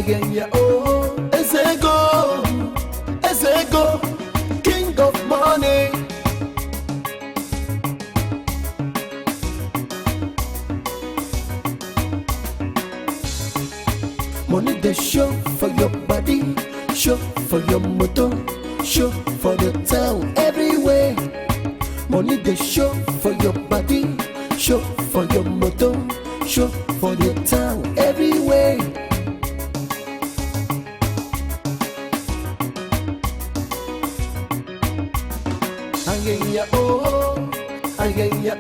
Chinenye oh, Ezego, king of money. Money they show for your body, show for your motor, show for the town everywhere. Money they show for your body, show for your motor, show for the town everywhere. Chinenye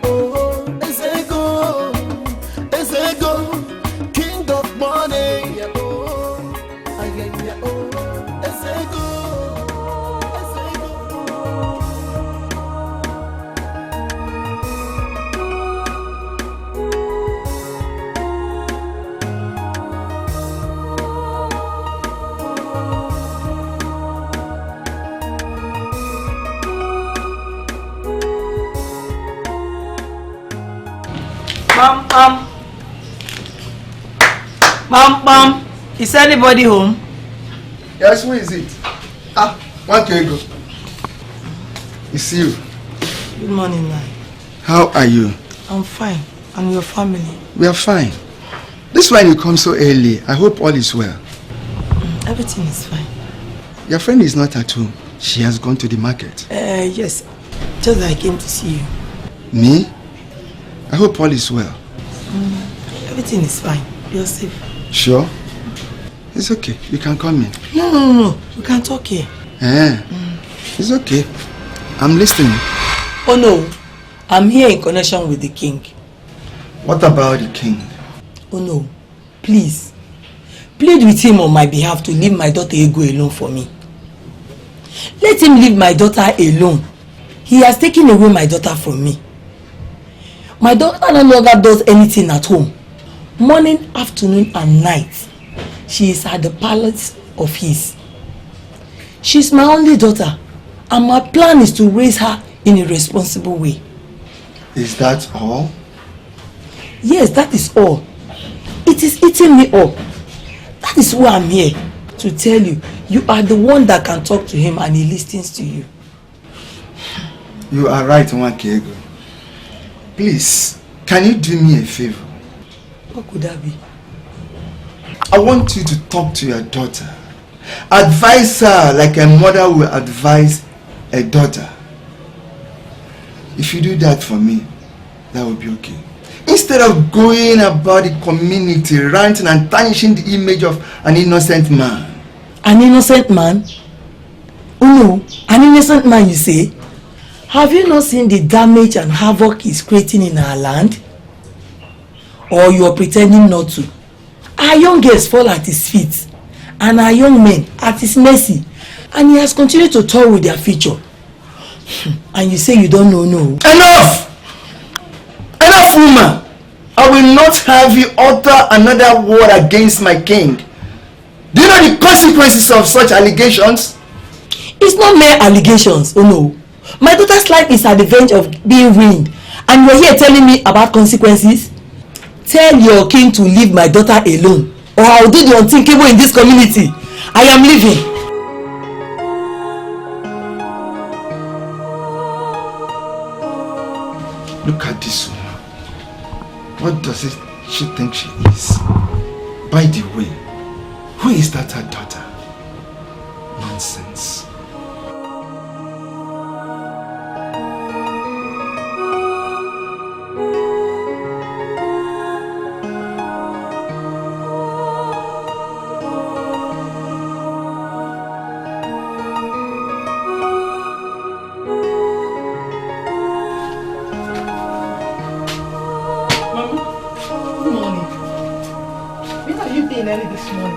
oh, Ezego, king of money. Chinenye oh, Ezego. Mom, is anybody home? Yes, who is it? One ago. It's you. Good morning, Nai. How are you? I'm fine. And your family? We are fine. This why you come so early. I hope all is well. Everything is fine. Your friend is not at home. She has gone to the market. Yes. Just I came to see you. Me? I hope all is well. Everything is fine. You're safe. Sure? It's okay. You can come in. No. We can talk here. It's okay. I'm listening. Oh no. I'm here in connection with the king. What about the king? Oh no. Please. Plead with him on my behalf to leave my daughter Ego alone for me. Let him leave my daughter alone. He has taken away my daughter from me. My daughter no longer does anything at home. Morning, afternoon and night, she is at the palace of his. She's my only daughter, and my plan is to raise her in a responsible way. Is that all? Yes, that is all. It is eating me up. That is why I'm here, to tell you, you are the one that can talk to him and he listens to you. You are right, Nwankego. Please, can you do me a favor? What could that be? I want you to talk to your daughter. Advise her like a mother will advise a daughter. If you do that for me, that will be okay. Instead of going about the community, ranting and tarnishing the image of an innocent man. An innocent man? Oh no, an innocent man you say? Have you not seen the damage and havoc he's creating in our land? Or you are pretending not to? Our young girls fall at his feet, and our young men at his mercy, and he has continued to toy with their future. And you say you don't know? No. Enough! Enough, woman! I will not have you utter another word against my king. Do you know the consequences of such allegations? It's not mere allegations, oh no. My daughter's life is at the verge of being ruined, and you're here telling me about consequences? Tell your king to leave my daughter alone, or I'll do the unthinkable in this community. I am leaving. Look at this woman. What does she think she is? By the way, who is that her daughter? Nonsense.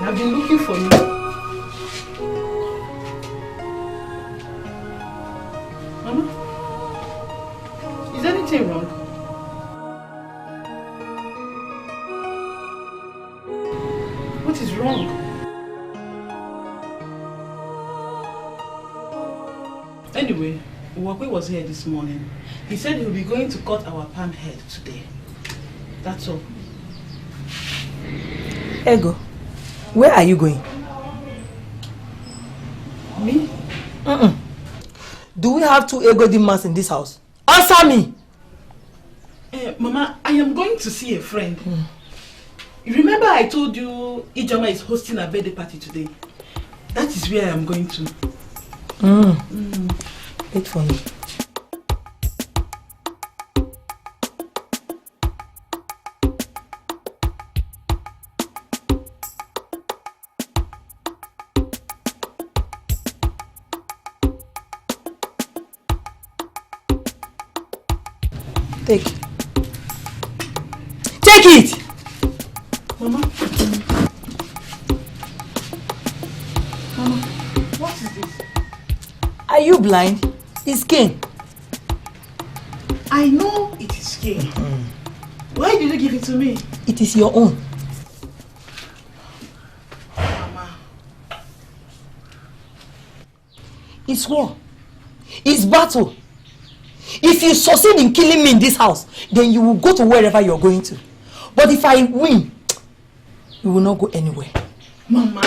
I've been looking for you. Mama? Is anything wrong? What is wrong? Anyway, Uwakwe was here this morning. He said he'll be going to cut our palm head today. That's all. Ego, Where are you going? Me? Do we have two ego demons in this house? Answer me! Mama, I am going to see a friend. You remember I told you Ijoma is hosting a birthday party today? That is where I am going to. Wait for me. Take it. Take it! Mama. Mama, what is this? Are you blind? It's cane. I know it is cane. Why did you give it to me? It is your own. Mama. It's war. It's battle. If you succeed in killing me in this house, then you will go to wherever you're going to. But if I win, you will not go anywhere. Mama,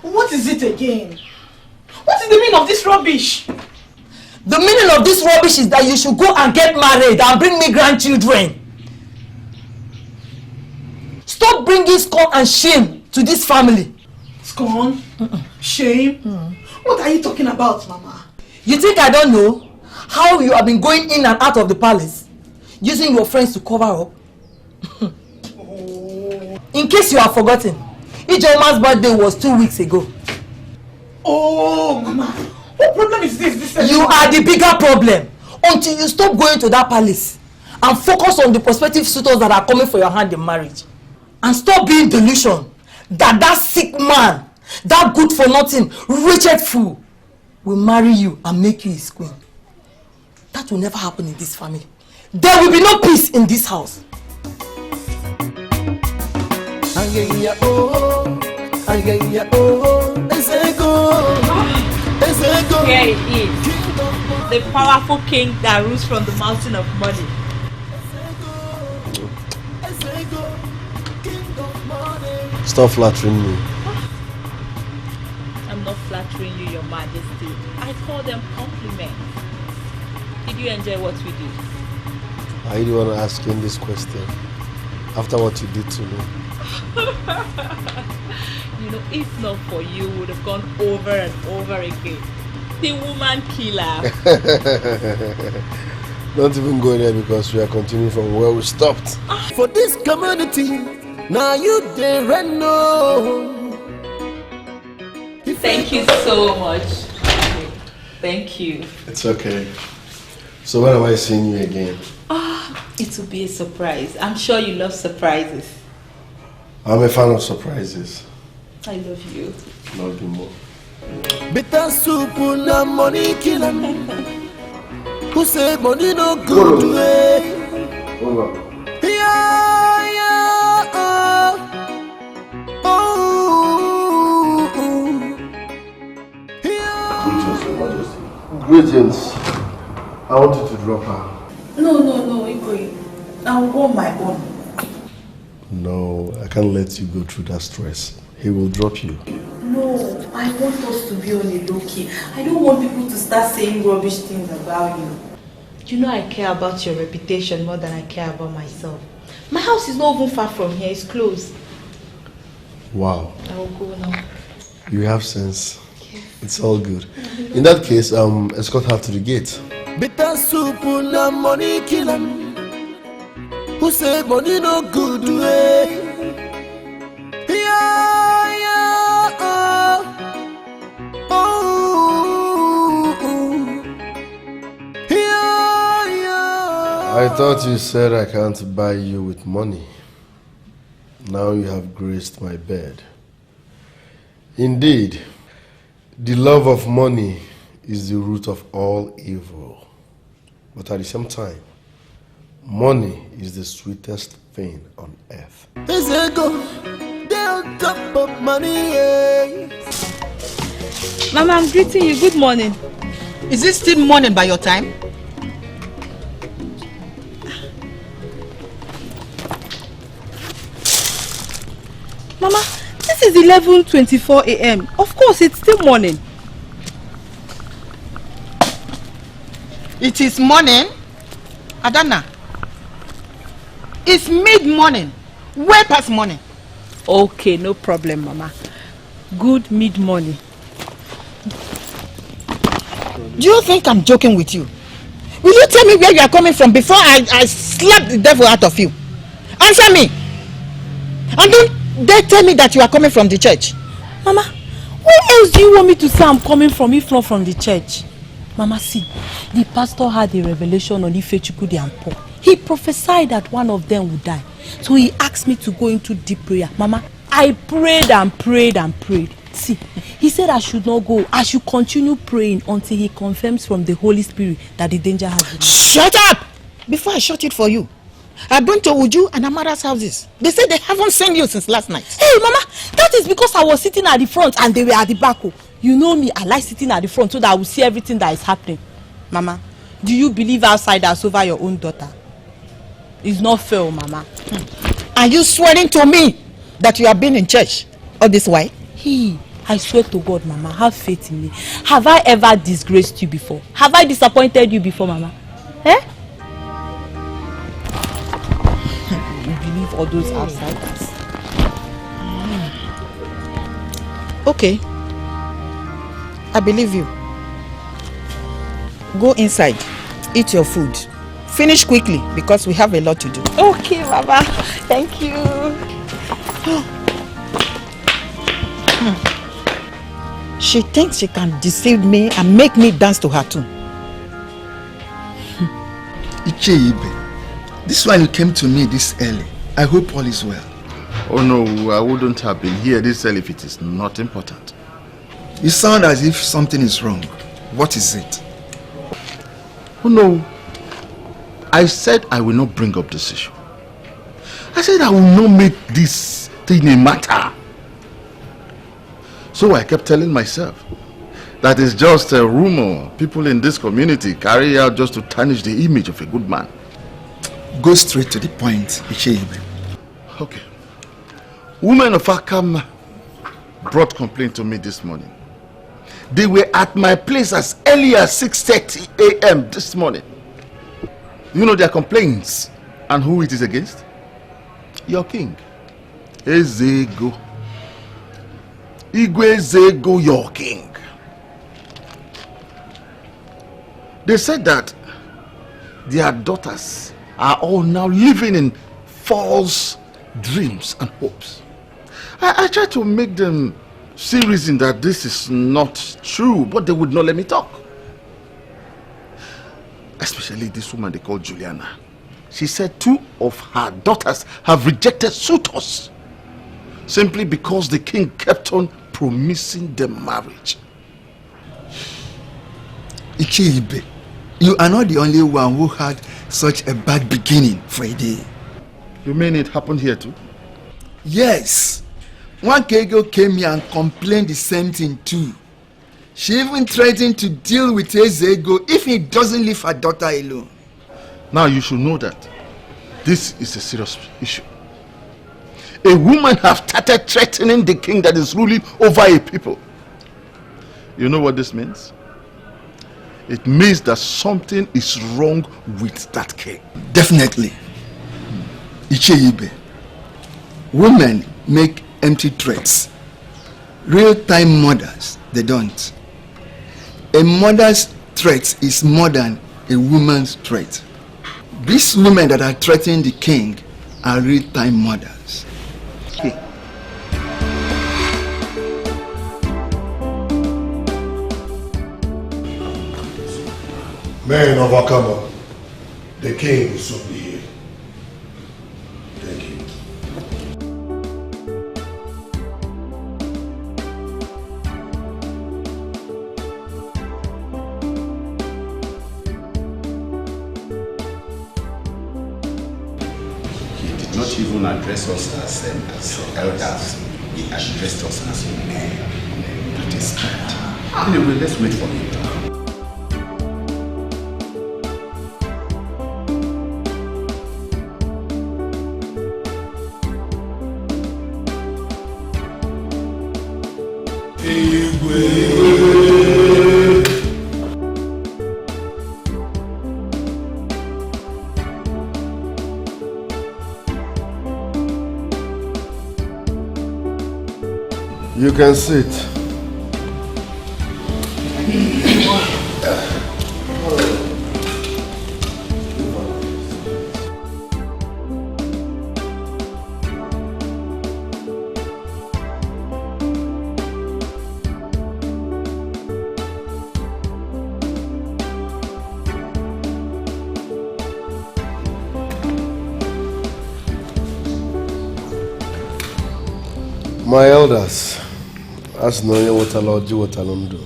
what is it again? What is the meaning of this rubbish? The meaning of this rubbish is that you should go and get married and bring me grandchildren. Stop bringing scorn and shame to this family. Scorn? Shame? What are you talking about, Mama? You think I don't know how you have been going in and out of the palace, using your friends to cover up? In case you have forgotten, Ijoma's birthday was 2 weeks ago. Oh, Mama, what problem is this? You are the bigger problem until you stop going to that palace and focus on the prospective suitors that are coming for your hand in marriage. And stop being delusional that sick man, that good for nothing, wretched fool will marry you and make you his queen. That will never happen in this family. There will be no peace in this house. Here it is, the powerful king that rules from the mountain of money. Stop flattering me. I'm not flattering you, your majesty. I call them compliments. Did you enjoy what we did? Are you the one asking this question after what you did to me? You know, if not for you, we would have gone over and over again. The woman killer. Don't even go there because we are continuing from where we stopped. For this community, now you there know. Thank you so much. Thank you. It's okay. So when am I seeing you again? It will be a surprise. I'm sure you love surprises. I'm a fan of surprises. I love you. Love you more. Bitter soup na money killer. Who say money no good way? Over. Greetings, Your Majesty. Greetings. I want you to drop her. No, Igwe. I'll go on my own. No, I can't let you go through that stress. He will drop you. No, I want us to be on a low key. I don't want people to start saying rubbish things about you. You know I care about your reputation more than I care about myself. My house is not even far from here. It's close. Wow. I will go now. You have sense. Yes. It's all good. In that case, escort her to the gate. Bitter soup na money killer. Who say money no good way? I thought you said I can't buy you with money. Now you have graced my bed. Indeed, the love of money is the root of all evil. But at the same time, money is the sweetest thing on earth. Is it good? They're on top of money. Mama, I'm greeting you. Good morning. Is it still morning by your time? Mama, This is 11:24 a.m. Of course, it's still morning. It is morning? Adana. It's mid-morning. Way past morning. Okay, no problem, Mama. Good mid-morning. Do you think I'm joking with you? Will you tell me where you are coming from before I slap the devil out of you? Answer me. And don't dare tell me that you are coming from the church. Mama, where else do you want me to say I'm coming from if not from the church? Mama, see, the pastor had a revelation on Ifechukwu and Paul. He prophesied that one of them would die. So he asked me to go into deep prayer. Mama, I prayed and prayed and prayed. See, he said I should not go. I should continue praying until he confirms from the Holy Spirit that the danger has been. Shut up! Before I shut it for you. I've been to Uju and Amara's houses. They said they haven't seen you since last night. Hey, Mama, that is because I was sitting at the front and they were at the back. You know me, I like sitting at the front so that I will see everything that is happening. Mama, do you believe outsiders over your own daughter? It's not fair, Mama. Are you swearing to me that you have been in church all this while? I swear to God, Mama, have faith in me. Have I ever disgraced you before? Have I disappointed you before, Mama? Eh? You believe all those outsiders? Okay. I believe you. Go inside. Eat your food. Finish quickly because we have a lot to do. Okay, Mama. Thank you. She thinks she can deceive me and make me dance to her tune. Icheibe, this one you came to me this early. I hope all is well. Oh no, I wouldn't have been here this early if it is not important. You sound as if something is wrong. What is it? Oh no, I said I will not bring up this issue. I said I will not make this thing a matter. So I kept telling myself that it's just a rumor people in this community carry out just to tarnish the image of a good man. Go straight to the point, Icheibe. Okay. Women of Akam brought complaint to me this morning. They were at my place as early as 6:30 a.m. this morning. You know their complaints and who it is against? Your king, Ezego. Ugezu J, your king. They said that their daughters are all now living in false dreams and hopes. I tried to make them see reason that this is not true, but they would not let me talk. Especially this woman they call Juliana. She said 2 of her daughters have rejected suitors simply because the king kept on promising them marriage. Icheibe, you are not the only one who had such a bad beginning for a day. You mean it happened here too? Yes. One Kego came here and complained the same thing too. She even threatened to deal with Ezego if he doesn't leave her daughter alone. Now you should know that this is a serious issue. A woman has started threatening the king that is ruling over a people. You know what this means? It means that something is wrong with that king. Definitely. Icheibe, women make empty threats. Real-time mothers, they don't. A mother's threat is more than a woman's threat. These women that are threatening the king are real-time mothers. Men of Akama, the king will soon be here. Thank you. He did not even address us as elders. He addressed us as men. That is kind. Anyway, let's wait for him. You can sit. My elders, as knowing what Allah do, what Allah do.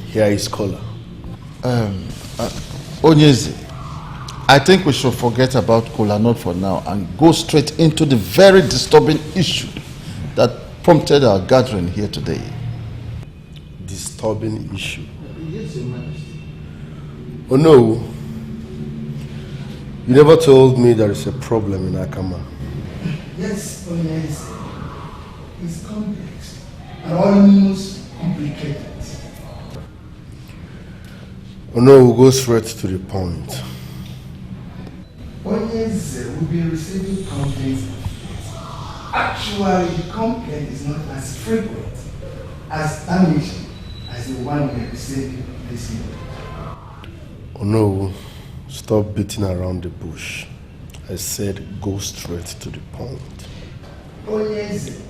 Here is Kola. Ugezu, I think we should forget about Kola Nut for now and go straight into the very disturbing issue that prompted our gathering here today. Disturbing issue? Yes, Your Majesty. Oh no, you never told me there is a problem in Akama. Yes, Ugezu. It's complex and almost complicated. Oh no, we'll go straight to the point. Ugezu will be receiving complaints. Actually, the complaint is not as frequent, as damaging as the one we are receiving this year. Oh no, stop beating around the bush. I said go straight to the point. Ugezu,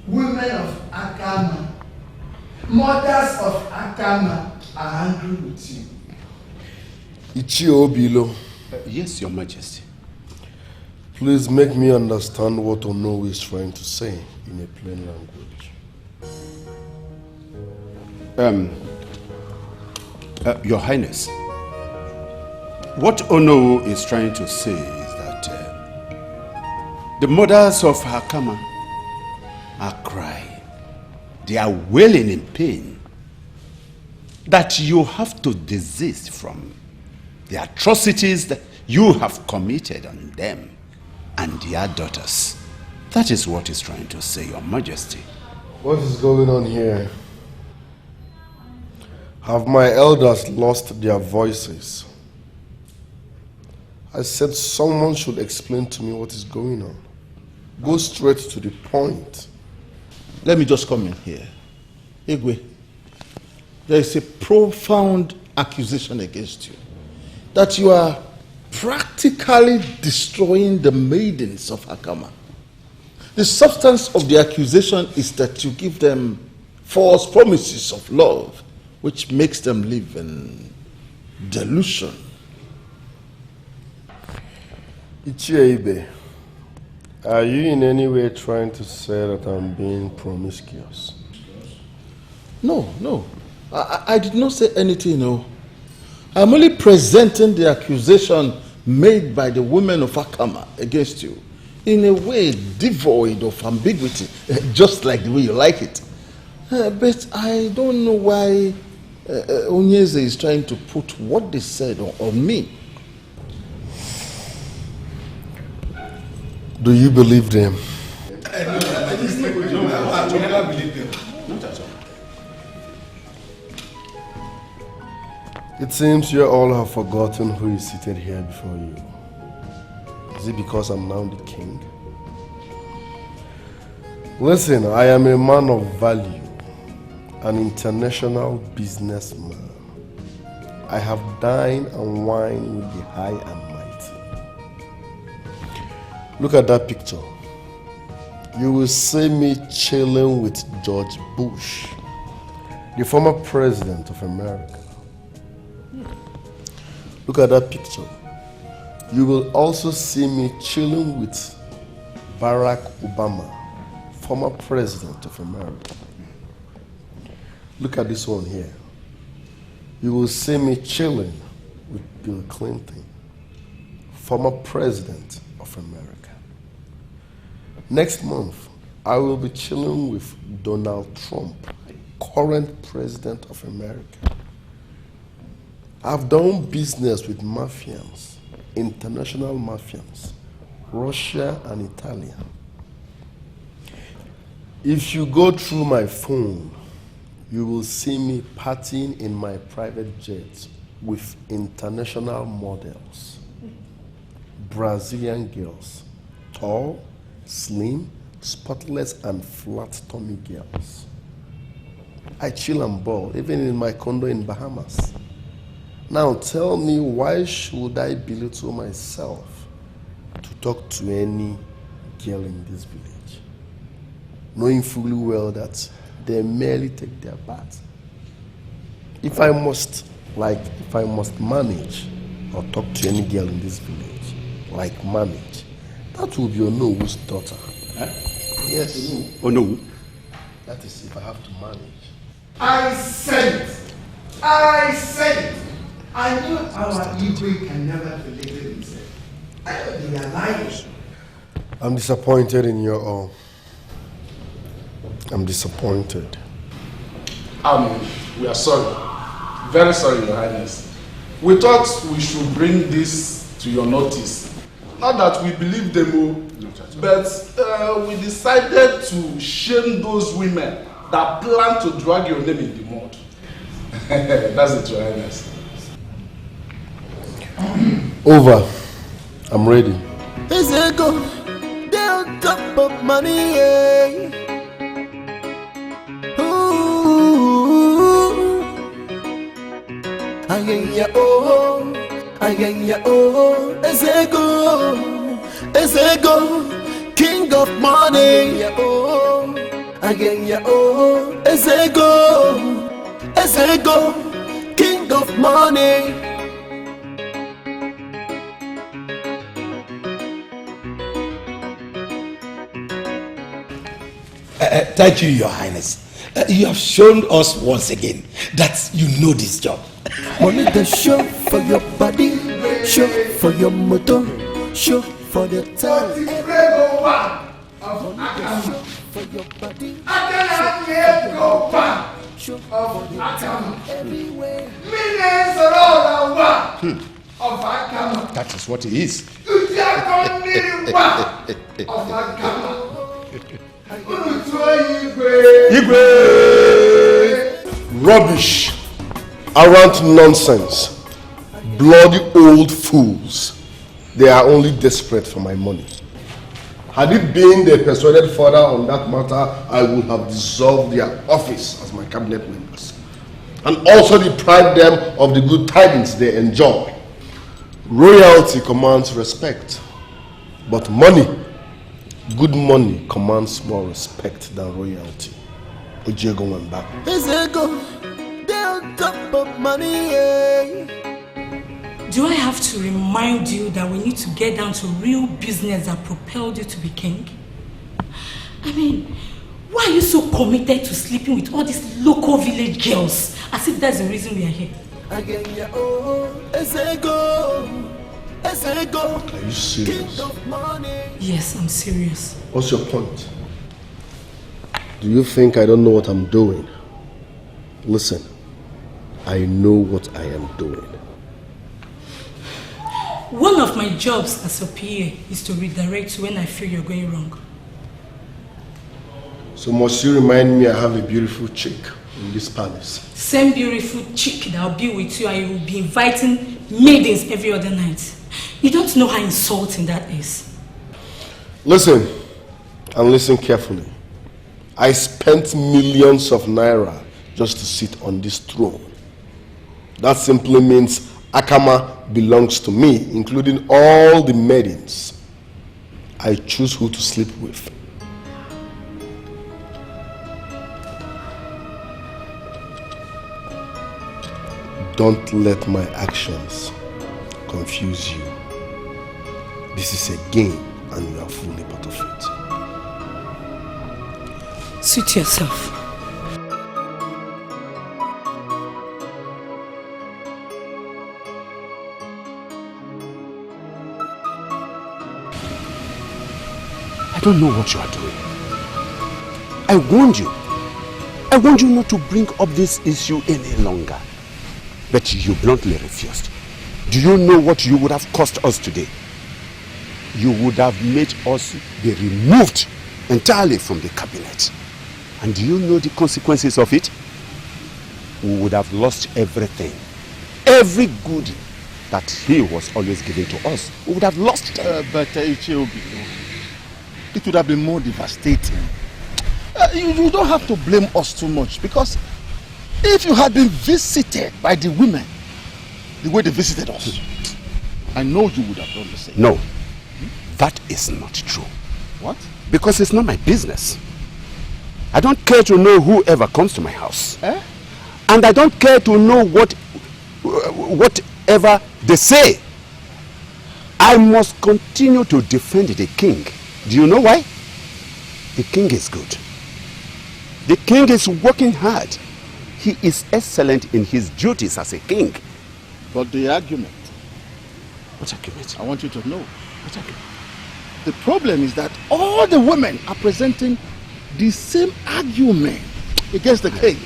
women of Akama, mothers of Akama are angry with you. Ichio Bilo. Yes, Your Majesty. Please make me understand what Ono is trying to say in a plain language. Your Highness, what Ono is trying to say is that the mothers of Hakama are crying. They are wailing in pain that you have to desist from the atrocities that you have committed on them and their daughters. That is what he's trying to say, Your Majesty. What is going on here? Have my elders lost their voices? I said someone should explain to me what is going on. Go straight to the point. Let me just come in here. Igwe, there is a profound accusation against you that you are practically destroying the maidens of Hakama. The substance of the accusation is that you give them false promises of love, which makes them live in delusion. Ichie, are you in any way trying to say that I'm being promiscuous? No. I did not say anything, no. I'm only presenting the accusation made by the women of Hakama against you in a way devoid of ambiguity, just like the way you like it. But I don't know why Ugezu is trying to put what they said on me. Do you believe them? It seems you all have forgotten who is seated here before you. Is it because I'm now the king? Listen, I am a man of value, an international businessman. I have dined and wined with the high and mighty. Look at that picture. You will see me chilling with George Bush, the former president of America. Look at that picture. You will also see me chilling with Barack Obama, former president of America. Look at this one here. You will see me chilling with Bill Clinton, former president of America. Next month, I will be chilling with Donald Trump, current president of America. I've done business with mafians, international mafians, Russia and Italia. If you go through my phone, you will see me partying in my private jet with international models. Brazilian girls, tall, slim, spotless and flat tummy girls. I chill and ball, even in my condo in Bahamas. Now tell me, why should I belittle myself to talk to any girl in this village, knowing fully well that they merely take their bath? If I must manage or talk to any girl in this village, manage, that will be Onowu's daughter. Huh? Yes. Onowu? That is if I have to manage. I said it. I knew our Igwe can never believe it himself. I know they are lying. I'm disappointed in your own. I'm disappointed. We are sorry. Very sorry, Your Highness. We thought we should bring this to your notice. Not that we believe them, but we decided to shame those women that plan to drag your name in the mud. That's it, Your Highness. Over. I'm ready. Is it go? They're on top of money, yeah. Ooh. Ayaya oh, ayaya oh. Is it go? Is it go? King of money, ayaya oh, ayaya oh. Is it go? Is it go? King of money. Thank you, Your Highness. You have shown us once again that you know this job. Money the show for your body, show for your motor, show for the town. For your body, show for the town everywhere. Millions are all over of Akama. That is what it is. Of Akama. Igwe! Rubbish. Arrant nonsense. Bloody old fools. They are only desperate for my money. Had it been they persuaded further on that matter, I would have dissolved their office as my cabinet members, and also deprived them of the good tidings they enjoy. Royalty commands respect, but money, good money, commands more respect than royalty. Ugezu J. Is it go? They're on top of money, yeah. Do I have to remind you that we need to get down to real business that propelled you to be king? I mean, why are you so committed to sleeping with all these local village girls as if that's the reason we are here? Are you serious? Yes, I'm serious. What's your point? Do you think I don't know what I'm doing? Listen, I know what I am doing. One of my jobs as a PA is to redirect you when I feel you're going wrong. So must you remind me I have a beautiful chick in this palace? Same beautiful chick that will be with you and you will be inviting maidens every other night. You don't know how insulting that is. Listen, and listen carefully. I spent millions of naira just to sit on this throne. That simply means Akama belongs to me, including all the maidens. I choose who to sleep with. Don't let my actions confuse you. This is a game and you are fully part of it. Suit yourself. I don't know what you are doing. I warned you. I warned you not to bring up this issue any longer. But you bluntly refused. Do you know what you would have cost us today? You would have made us be removed entirely from the cabinet. And do you know the consequences of it? We would have lost everything. Every good that he was always giving to us, we would have lost it. But Ichiobi, it would have been more devastating. You don't have to blame us too much, because if you had been visited by the women the way they visited us, I know you would have done the same. No, that is not true. What? Because it's not my business. I don't care to know whoever comes to my house. And I don't care to know whatever they say. I must continue to defend the king. Do you know why? The king is good. The king is working hard. He is excellent in his duties as a king. But the argument. What argument? I want you to know. What argument? The problem is that all the women are presenting the same argument against the king.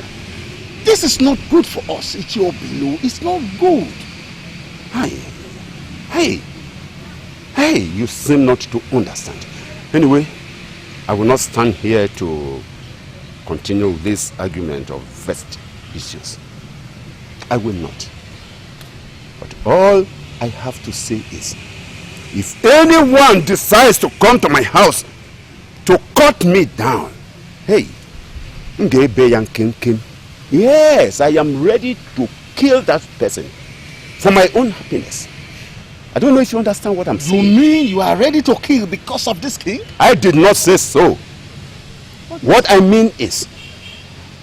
This is not good for us, Ichiobi. It's not good. Hey, you seem not to understand. Anyway, I will not stand here to continue this argument of first issues. I will not. But all I have to say is, if anyone decides to come to my house to cut me down, hey, yes, I am ready to kill that person for my own happiness. I don't know if you understand what I'm saying. You mean you are ready to kill because of this king? I did not say so. What I mean is,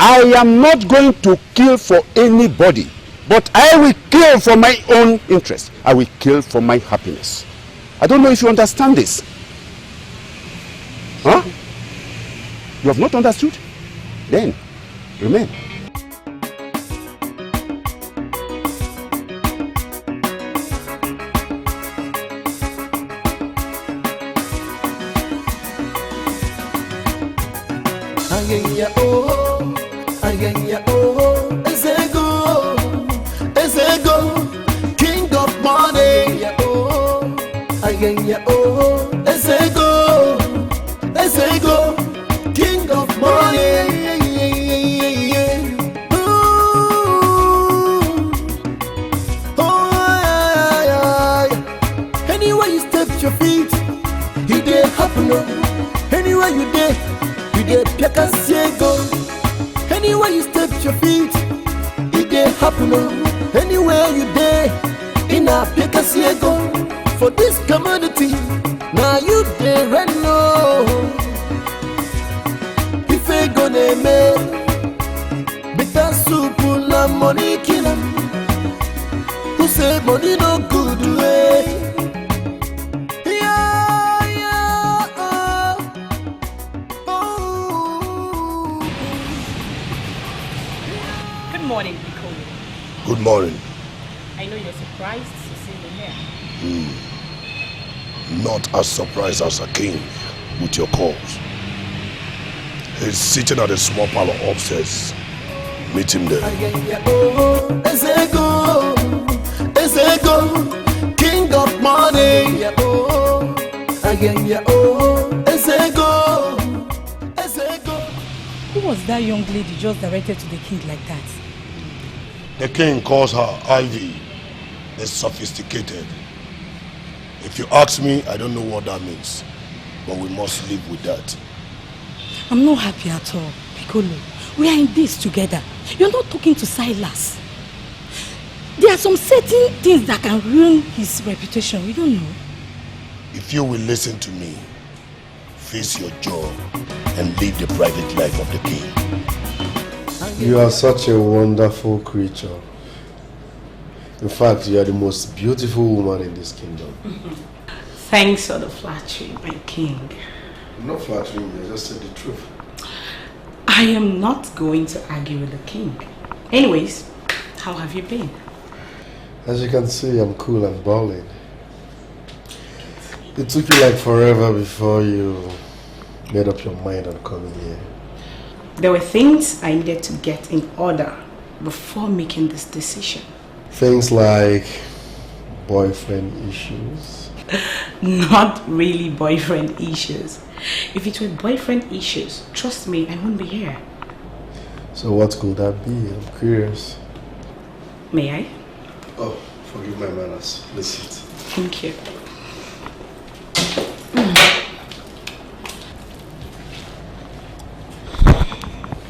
I am not going to kill for anybody, but I will kill for my own interest. I will kill for my happiness. I don't know if you understand this. Huh? You have not understood? Then, remain. Ezego, king of money. Ezego, king of money. Anywhere you step your feet, he dey happen. Anywhere you dey, he dey pick a ciego. Anywhere you step your feet, it dey happen. Anywhere you dey, in a pick a ciego. For this community, now you dey run no. If I gonna make bitter soup na money kill 'em. Who say money no good way? Good morning, Pico. Good morning. I know you're surprised to see me here. Not as surprised as a king with your calls. He's sitting at a small parlor upstairs. Meet him there. Ezego, king of money. Who was that young lady just directed to the king like that? The king calls her Ivy, the sophisticated. If you ask me, I don't know what that means, but we must live with that. I'm not happy at all, Piccolo. We are in this together. You're not talking to Silas. There are some certain things that can ruin his reputation. We don't know. If you will listen to me, face your job and live the private life of the king. You are such a wonderful creature. In fact, you are the most beautiful woman in this kingdom. Thanks for the flattery, my king. I'm not flattering you, I just said the truth. I am not going to argue with the king. Anyways, how have you been? As you can see, I'm cool and balling. It took you like forever before you made up your mind on coming here. There were things I needed to get in order before making this decision. Things like boyfriend issues. Not really boyfriend issues. If it were boyfriend issues, trust me, I wouldn't be here. So what could that be? I'm curious. May I? Oh, forgive my manners. Please sit. Thank you.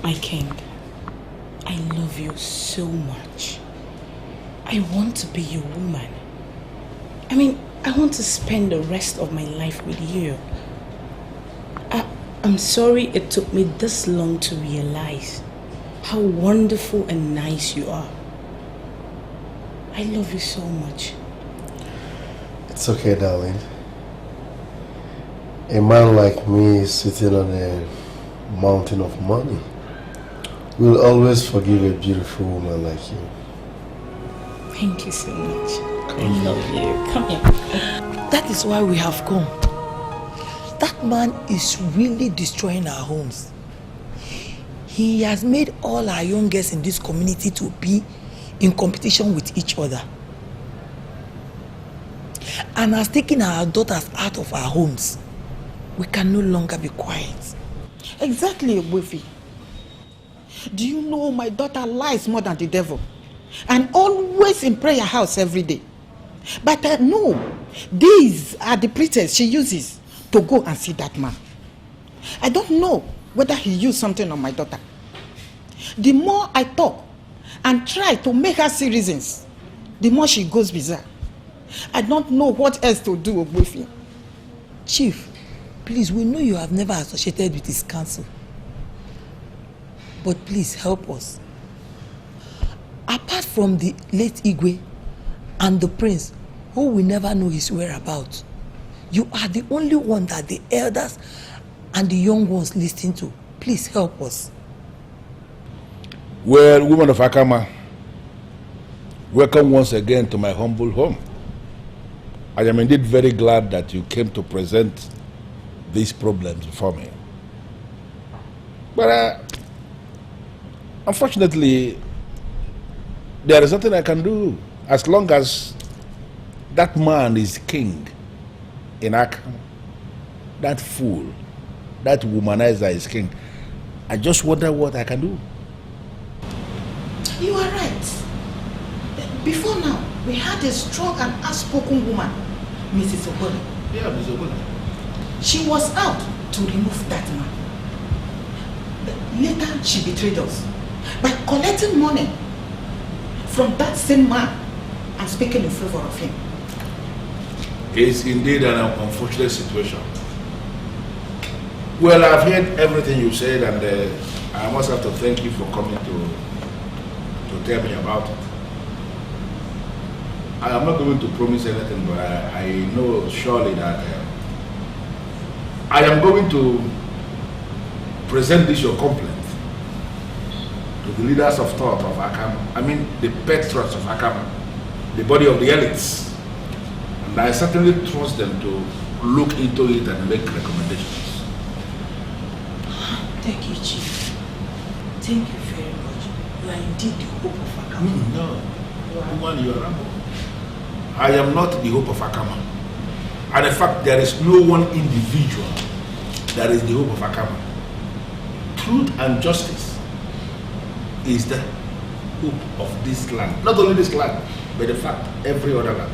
My king, I love you so much. I want to be your woman. I mean, I want to spend the rest of my life with you. I'm sorry it took me this long to realize how wonderful and nice you are. I love you so much. It's okay, darling. A man like me is sitting on a mountain of money will always forgive a beautiful woman like you. Thank you so much. I love you. Come here. That is why we have come. That man is really destroying our homes. He has made all our young girls in this community to be in competition with each other. And has taken our daughters out of our homes. We can no longer be quiet. Exactly, Wifi. Do you know my daughter lies more than the devil? And always in prayer house every day. But no, these are the pretense she uses to go and see that man. I don't know whether he used something on my daughter. The more I talk and try to make her see reasons, the more she goes bizarre. I don't know what else to do, Ogbuefi. Chief, please, we know you have never associated with his council. But please help us. Apart from the late Igwe and the prince, who we never know his whereabouts, you are the only one that the elders and the young ones listen to. Please help us. Well, women of Akama, welcome once again to my humble home. I am indeed very glad that you came to present these problems before me. But unfortunately, there is nothing I can do as long as that man is king in Akama. That fool, that womanizer is king. I just wonder what I can do. You are right. Before now, we had a strong and outspoken woman, Mrs. Ogola. Yeah, Mrs. Ogola. She was out to remove that man. But later, she betrayed us by collecting money from that same man and speaking in favor of him. It's indeed an unfortunate situation. Well, I've heard everything you said, and I must have to thank you for coming to tell me about it. I am not going to promise anything, but I know surely that I am going to present this your complaint to the leaders of thought of Akama. I mean, the patriots of Akama, the body of the elites. And I certainly trust them to look into it and make recommendations. Thank you, Chief. Thank you very much. You are indeed the hope of Akama. No, woman, you are wrong. I am not the hope of Akama. And in fact, there is no one individual that is the hope of Akama. Truth and justice is the hope of this land. Not only this land, but in fact, every other land.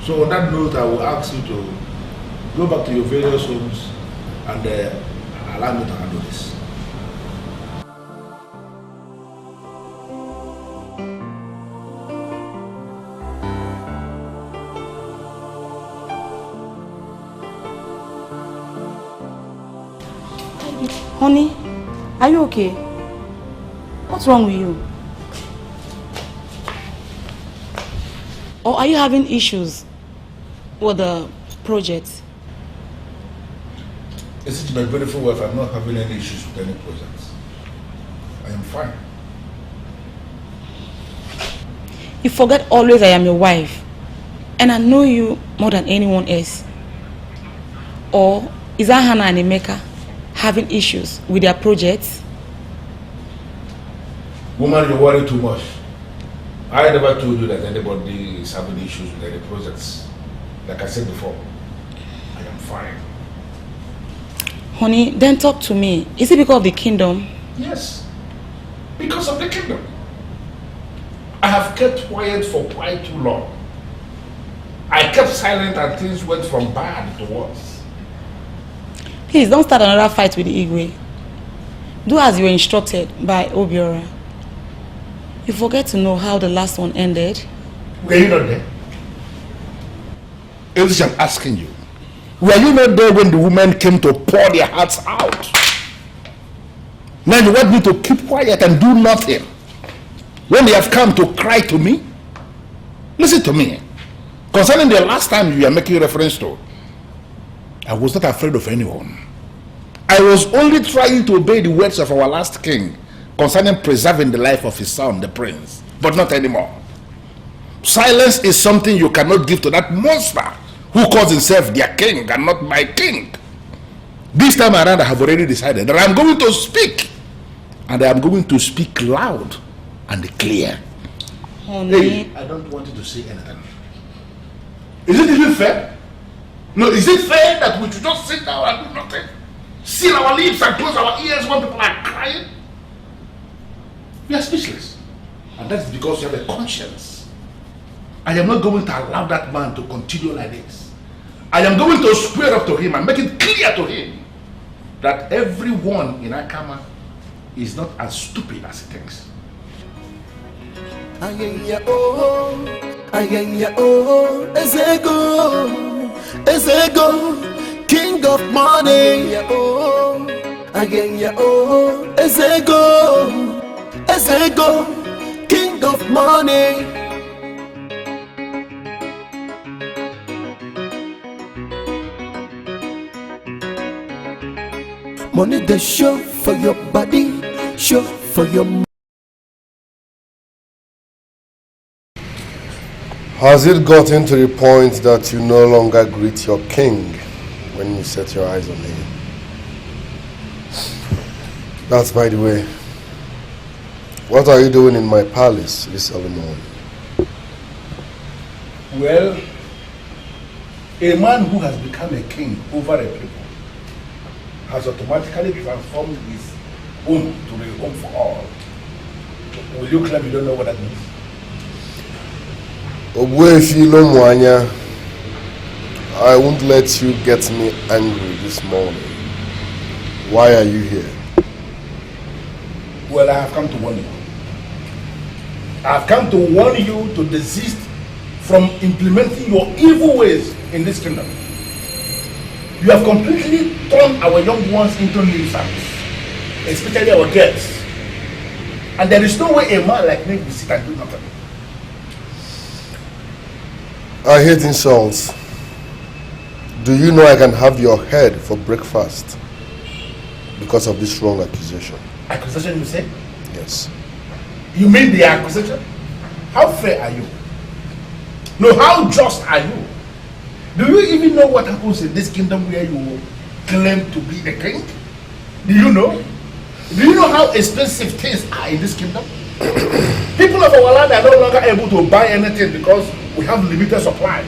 So on that note, I will ask you to go back to your various homes and allow me to handle this. Honey, are you okay? What's wrong with you? Or are you having issues with the project? Is it my beautiful wife? I'm not having any issues with any projects. I am fine. You forget always I am your wife. And I know you more than anyone else. Or is that Hannah and Emeka having issues with their projects? Woman, you worry too much. I never told you that anybody is having issues with any projects. Like I said before, I am fine. Honey, then talk to me. Is it because of the kingdom? Yes, because of the kingdom. I have kept quiet for quite too long. I kept silent and things went from bad to worse. Please don't start another fight with the Igwe. Do as you were instructed by Obiora. You forget to know how the last one ended. Were you not there? I'm asking you. Were you not there when the women came to pour their hearts out? Now you want me to keep quiet and do nothing when they have come to cry to me? Listen to me. Concerning the last time you are making reference to, I was not afraid of anyone. I was only trying to obey the words of our last king concerning preserving the life of his son, the prince, but not anymore. Silence is something you cannot give to that monster who calls himself their king and not my king. This time around, I have already decided that I am going to speak, and I am going to speak loud and clear. Hey, I don't want you to say anything. Is it even fair? No, is it fair that we should just sit down and do nothing? Seal our lips and close our ears when people are crying? We are speechless. And that's because you have a conscience. I am not going to allow that man to continue like this. I am going to square up to him and make it clear to him that everyone in Akama is not as stupid as he thinks. Ayenya oh, Ezego, king of money. Ayenya oh, Ezego, king of money. Money they show for your body, show for your money. Has it gotten to the point that you no longer greet your king when you set your eyes on him? That's by the way. What are you doing in my palace this early morning? Well, a man who has become a king over a people has automatically transformed his home to be a home for all. Will you claim you don't know what that means? I won't let you get me angry this morning. Why are you here? Well, I have come to warn you. I have come to warn you to desist from implementing your evil ways in this kingdom. You have completely turned our young ones into nuisance, especially our girls. And there is no way a man like me will sit and do nothing. I hate insults. Do you know I can have your head for breakfast because of this wrong accusation? Accusation, you say? Yes. You mean the accusation? How fair are you? No, how just are you? Do you even know what happens in this kingdom where you claim to be a king? Do you know? Do you know how expensive things are in this kingdom? People of our land are no longer able to buy anything because we have limited supply.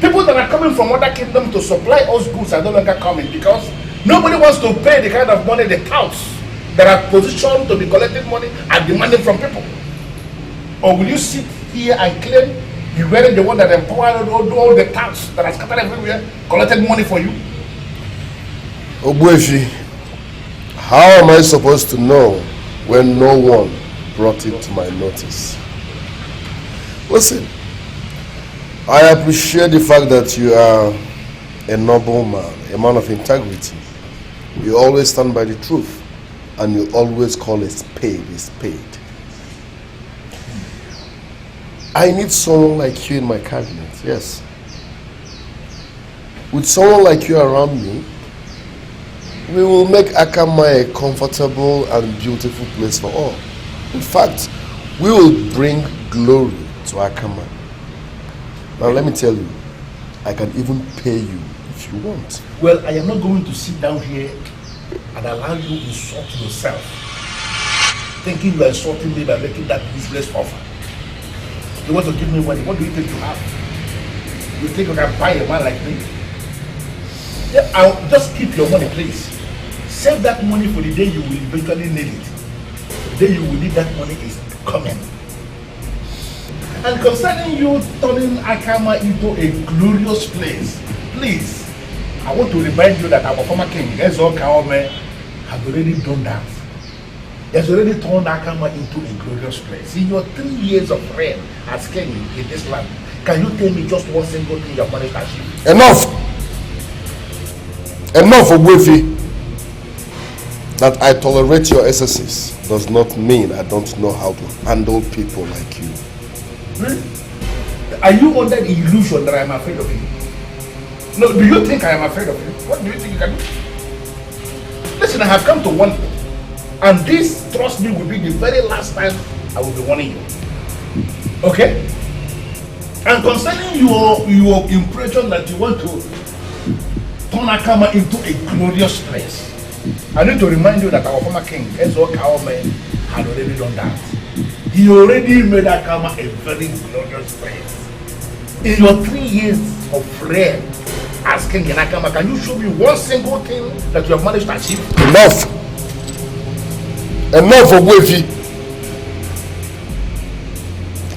People that are coming from other kingdoms to supply us goods are no longer coming because nobody wants to pay the kind of money the touts that are positioned to be collecting money are demanding from people. Or will you sit here and claim you were the one that empowered all the touts that are scattered everywhere, collected money for you? Ogbuefi, how am I supposed to know when no one brought it to my notice? Listen, I appreciate the fact that you are a noble man, a man of integrity. You always stand by the truth, and you always call a spade a spade. I need someone like you in my cabinet, yes. With someone like you around me, we will make Akama a comfortable and beautiful place for all. In fact, we will bring glory to Akama. Now let me tell you, I can even pay you if you want. Well, I am not going to sit down here and allow you to insult yourself, thinking you are insulting me by making that useless offer. You want to give me money? What do you think you have? You think you can buy a man like me? Yeah, I'll just keep your money, please. Save that money for the day you will eventually need it. The day you will need that money is coming. And concerning you turning Akama into a glorious place, please, I want to remind you that our former king, Ugezu J, has already done that. He has already turned Akama into a glorious place. In your 3 years of reign as king in this land, can you tell me just one single thing you have managed to achieve? Enough! Enough, Ogwefi! That I tolerate your excesses does not mean I don't know how to handle people like you. Really? Are you under the illusion that I am afraid of you? No, do you think I am afraid of you? What do you think you can do? Listen, I have come to warn you. And this, trust me, will be the very last time I will be warning you. Okay? And concerning your impression that you want to turn Akama into a glorious place, I need to remind you that our former king, Ugezu J, had already done that. He already made Akama a very glorious place. In your 3 years of reign as king in Akama, can you show me one single thing that you have managed to achieve? Enough! Enough, Ogwefi!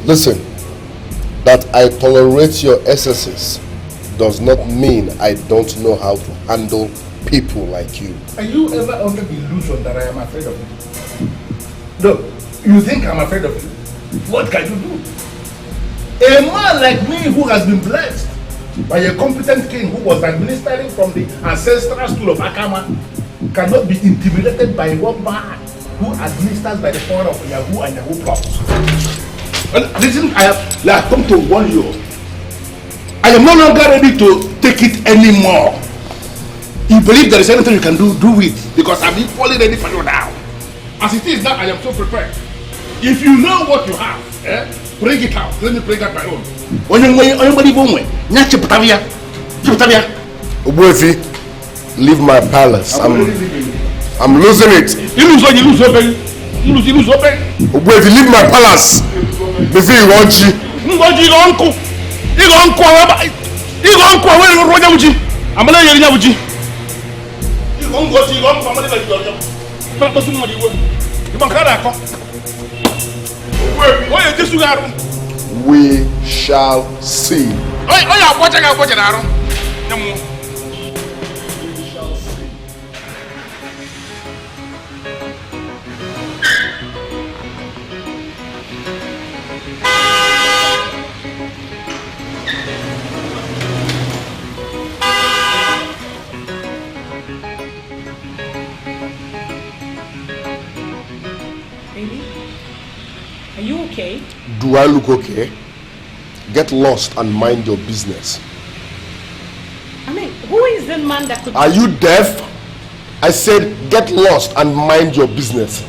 Listen, that I tolerate your excesses does not mean I don't know how to handle people like you. Are you ever under the illusion that I am afraid of you? No. You think I'm afraid of you? What can you do? A man like me who has been blessed by a competent king who was administering from the ancestral school of Akama cannot be intimidated by one man who administers by the power of YAHOO and YAHOO Plus. Listen, I have come to warn you. I am no longer ready to take it anymore. You believe there is anything you can do it, because I'm equally ready for you now. As it is now, I am so prepared. If you know what you have, bring it out. Let me bring out my own. Ogwefi, leave my palace. I'm losing it. You lose open. Ogwefi, leave my palace before you want you. We shall see. Are you okay? Do I look okay? Get lost and mind your business. I mean, who is the man that could... Are you deaf? I said get lost and mind your business.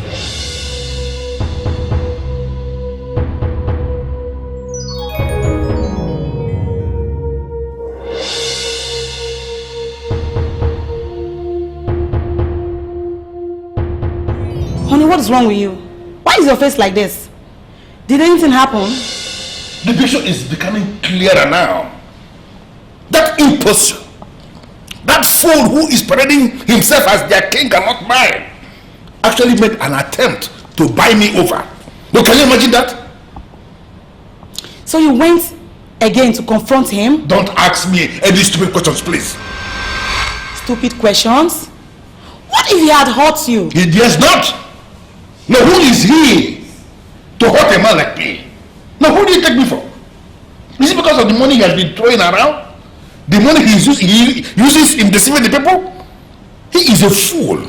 Honey, what is wrong with you? Why is your face like this? Did anything happen? The picture is becoming clearer now. That impostor, that fool who is parading himself as their king and not mine, actually made an attempt to buy me over. But can you imagine that? So you went again to confront him? Don't ask me any stupid questions, please. Stupid questions? What if he had hurt you? He dares not. Now who is he to hurt a man like me? Now who do you take me for? Is it because of the money he has been throwing around? The money he uses in deceiving the people? He is a fool.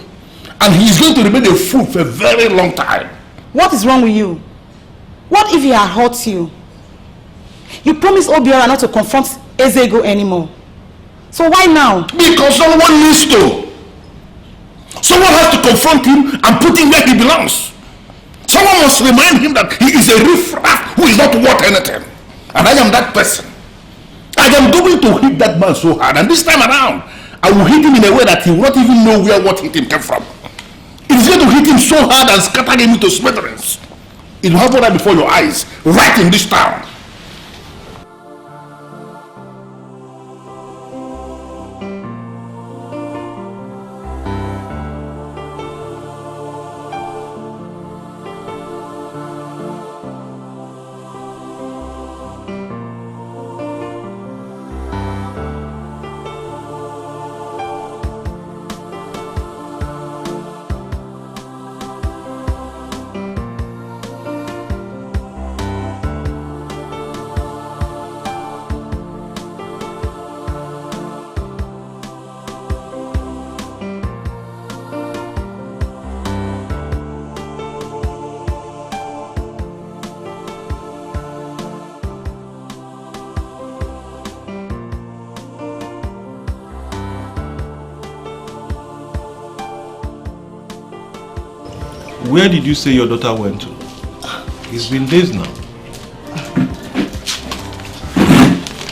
And he is going to remain a fool for a very long time. What is wrong with you? What if he had hurt you? You promised Obiora not to confront Ezego anymore. So why now? Because someone needs to. Someone has to confront him and put him where he belongs. Someone must remind him that he is a riffraff who is not worth anything. And I am that person. I am going to hit that man so hard, and this time around, I will hit him in a way that he will not even know where what hit him came from. It is going to hit him so hard and scatter him into smithereens. It will happen right before your eyes, right in this town. Where did you say your daughter went to? It's been days now.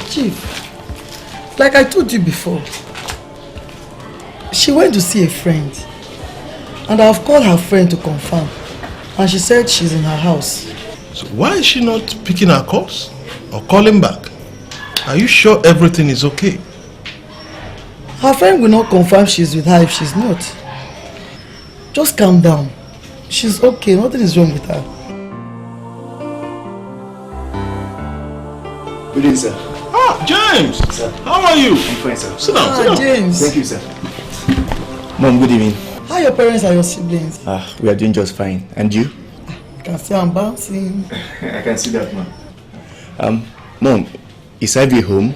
Chief, like I told you before, she went to see a friend. And I've called her friend to confirm. And she said she's in her house. So why is she not picking her calls or calling back? Are you sure everything is okay? Her friend will not confirm she's with her if she's not. Just calm down. She's okay, nothing is wrong with her. Good evening, sir. Ah, James! Sir. How are you? I'm fine, sir. Sit down, sit down. James. Thank you, sir. Mom, good evening. How are your parents and your siblings? We are doing just fine. And you? You can see I'm bouncing. I can see that, Mom. Mom, is Ivy home?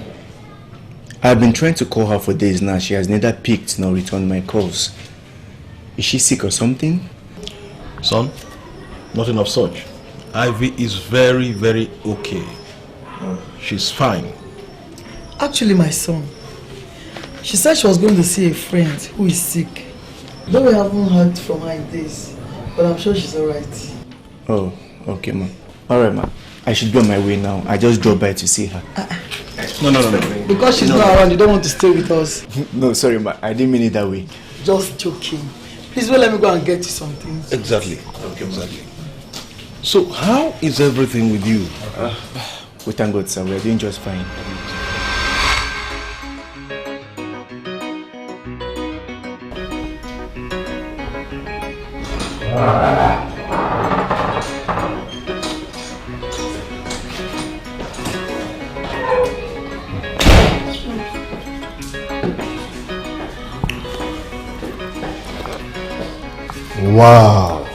I've been trying to call her for days now. She has neither picked nor returned my calls. Is she sick or something? Son, nothing of such. Ivy is very, very okay. She's fine. Actually, my son, she said she was going to see a friend who is sick. Though we haven't heard from her in days, but I'm sure she's alright. Oh, okay, Mom. Alright, Mom. I should be on my way now. I just drove by to see her. No. Because she's not around, you don't want to stay with us. No, sorry, ma. I didn't mean it that way. Just joking. Please wait, let me go and get you something. Exactly. Okay, exactly. So, how is everything with you? We thank God, sir. We are doing just fine. Wow.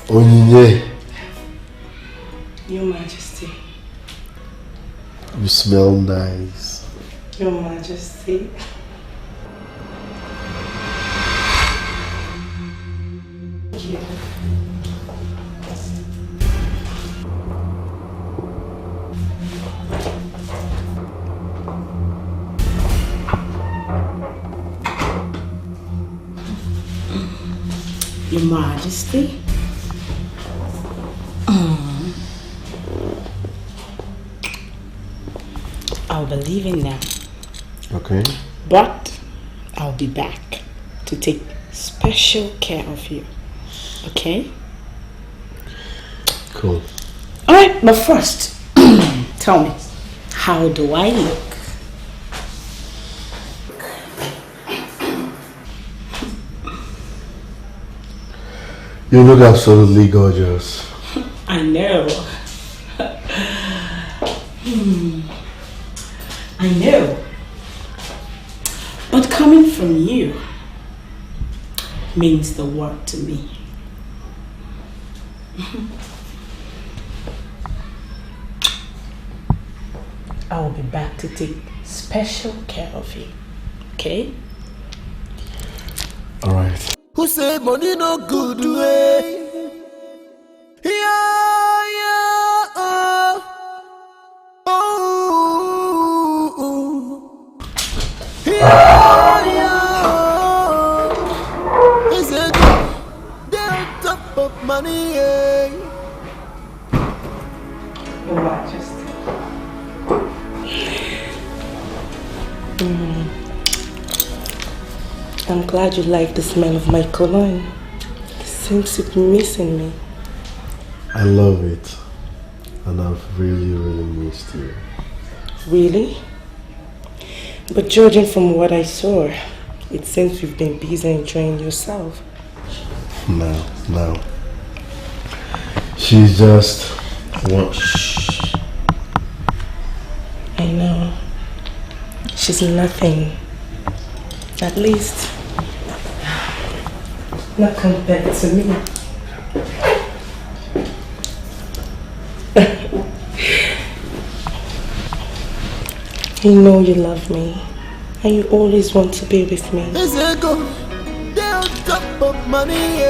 Onyinye. Your Majesty. You smell nice. Your Majesty. Thank you. Your Majesty. I'll be leaving now. Okay. But I'll be back to take special care of you. Okay? Cool. Alright, but first, tell me, how do I look? You look absolutely gorgeous. I know. I know. But coming from you means the world to me. I will be back to take special care of you. Okay? All right. Who say money no good way? Is it they on top of money? Your Majesty. I'm glad you like the smell of my cologne. It seems to be missing me. I love it. And I've really, really missed you. Really? But judging from what I saw, it seems you've been busy enjoying yourself. No. She's just one. Shh. I know. She's nothing. At least, not compared to me. You know you love me, and you always want to be with me. Is it good? They on top of money.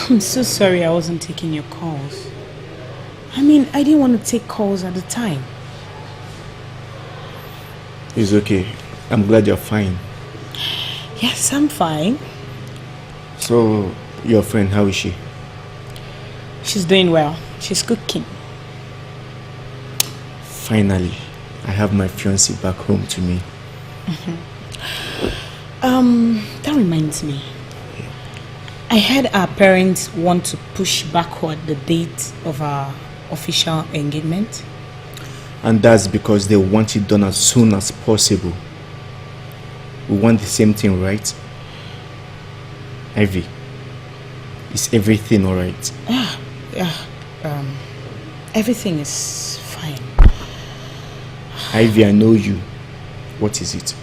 I'm so sorry I wasn't taking your calls. I mean, I didn't want to take calls at the time. It's okay. I'm glad you're fine. Yes, I'm fine. So, your friend, how is she? She's doing well. She's cooking. Finally, I have my fiancé back home to me. That reminds me. I heard our parents want to push backward the date of our official engagement. And that's because they want it done as soon as possible. We want the same thing, right? Ivy, is everything alright? Yeah. Everything is fine. Ivy, I know you. What is it?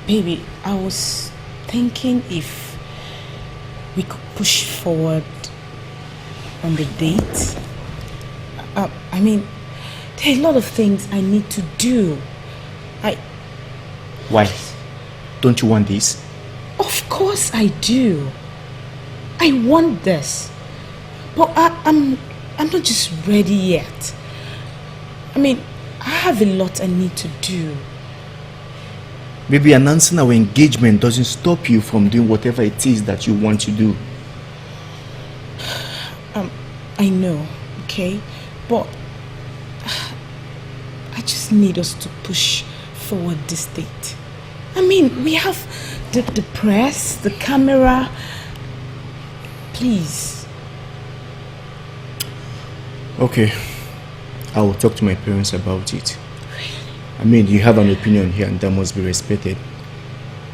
Baby, I was thinking if we could push forward on the date. I mean, there are a lot of things I need to do. Why? Don't you want this? Of course I do. I want this. But I'm not just ready yet. I mean, I have a lot I need to do. Maybe announcing our engagement doesn't stop you from doing whatever it is that you want to do. I know, okay? But I just need us to push forward this date. I mean, we have the press, the camera. Please. Okay. I will talk to my parents about it. I mean, you have an opinion here and that must be respected.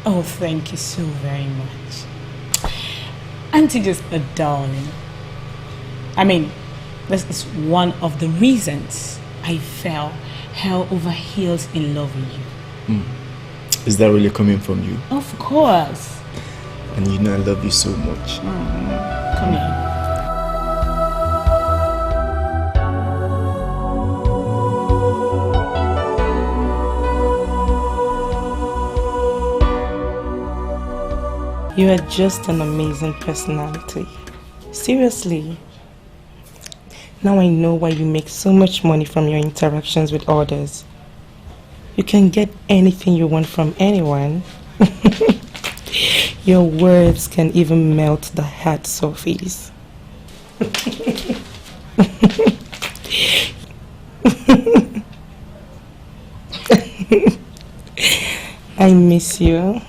Oh, thank you so very much. Auntie just a darling. I mean, this is one of the reasons I fell hell over heels in love with you. Is that really coming from you? Of course. And you know I love you so much. Come here. You are just an amazing personality. Seriously. Now I know why you make so much money from your interactions with others. You can get anything you want from anyone. Your words can even melt the hard surface. I miss you.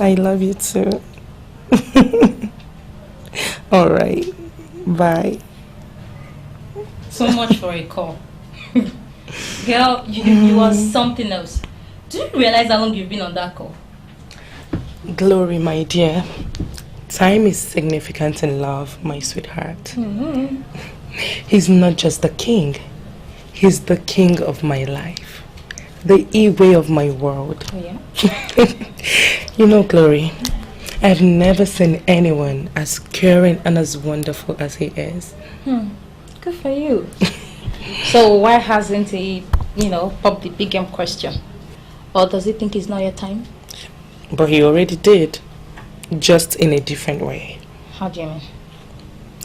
I love you too. Alright, bye. So much for a call. Girl, you are something else. Do you realize how long you've been on that call? Glory, my dear. Time is significant in love, my sweetheart. He's not just the king. He's the king of my life. The E-way of my world. Oh, yeah? You know, Glory, I've never seen anyone as caring and as wonderful as he is. Good for you. So why hasn't he, popped the big game question? Or does he think it's not your time? But he already did, just in a different way. How do you mean?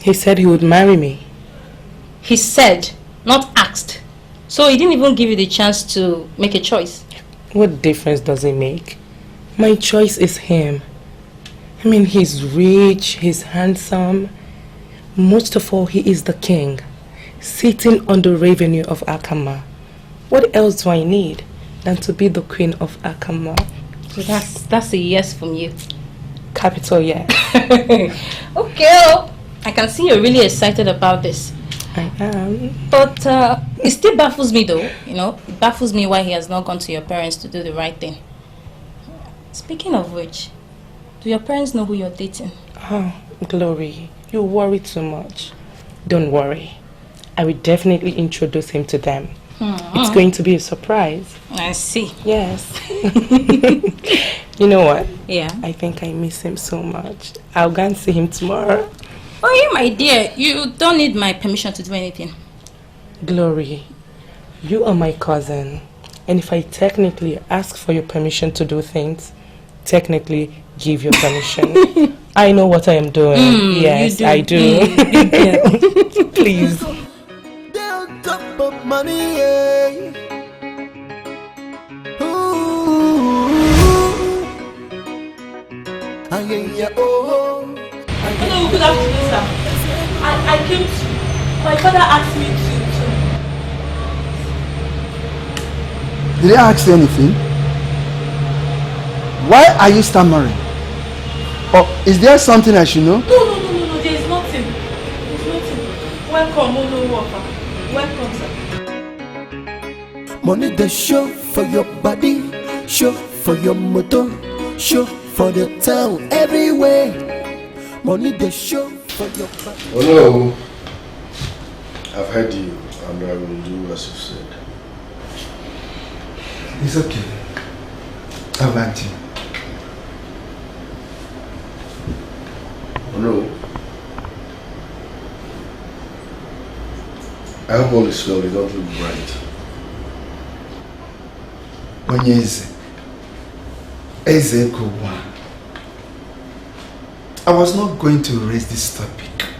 He said he would marry me. He said, not asked. So he didn't even give you the chance to make a choice. What difference does it make? My choice is him. I mean, he's rich, he's handsome. Most of all, he is the king, sitting on the revenue of Akama. What else do I need than to be the queen of Akama? So that's a yes from you. Capital yes. Okay, I can see you're really excited about this. I am. But it still baffles me though, It baffles me why he has not gone to your parents to do the right thing. Speaking of which, do your parents know who you're dating? Oh, Glory, you worry too much. Don't worry. I will definitely introduce him to them. It's going to be a surprise. I see. Yes. You know what? Yeah. I think I miss him so much. I'll go and see him tomorrow. Oh, yeah, my dear. You don't need my permission to do anything. Glory, you are my cousin. And if I technically ask for your permission to do things, technically give your permission. I know what I am doing. Yes, I do. Please. They'll top of money, yeah. Ooh. your own. Hello, good afternoon, sir. I came to... My father asked me to... Did I ask you anything? Why are you stammering? Or is there something I should know? No, there is nothing. There's nothing. Welcome, Ono Wafa. Welcome, sir. Money the show for your body, show for your motor, show for the town, everywhere. Money the show for your body. Oh no, I've heard you and I will do as you said. It's okay. I've heard you. Oh no. I hope all is well, you don't look bright. Onyeze, Eze Kowa. I was not going to raise this topic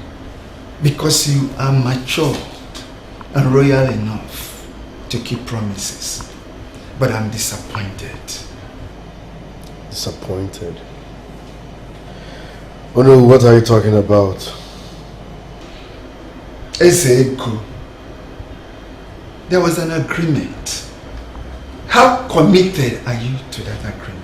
because you are mature and royal enough to keep promises. But I'm disappointed. Disappointed? Oh no, what are you talking about? Ezeko, there was an agreement. How committed are you to that agreement?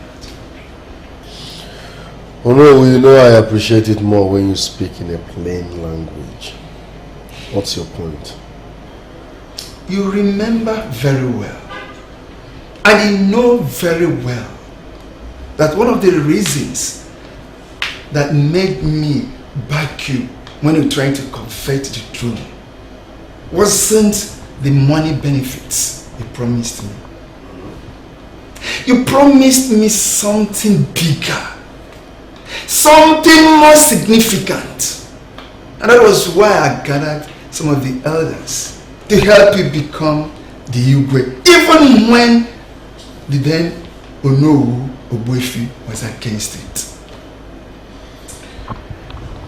Oh no, you know I appreciate it more when you speak in a plain language. What's your point? You remember very well, and you know very well that one of the reasons that made me back you when you were trying to covet the throne wasn't the money benefits you promised me. You promised me something bigger, something more significant. And that was why I gathered some of the elders to help you become the Igwe, even when the then Onowu Ogbuefi was against it.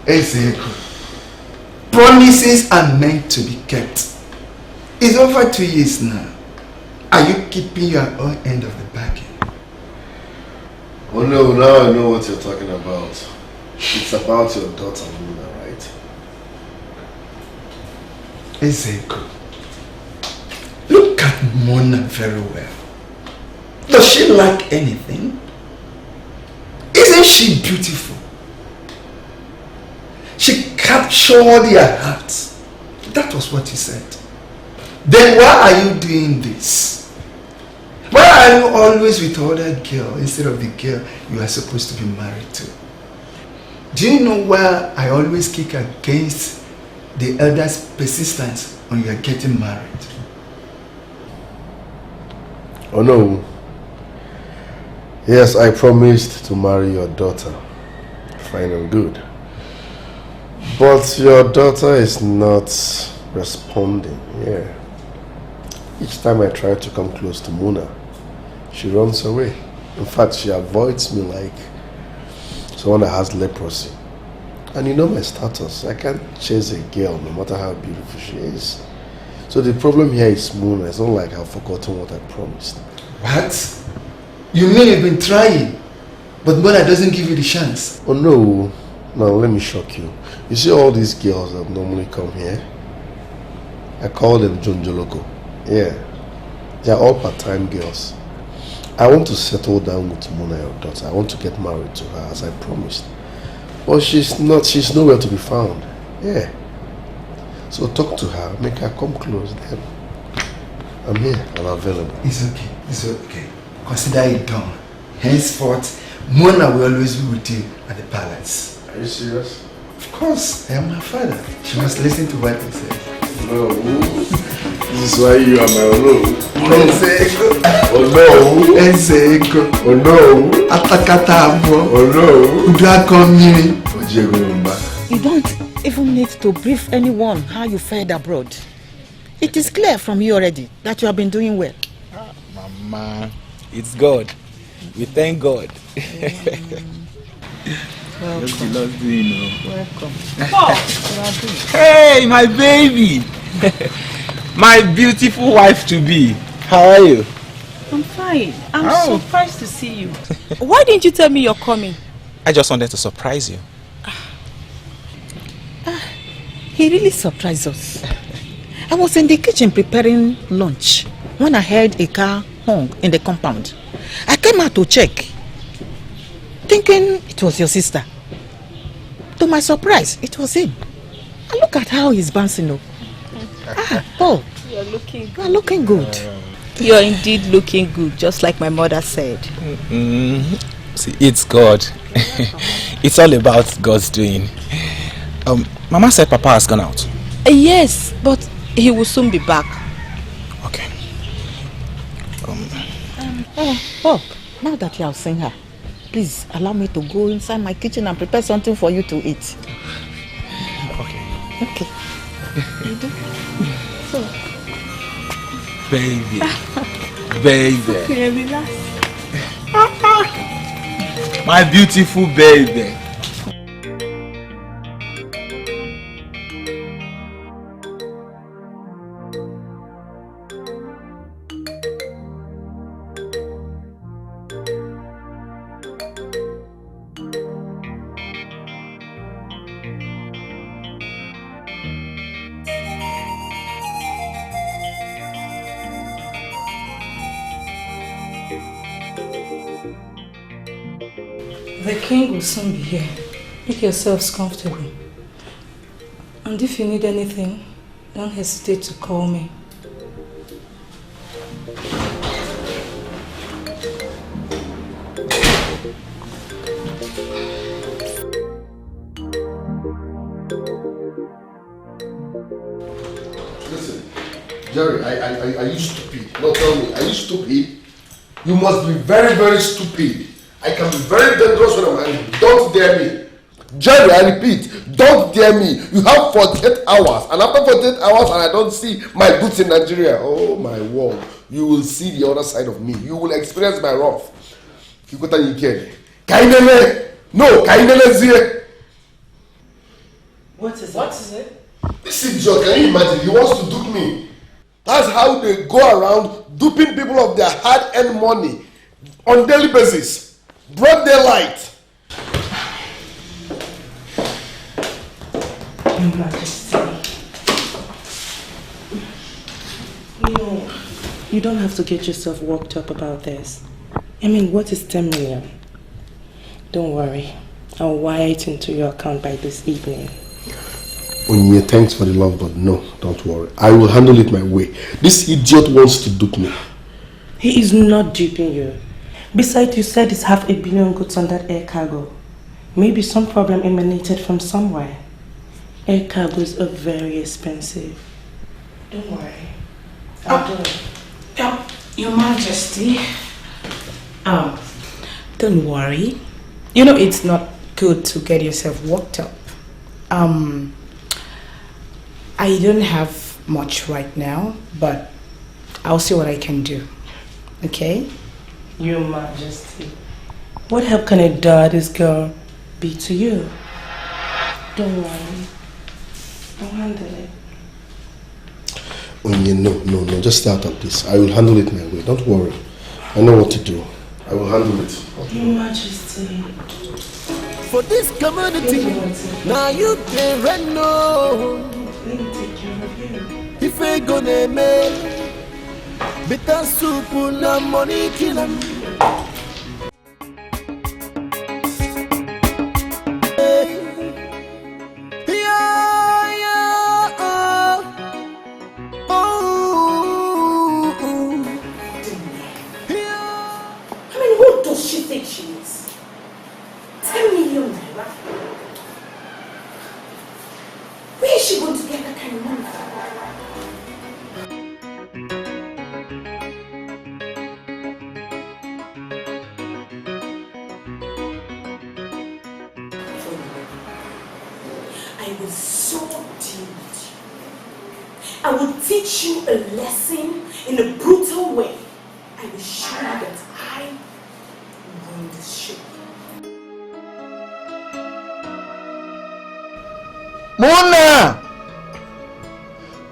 Ezeko, promises are meant to be kept. It's over 2 years now. Are you keeping your own end of the bargain? Oh no, now I know what you're talking about. It's about your daughter, Luna, right? Ezeko, look at Mona very well. Does she lack anything? Isn't she beautiful? She captured your heart. That was what you said. Then why are you doing this? Why are you always with other girl instead of the girl you are supposed to be married to? Do you know why I always kick against the elders' persistence when you are getting married? Oh no. Yes, I promised to marry your daughter. Fine and good. But your daughter is not responding. Yeah. Each time I try to come close to Muna, she runs away. In fact, she avoids me like someone that has leprosy. And you know my status. I can't chase a girl no matter how beautiful she is. So the problem here is Muna. It's not like I've forgotten what I promised. What? You mean you've been trying, but Muna doesn't give you the chance? Oh no. Now let me shock you. You see all these girls that normally come here? I call them Jonjoloko. Yeah. They are all part-time girls. I want to settle down with Muna, your daughter. I want to get married to her as I promised. But she's nowhere to be found. Yeah. So talk to her, make her come close then. I'm here and available. It's okay. It's okay. Consider it done. Henceforth, Mona will always be with you at the palace. Are you serious? Of course, I am her father. She must listen to what I say. No. This is why you are my Ono. Ezeko. Oh no. Ezeko. Oh no. Atakata abo. Oh no. Udakomiri. You don't even need to brief anyone how you fared abroad. It is clear from you already that you have been doing well. Mama, it's God. We thank God. Welcome. Welcome. Hey, my baby. My beautiful wife to be. How are you? I'm fine. I'm surprised to see you. Why didn't you tell me you're coming? I just wanted to surprise you. He really surprised us. I was in the kitchen preparing lunch when I heard a car honk in the compound. I came out to check, thinking it was your sister. To my surprise, it was him. And look at how he's bouncing up. Paul, You're looking good. You're looking good. You're indeed looking good, just like my mother said. See, it's God. It's all about God's doing. Mama said Papa has gone out. Yes, but he will soon be back. Okay. Bob, now that you have seen her, please allow me to go inside my kitchen and prepare something for you to eat. Okay. You do? So. Baby. Baby. Okay, relax. My beautiful baby. The king will soon be here. Make yourselves comfortable. And if you need anything, don't hesitate to call me. Listen, Jerry, are you stupid? No, tell me, are you stupid? You must be very, very stupid. I can be very dangerous when I'm angry. Don't dare me. Jerry, I repeat, don't dare me. You have 48 hours, and after 48 hours and I don't see my boots in Nigeria, oh my word, you will see the other side of me. You will experience my wrath. Kainele! No, Kainele Zie! What is it? This idiot, can you imagine? He wants to dupe me. That's how they go around duping people of their hard-earned money on daily basis. Broad daylight. Your Majesty. No, you don't have to get yourself worked up about this. I mean, what is 10 million? Don't worry. I'll wire it into your account by this evening. Onye, thanks for the love, but no, don't worry. I will handle it my way. This idiot wants to dupe me. He is not duping you. Besides, you said it's 500 million goods on that air cargo. Maybe some problem emanated from somewhere. Air cargos are very expensive. Don't worry. I'll do it. Your Majesty. Don't worry. You know it's not good to get yourself worked up. I don't have much right now, but I'll see what I can do. Okay? Your Majesty. What help can a daddy's girl be to you? Don't worry. I'll handle it. Onye, no, just start up this. I will handle it my way. Don't worry. I know what to do. I will handle it. Your Majesty. For this community, now you can run no. If I gonna make bitter soup na money kill 'em. I will teach you a lesson in a brutal way. I will show you that I run this ship.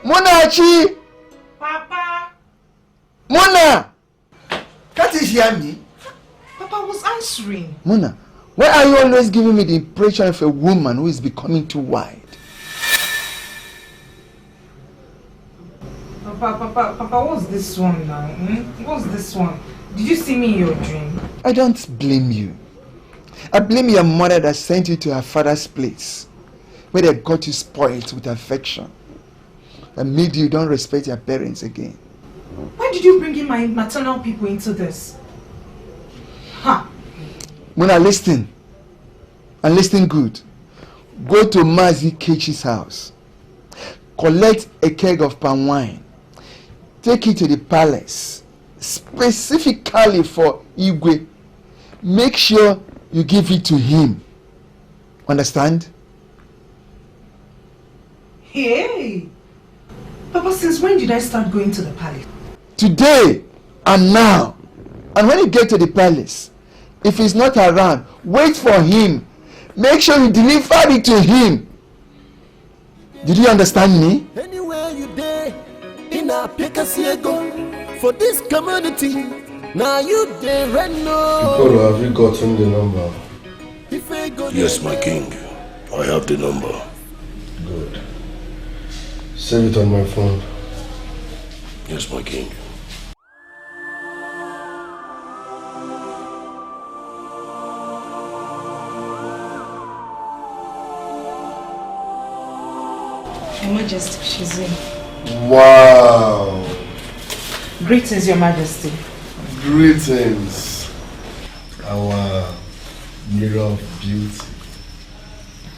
Munachi! Papa! Muna! That is Yami. Papa was answering. Muna, Why are you always giving me the impression of a woman who is becoming too wide? Papa, what's this one now? What's this one? Did you see me in your dream? I don't blame you. I blame your mother that sent you to her father's place, where they got you spoiled with affection and made you don't respect your parents again. Why did you bring in my maternal people into this? Ha! Muna, listen. And listen good. Go to Mazi Kechi's house. Collect a keg of palm wine. Take it to the palace. Specifically for Igwe. Make sure you give it to him. Understand? Hey! Papa, since when did I start going to the palace? Today and now. And when you get to the palace, if he's not around, wait for him. Make sure you deliver it to him. Did you understand me? Anywhere you there, in a Pekasiego, for this community, now you there right now. Nicolo, have you gotten the number? Yes, my king. I have the number. Good. Save it on my phone. Yes, my king. Your Majesty, she's in. Wow. Greetings, Your Majesty. Greetings. Our mirror of beauty.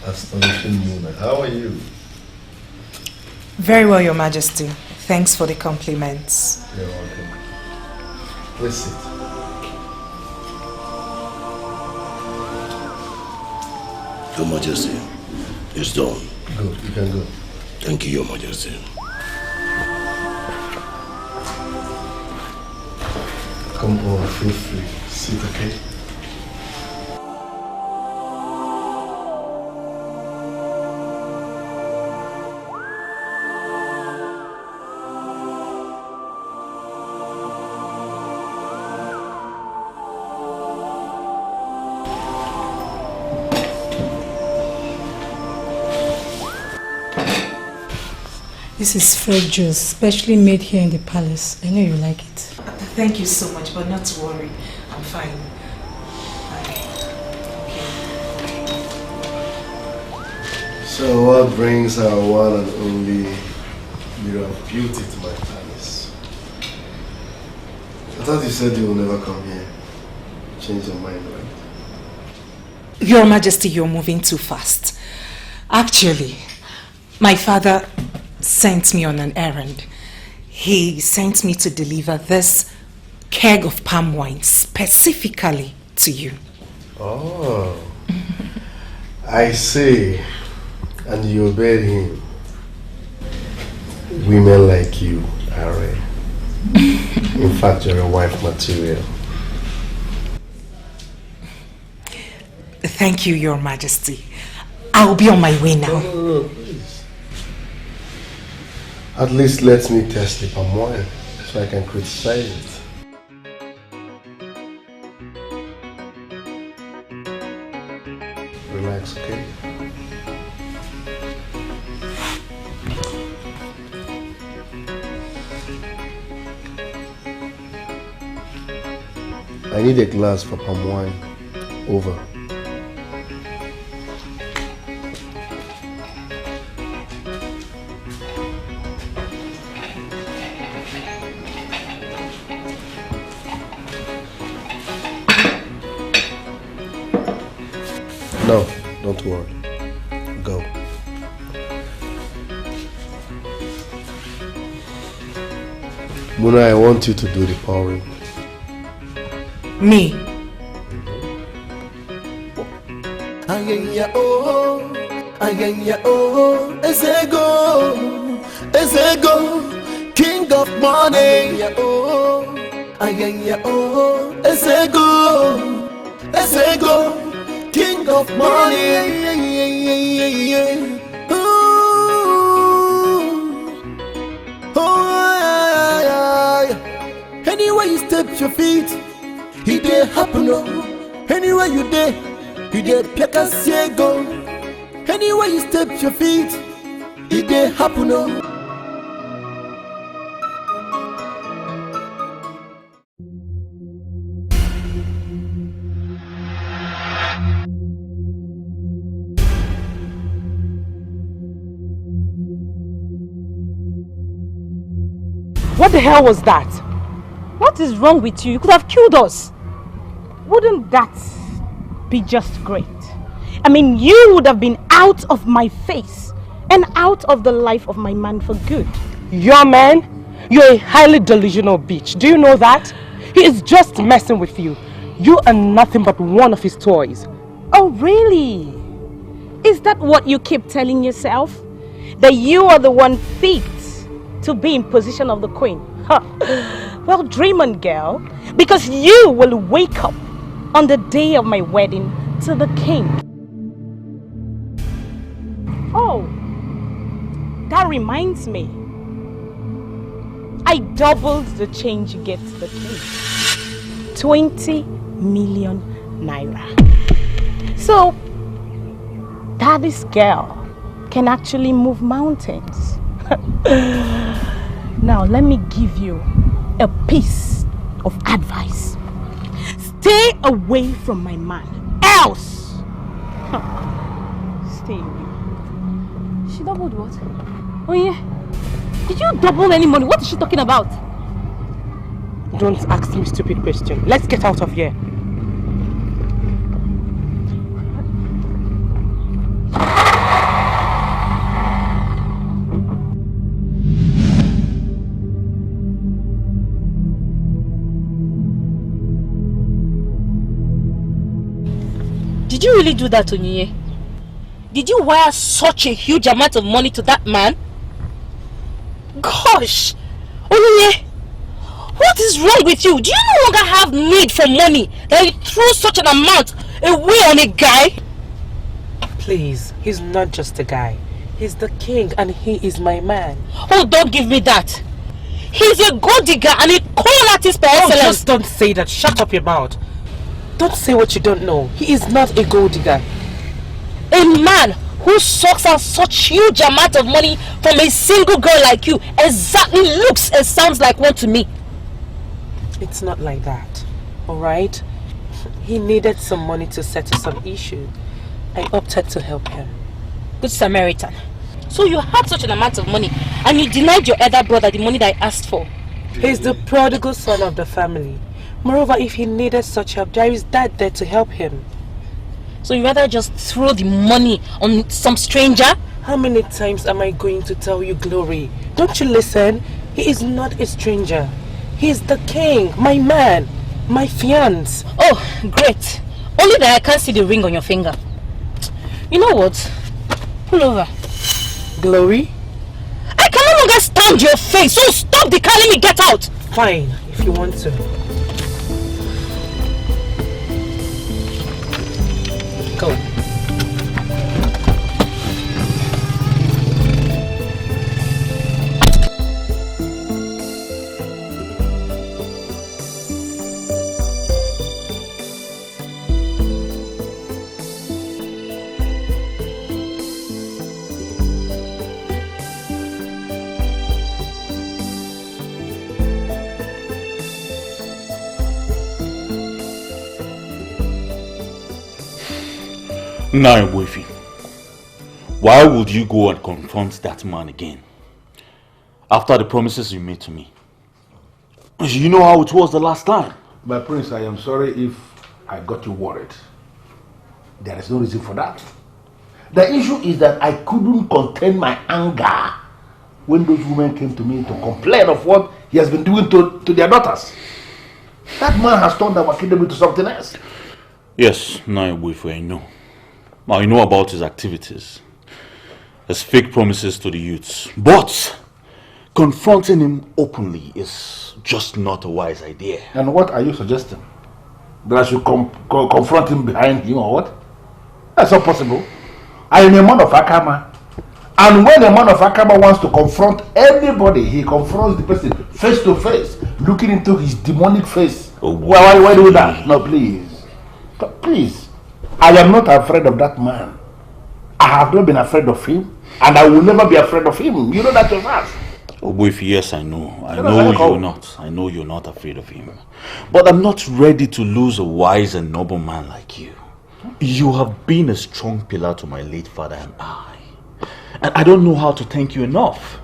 Astonishing moment. How are you? Very well, Your Majesty. Thanks for the compliments. You're welcome. Please sit. Your Majesty, it's done. Good, you can go. Thank you, Your Majesty. Come on, feel free. Sit, okay? This is fresh juice, specially made here in the palace. I know you like it. Thank you so much, but not to worry. I'm fine. So what brings our one and only mirror of beauty to my palace? I thought you said you will never come here. Change your mind, right? Your Majesty, you're moving too fast. Actually, my father sent me on an errand. He sent me to deliver this keg of palm wine specifically to you. Oh, I see. And you obeyed him. Women like you are rare. In fact, you're a wife material. Thank you, Your Majesty. I'll be on my way now. No, please. At least let me test the palm wine so I can criticize it. Relax, okay? I need a glass for palm wine. Over. No, don't worry. Go. Muna, I want you to do the pouring. Me? Ayaya oh, ayaya oh, Ezego, king of money. Ayaya oh, Ezego, king of money. Anywhere you step your feet, he dey happen. Oh. Anywhere you dey, You dey pick a go. Anywhere you step your feet, it dey happen. Oh. What the hell was that? What is wrong with you? You could have killed us. Wouldn't that be just great? I mean, you would have been out of my face and out of the life of my man for good. Your man? You're a highly delusional bitch. Do you know that? He is just messing with you. You are nothing but one of his toys. Oh, really? Is that what you keep telling yourself? That you are the one fit to be in position of the queen? Huh. Well, dream on, girl, because you will wake up on the day of my wedding to the king. Oh, that reminds me. I doubled the change you get to the king. 20 million naira. So, daddy's girl can actually move mountains. Now, let me give you a piece of advice. Stay away from my man, else! Stay away. She doubled what? Oh yeah? Did you double any money? What is she talking about? Don't ask me stupid question. Let's get out of here. Did you really do that, Chinenye? Did you wire such a huge amount of money to that man? Gosh! Chinenye, what is wrong with you? Do you no longer have need for money that you threw such an amount away on a guy? Please, he's not just a guy. He's the king and he is my man. Oh, don't give me that. He's a gold digger and a con artist by excellence. Just don't say that. Shut up your mouth. Don't say what you don't know. He is not a gold digger. A man who sucks out such huge amount of money from a single girl like you exactly looks and sounds like one to me. It's not like that, alright? He needed some money to settle some issue. I opted to help him. Good Samaritan. So you had such an amount of money and you denied your elder brother the money that I asked for. He's the prodigal son of the family. Moreover, if he needed such help, there is dad there to help him. So you rather just throw the money on some stranger? How many times am I going to tell you, Glory? Don't you listen? He is not a stranger. He is the king, my man, my fiancé. Oh, great. Only that I can't see the ring on your finger. You know what? Pull over. Glory? I can no longer stand your face, so stop declaring me, get out! Fine, if you want to. Go. Now, Wifey, why would you go and confront that man again? After the promises you made to me. You know how it was the last time. My prince, I am sorry if I got you worried. There is no reason for that. The issue is that I couldn't contain my anger when those women came to me to complain of what he has been doing to their daughters. That man has turned our kingdom into something else. Yes, now, Wifey, I know. I know about his activities, his fake promises to the youths, but confronting him openly is just not a wise idea. And what are you suggesting? That I should confront him behind him or what? That's not possible. I am a man of Akama. And when a man of Akama wants to confront anybody, he confronts the person face to face, looking into his demonic face. Oh, why do that? No, please. Please. I am not afraid of that man. I have not been afraid of him, and I will never be afraid of him. You know that yourself. Oh boy, yes, I know. I know you're not. I know you're not afraid of him. But I'm not ready to lose a wise and noble man like you. You have been a strong pillar to my late father and I. And I don't know how to thank you enough.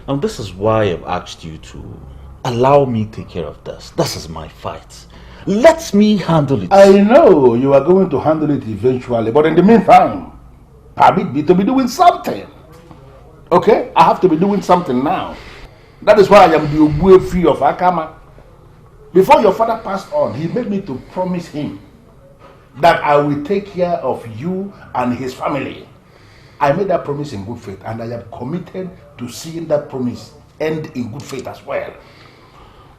And this is why I've asked you to allow me take care of this. This is my fight. Let me handle it. I know you are going to handle it eventually, but in the meantime, permit me to be doing something. Okay? I have to be doing something now. That is why I am the Ugezu of Akama. Before your father passed on, he made me to promise him that I will take care of you and his family. I made that promise in good faith, and I am committed to seeing that promise end in good faith as well.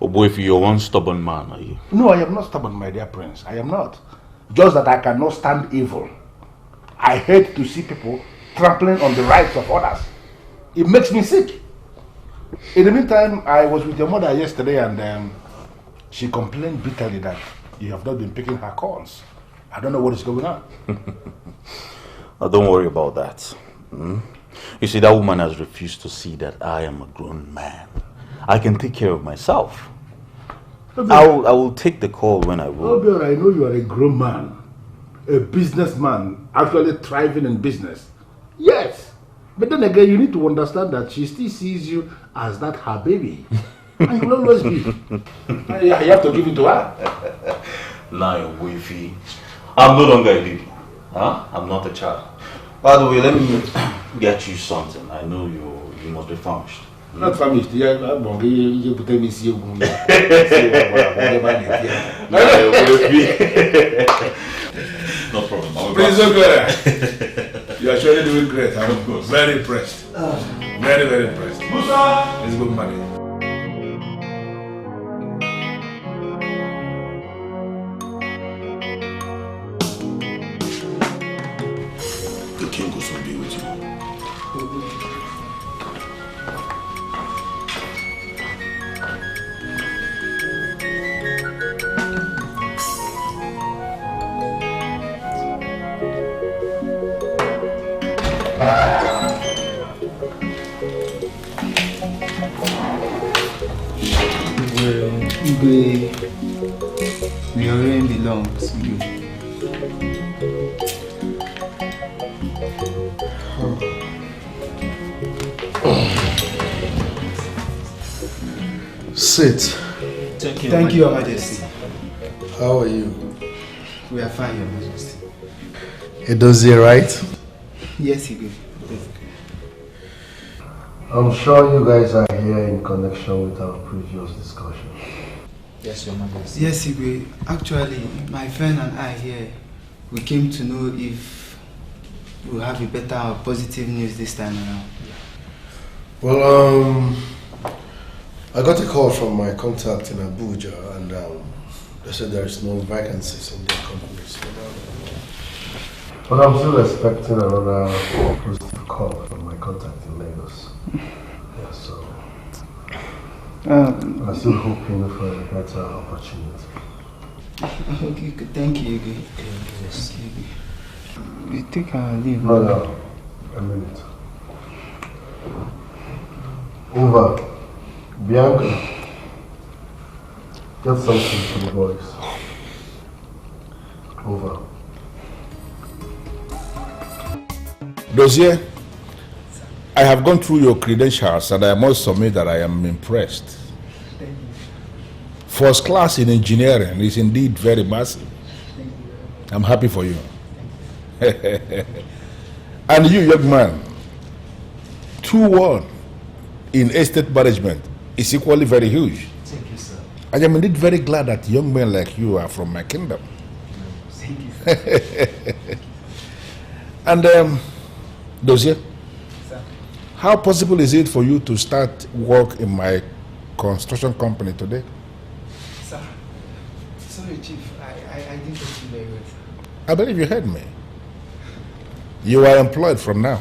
Oh boy, if you're one stubborn man, are you? No, I am not stubborn, my dear prince. I am not. Just that I cannot stand evil. I hate to see people trampling on the rights of others. It makes me sick. In the meantime, I was with your mother yesterday, and she complained bitterly that you have not been picking her calls. I don't know what is going on. Don't worry about that. You see, that woman has refused to see that I am a grown man. I can take care of myself. I will take the call when I will. Obiora, I know you are a grown man, a businessman, actually thriving in business. Yes, but then again, you need to understand that she still sees you as that her baby. And you will always be. You have to give it to her. Lion Wavy. I'm no longer a baby. Huh? I'm not a child. By the way, let me get you something. I know you must be famished. Not famished. You put me see you. No problem. Please don't go there. You are surely doing great. I'm very impressed. Very, very impressed. It's good money. The king will soon be with you. Your rain belongs to you. Sit. Thank you, Your Majesty. How are you? We are fine, Your Majesty. Edozie, right? Yes, Igwe. I'm sure you guys are here in connection with our previous discussion. Yes, Your Majesty. Yes, Igwe. Actually, my friend and I here, we came to know if we'll have a better or positive news this time around. Well, I got a call from my contact in Abuja, and they said there is no vacancies in their companies. But I'm still expecting another positive call from my contact in Lagos. Yeah, so I'm still hoping for a better opportunity. Okay, thank you, Igwe. Yes, Igwe. We take our leave. No, a minute. Over. Bianca, get something for the boys. Over. Dozier, I have gone through your credentials and I must submit that I am impressed. First class in engineering is indeed very massive. I'm happy for you. And you, young man, 2-1 in estate management is equally very huge. Thank you, sir. I am indeed very glad that young men like you are from my kingdom. Thank you. And Dozier, Sir. how possible is it for you to start work in my construction company today? Sir, sorry, Chief. I didn't get you very well. I believe you heard me. You are employed from now.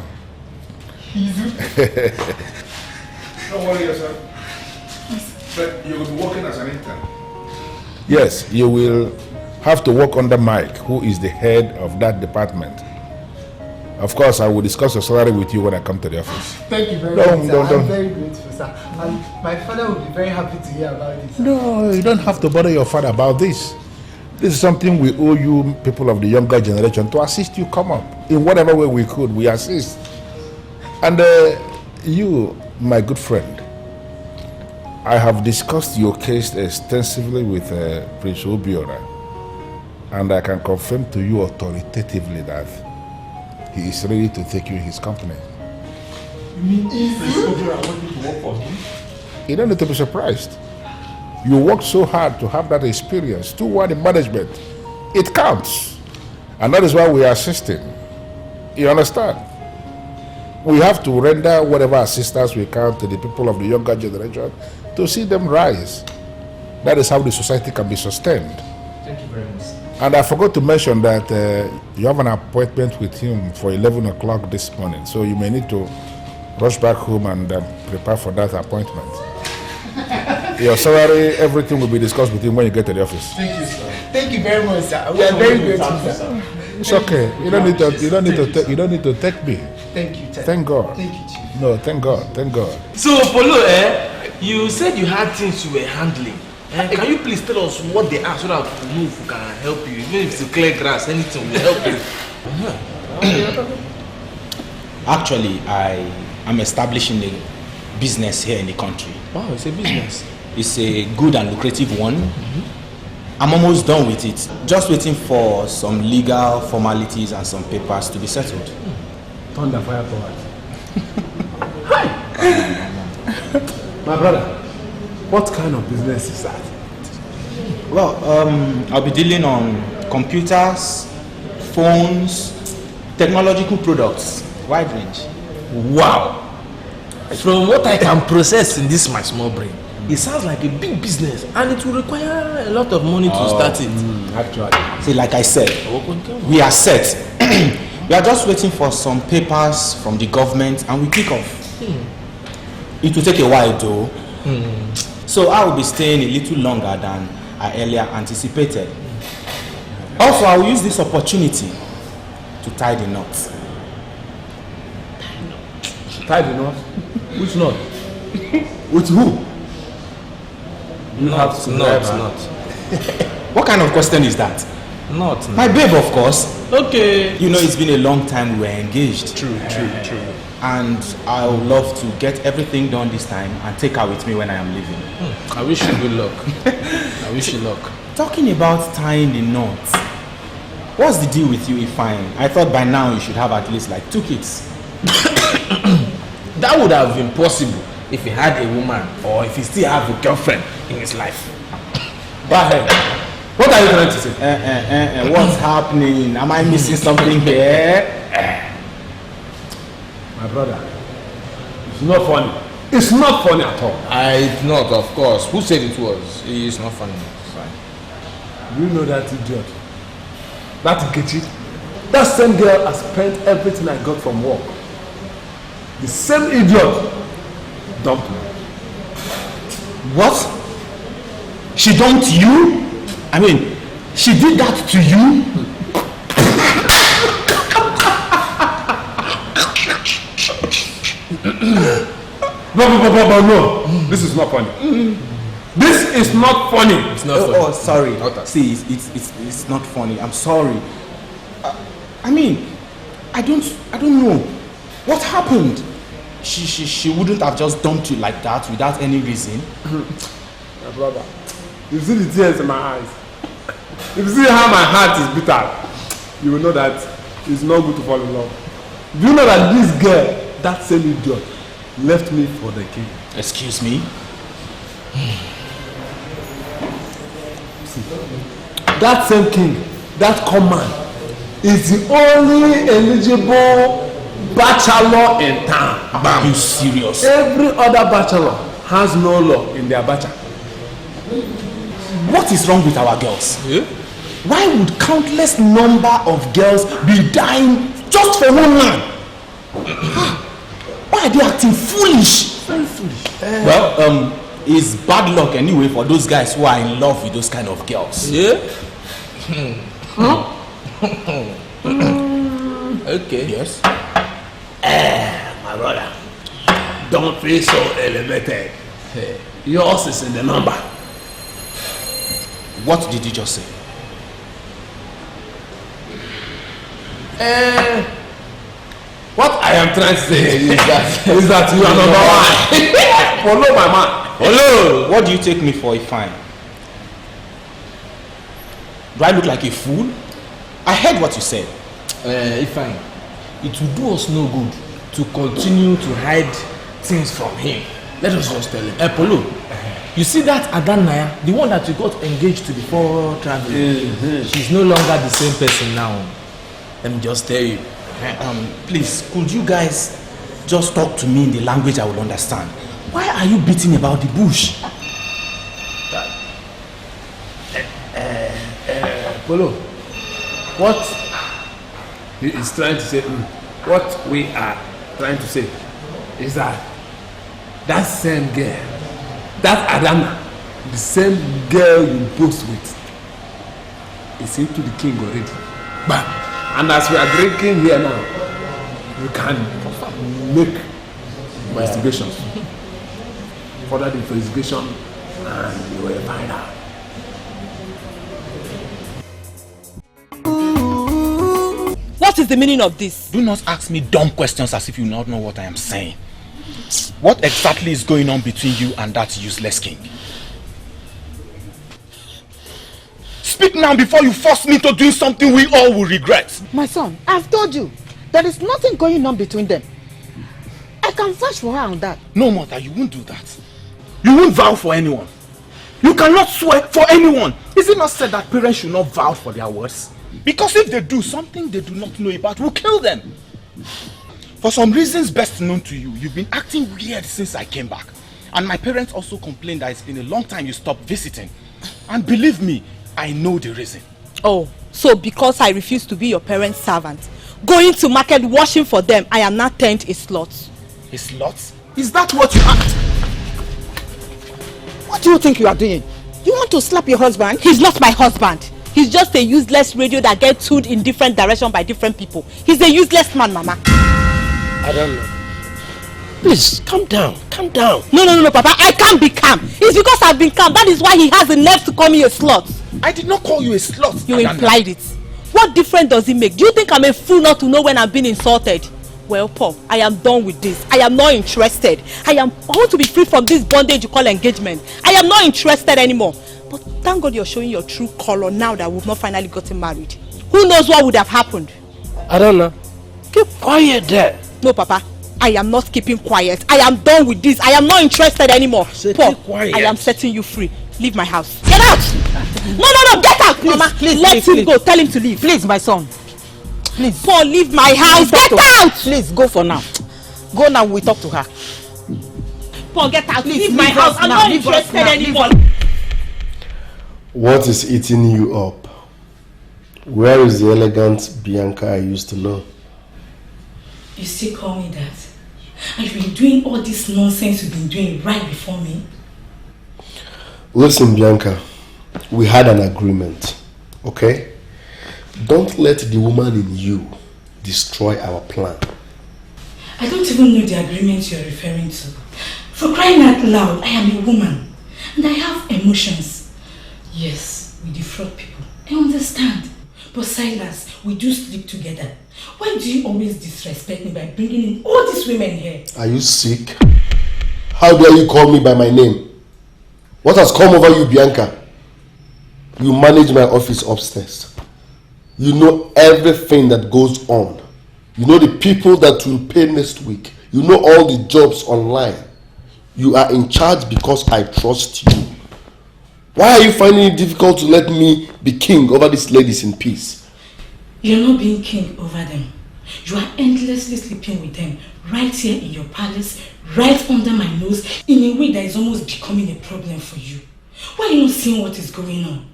Don't worry yourself. But you will be working as an intern. Yes, you will have to work under Mike, who is the head of that department. Of course, I will discuss your salary with you when I come to the office. Thank you very much, sir. I'm very grateful, sir. And my father will be very happy to hear about this. Sir. No, you don't have to bother your father about this. This is something we owe you, people of the younger generation, to assist you come up. In whatever way we could, we assist. And you, my good friend, I have discussed your case extensively with Prince Obiora, and I can confirm to you authoritatively that he is ready to take you in his company. You mean Prince Obiora wants you to work for him? You don't need to be surprised. You worked so hard to have that experience toward the management. It counts. And that is why we are assisting. You understand? We have to render whatever assistance we can to the people of the younger generation to see them rise. That is how the society can be sustained. Thank you very much. And I forgot to mention that you have an appointment with him for 11 o'clock this morning. So you may need to rush back home and prepare for that appointment. Your salary, everything will be discussed with him when you get to the office. Thank you, sir. Thank you very much, sir. We are very grateful, sir. It's okay. You don't need to take me. Thank you, sir. Thank God. Thank you, Chief. No, thank God. Thank God. So, Polo, you said you had things you were handling. Can you please tell us what they are so that we can help you? Even if it's to clear grass, anything will help you. Actually, I am establishing a business here in the country. Wow, it's a business. It's a good and lucrative one. I'm almost done with it. Just waiting for some legal formalities and some papers to be settled. Thunder fire forward. My brother, what kind of business is that? Well, I'll be dealing on computers, phones, technological products, wide range. Wow! From what I can process in this my small brain, it sounds like a big business and it will require a lot of money to start it. Actually. See, like I said, we are set. We are just waiting for some papers from the government and we kick off. It will take a while though. So I will be staying a little longer than I earlier anticipated. Also, I will use this opportunity to tie the knot. Tie the knot? Which knot? With who? Not. What kind of question is that? Not. My babe, of course. Okay. You know, it's been a long time we were engaged. True. And I would love to get everything done this time and take her with me when I am leaving. I wish you good luck. I wish you luck. Talking about tying the knot, what's the deal with you, Ifeanyi? I thought by now you should have at least like 2 kids. That would have been possible if he had a woman or if he still have a girlfriend in his life. Go ahead. What are you trying to say? What's happening? Am I missing something here? My brother, it's not funny. It's not funny at all. It's not, of course. Who said it was? It's not funny. It's fine. You know that idiot? That Nkechi? That same girl has spent everything I got from work. The same idiot dumped me. What? She dumped you? I mean, she did that to you? No. This is not funny. This is not funny. It's not funny. Oh, sorry. See, it's not funny. I'm sorry. I mean, I don't know. What happened? She wouldn't have just dumped you like that without any reason. My brother, you see the tears in my eyes. If you see how my heart is bitter, you will know that it's not good to fall in love. Do you know that this girl, that same idiot, left me for the king? Excuse me? See, that same king, that command, is the only eligible bachelor in town. Are you serious? Every other bachelor has no law in their bachelor. What is wrong with our girls? Yeah? Why would countless number of girls be dying just for one man? Why are they acting foolish? Very foolish. Well, it's bad luck anyway for those guys who are in love with those kind of girls. Yeah? Okay. Yes. My brother, don't feel so elevated. Yours is in the number. What did you just say? What I am trying to say is that you are number one. Follow my man. Hello, what do you take me for a fine? Do I look like a fool? I heard what you said. Fine. It will do us no good to continue to hide things from him. Let us just tell him. Polo, you see that Adanaya, the one that you got engaged to before traveling, she's no longer the same person now. Let me just tell you. Please, could you guys just talk to me in the language I will understand? Why are you beating about the bush? Polo, what he is trying to say, what we are trying to say is that same girl, that Adana, the same girl you boast with, is into the king already. But, and as we are drinking here now, we can make investigations. Further the investigation, and you will find out. What is the meaning of this? Do not ask me dumb questions as if you do not know what I am saying. What exactly is going on between you and that useless king? Speak now before you force me to do something we all will regret. My son, I've told you, there is nothing going on between them. I can vouch for her on that. No, mother, you won't do that. You won't vow for anyone. You cannot swear for anyone. Is it not said that parents should not vow for their words? Because if they do, something they do not know about will kill them. For some reasons best known to you, you've been acting weird since I came back. And my parents also complained that it's been a long time you stopped visiting. And believe me, I know the reason. Oh, so because I refuse to be your parents' servant, going to market washing for them, I am not turned a slut. A slut? Is that what you act? What do you think you are doing? You want to slap your husband? He's not my husband. He's just a useless radio that gets tuned in different directions by different people. He's a useless man, Mama. I don't know. Please, calm down. Calm down. No, Papa. I can't be calm. It's because I've been calm. That is why he has the nerve to call me a slut. I did not call you a slut. You implied it. What difference does it make? Do you think I'm a fool not to know when I'm being insulted? Well, Paul, I am done with this. I am not interested. I want to be free from this bondage you call engagement. I am not interested anymore. But thank God you're showing your true color now that we've not finally gotten married. Who knows what would have happened? I don't know. Keep quiet there. No, Papa. I am not keeping quiet. I am done with this. I am not interested anymore. Paul, quiet. I am setting you free. Leave my house. Get out! No, get out, please, Mama. Please, Let him go. Tell him to leave. Please, my son. Please. Paul, leave my house. Get out! Please, go for now. Go now, we talk to her. Paul, get out. Please, leave my house. I'm not interested anymore. What is eating you up? Where is the elegant Bianca I used to know? You still call me that? And you've been doing all this nonsense you've been doing right before me? Listen, Bianca, we had an agreement, okay? Don't let the woman in you destroy our plan. I don't even know the agreement you're referring to. For crying out loud, I am a woman. And I have emotions. Yes, we defraud people. I understand. But Silas, we do sleep together. Why do you always disrespect me by bringing in all these women here? Are you sick? How dare you call me by my name? What has come over you, Bianca? You manage my office upstairs. You know everything that goes on. You know the people that will pay next week. You know all the jobs online. You are in charge because I trust you. Why are you finding it difficult to let me be king over these ladies in peace? You're not being king over them. You are endlessly sleeping with them right here in your palace, right under my nose, in a way that is almost becoming a problem for you. Why are you not seeing what is going on?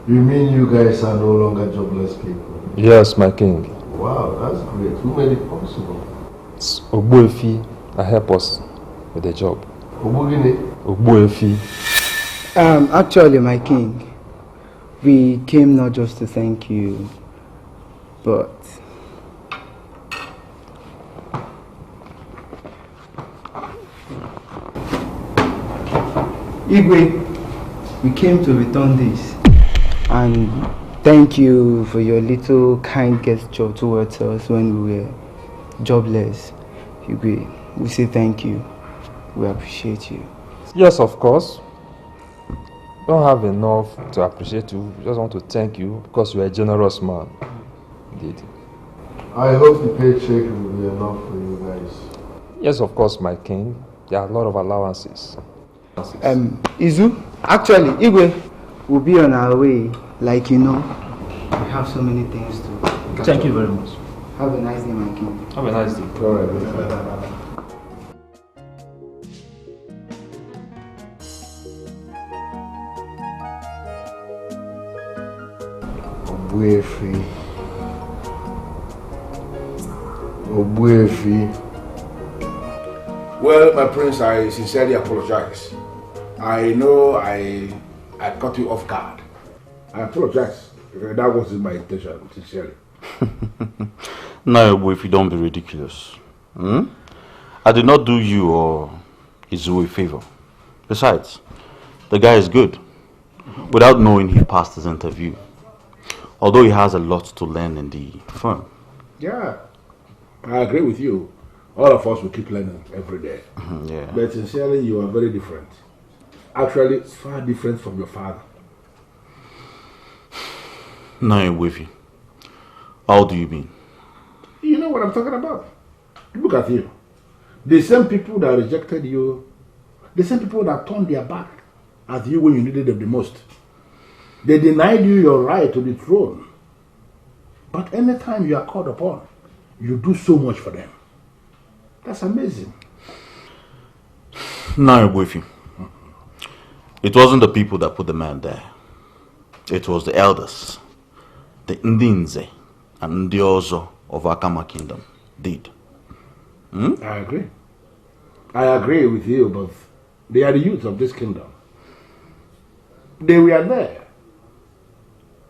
You mean you guys are no longer jobless people? Yes, my king. Wow, that's great. Who made it possible? It's Ogbuefi that helped us with the job. Ogbuegini? Ogbuefi. Actually, my king, we came not just to thank you, but Igwe, we came to return this and thank you for your little kind gesture towards us when we were jobless. Igwe, we say thank you. We appreciate you. Yes, of course. Don't have enough to appreciate you. We just want to thank you because you are a generous man. Indeed. I hope the paycheck will be enough for you guys. Yes, of course, my king. There are a lot of allowances. Izu, actually, Igwe will be on our way. Like you know, we have so many things to. Thank you very much. Have a nice day, my king. Have a nice day. All right. Ogbuefi. Well, my prince, I sincerely apologize. I know I caught you off guard. I apologize. That wasn't my intention, sincerely. No, if you don't be ridiculous. I did not do you or Izu a favor. Besides, the guy is good. Without knowing he passed his interview. Although he has a lot to learn in the firm. Yeah, I agree with you. All of us will keep learning every day. Yeah. But sincerely, you are very different. Actually, it's far different from your father. No, with you. How do you mean? You know what I'm talking about. Look at you. The same people that rejected you, the same people that turned their back at you when you needed them the most. They denied you your right to the throne. But anytime you are called upon, you do so much for them. That's amazing. No, with you. It wasn't the people that put the man there. It was the elders, the Ndinze and Ndiozo of Akama Kingdom did. I agree. I agree with you, but they are the youth of this kingdom. They were there.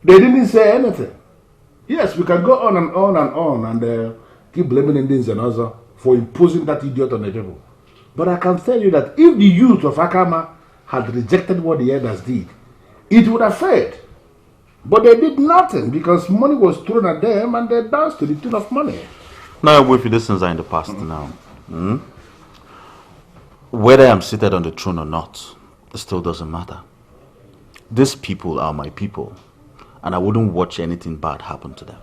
They didn't say anything. Yes, we can go on and on and on and keep blaming Indians and others for imposing that idiot on the people. But I can tell you that if the youth of Akama had rejected what the elders did, it would have failed. But they did nothing because money was thrown at them and they danced to the tune of money. Now, if these things are in the past now, whether I'm seated on the throne or not, it still doesn't matter. These people are my people, and I wouldn't watch anything bad happen to them.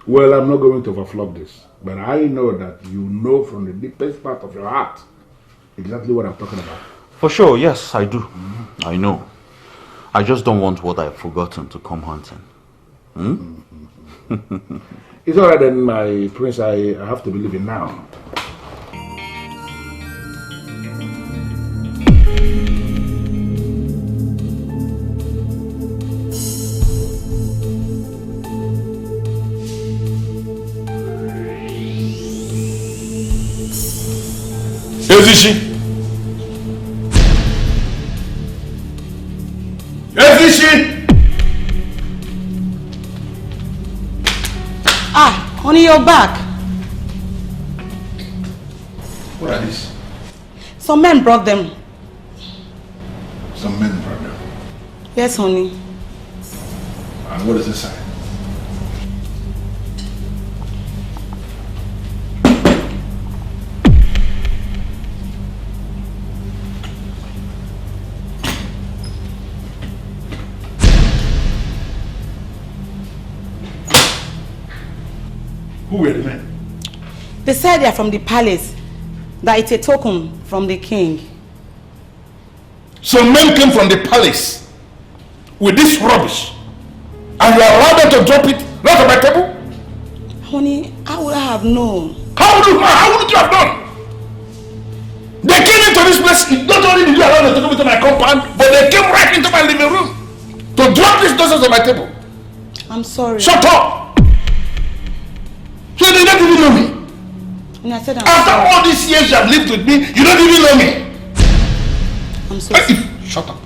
Well, I'm not going to overflog this, but I know that you know from the deepest part of your heart exactly what I'm talking about. For sure, yes, I do. I know. I just don't want what I've forgotten to come hunting. It's alright then, my prince. I have to be leaving now. Ezishi! Ezishi! Ah, honey, you're back. What are these? Some men brought them. Some men brought them. Yes, honey. And what does it say? Who were the men? They said they are from the palace. That it's a token from the king. Some men came from the palace with this rubbish, and you allowed them to drop it right on my table? Honey, how would I have known? How would you have done? They came into this place, not only did you allow them to come into my compound, but they came right into my living room. to drop this nonsense on my table. I'm sorry. Shut up! You do not even know me. And I said I'm After sorry. all these years you have lived with me, you don't even know me. I'm so sorry. Shut up.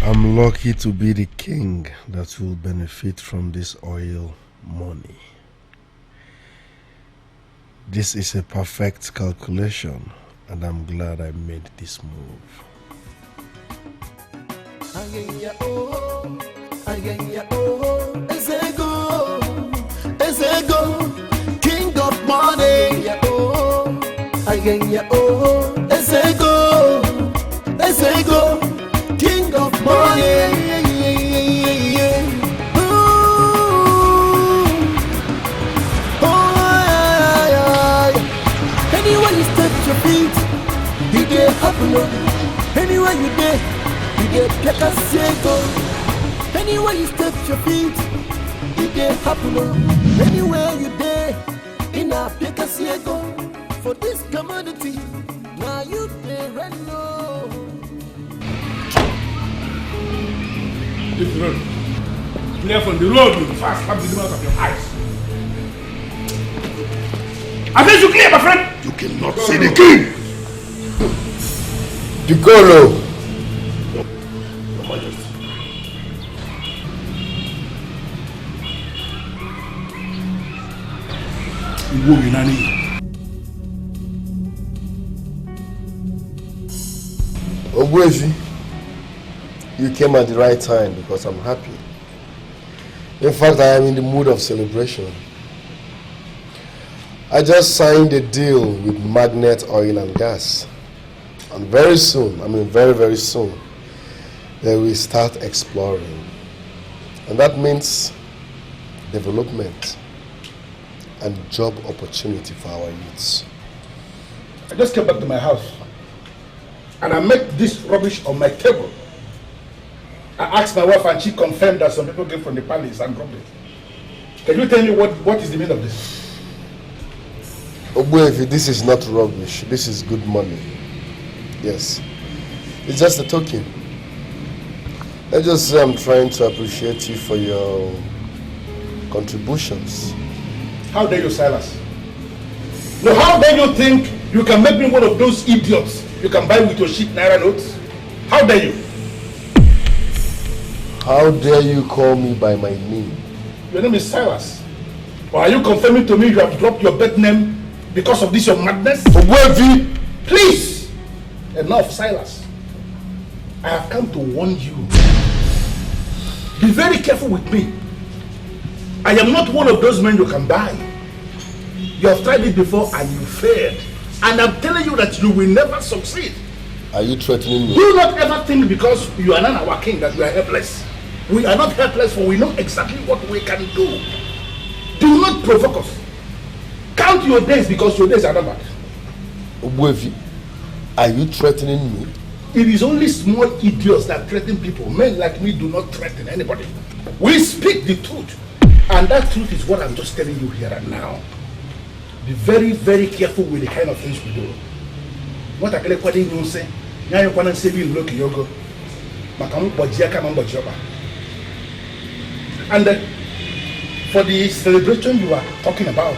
I'm lucky to be the king that will benefit from this oil money. This is a perfect calculation, and I'm glad I made this move. Ezego, king of money. Ezego, king of money. Anywhere you step your feet, you get happen. Anywhere you there, you get Piacasiego. Anywhere you step your feet, you get happen. Anywhere you there, in a Piacasiego. For this commodity, now you there and know. This road. Clear from the road with fast up the limit of your eyes. I think you clear, my friend. You cannot say the king. The Golo. Your Majesty. Ugezu, you came at the right time because I'm happy. In fact, I am in the mood of celebration. I just signed a deal with Magnet Oil and Gas. And very soon, very, very soon, they will start exploring. And that means development and job opportunity for our youths. I just came back to my house and I met this rubbish on my table. I asked my wife and she confirmed that some people came from the palace and dropped it. Can you tell me what is the meaning of this? Ugezu, this is not rubbish. This is good money. Yes. It's just a token. Let's just say I'm trying to appreciate you for your contributions. How dare you, Silas? No, how dare you think you can make me one of those idiots you can buy with your cheap Naira notes? How dare you? How dare you call me by my name? Your name is Silas. Or are you confirming to me you have dropped your bed name because of this your madness? Ugezu! Please! Enough, Silas. I have come to warn you. Be very careful with me. I am not one of those men you can buy. You have tried it before and you failed. And I'm telling you that you will never succeed. Are you threatening me? Do not ever think because you are not our king that you are helpless. We are not helpless, for we know exactly what we can do. Do not provoke us. Count your days because your days are numbered. Ugezu, are you threatening me? It is only small idiots that threaten people. Men like me do not threaten anybody. We speak the truth. And that truth is what I'm just telling you here and now. Be very, very careful with the kind of things we do. What I can say, and for the celebration you are talking about,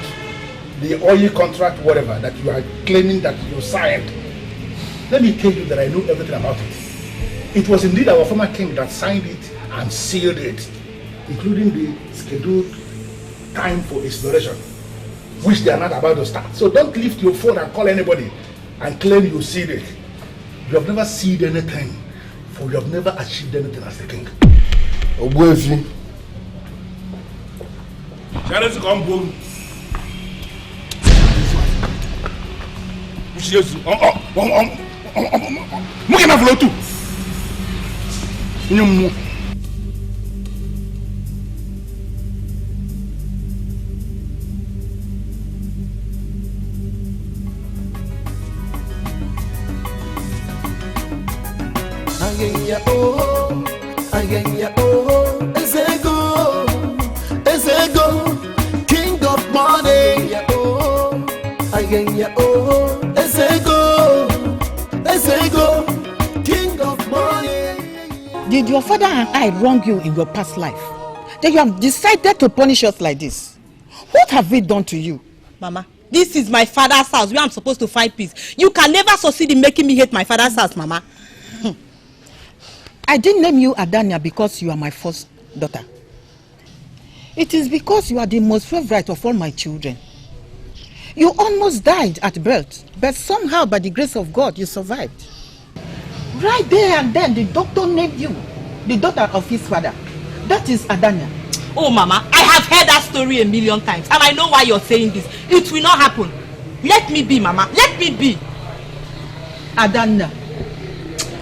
the oil contract, whatever, that you are claiming that you signed, let me tell you that I know everything about it. It was indeed our former king that signed it and sealed it, including the scheduled time for exploration, which they are not about to start. So don't lift your phone and call anybody and claim you sealed it. You have never sealed anything, for you have never achieved anything as the king. Ugezu. Charles come home. Ezego, Chinenye oh, Ezego, king of money. Did your father and I wrong you in your past life? That you have decided to punish us like this? What have we done to you? Mama, this is my father's house where I'm supposed to find peace. You can never succeed in making me hate my father's house, Mama. I didn't name you Adania because you are my first daughter. It is because you are the most favorite of all my children. You almost died at birth, but somehow by the grace of God you survived. Right there and then the doctor named you the daughter of his father. That is Adania. Oh Mama, I have heard that story a million times and I know why you're saying this. It will not happen. Let me be, Mama. Let me be. Adana.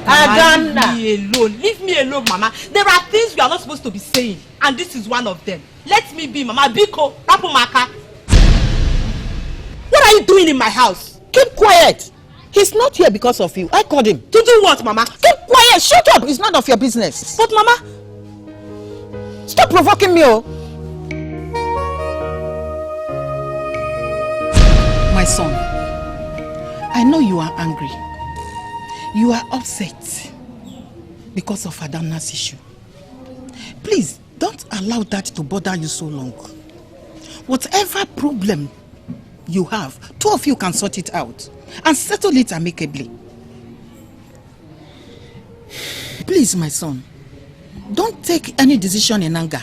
Adana. Leave me alone. Leave me alone, Mama. There are things we are not supposed to be saying and this is one of them. Let me be, Mama. Biko, Rapumaka. What are you doing in my house? Keep quiet. He's not here because of you. I called him. To do what, Mama? Keep quiet. Shut up. It's none of your business. But, Mama... Stop provoking me, oh. My son, I know you are angry. You are upset because of Adana's issue. Please, don't allow that to bother you so long. Whatever problem you have, two of you can sort it out and settle it amicably. Please, my son, don't take any decision in anger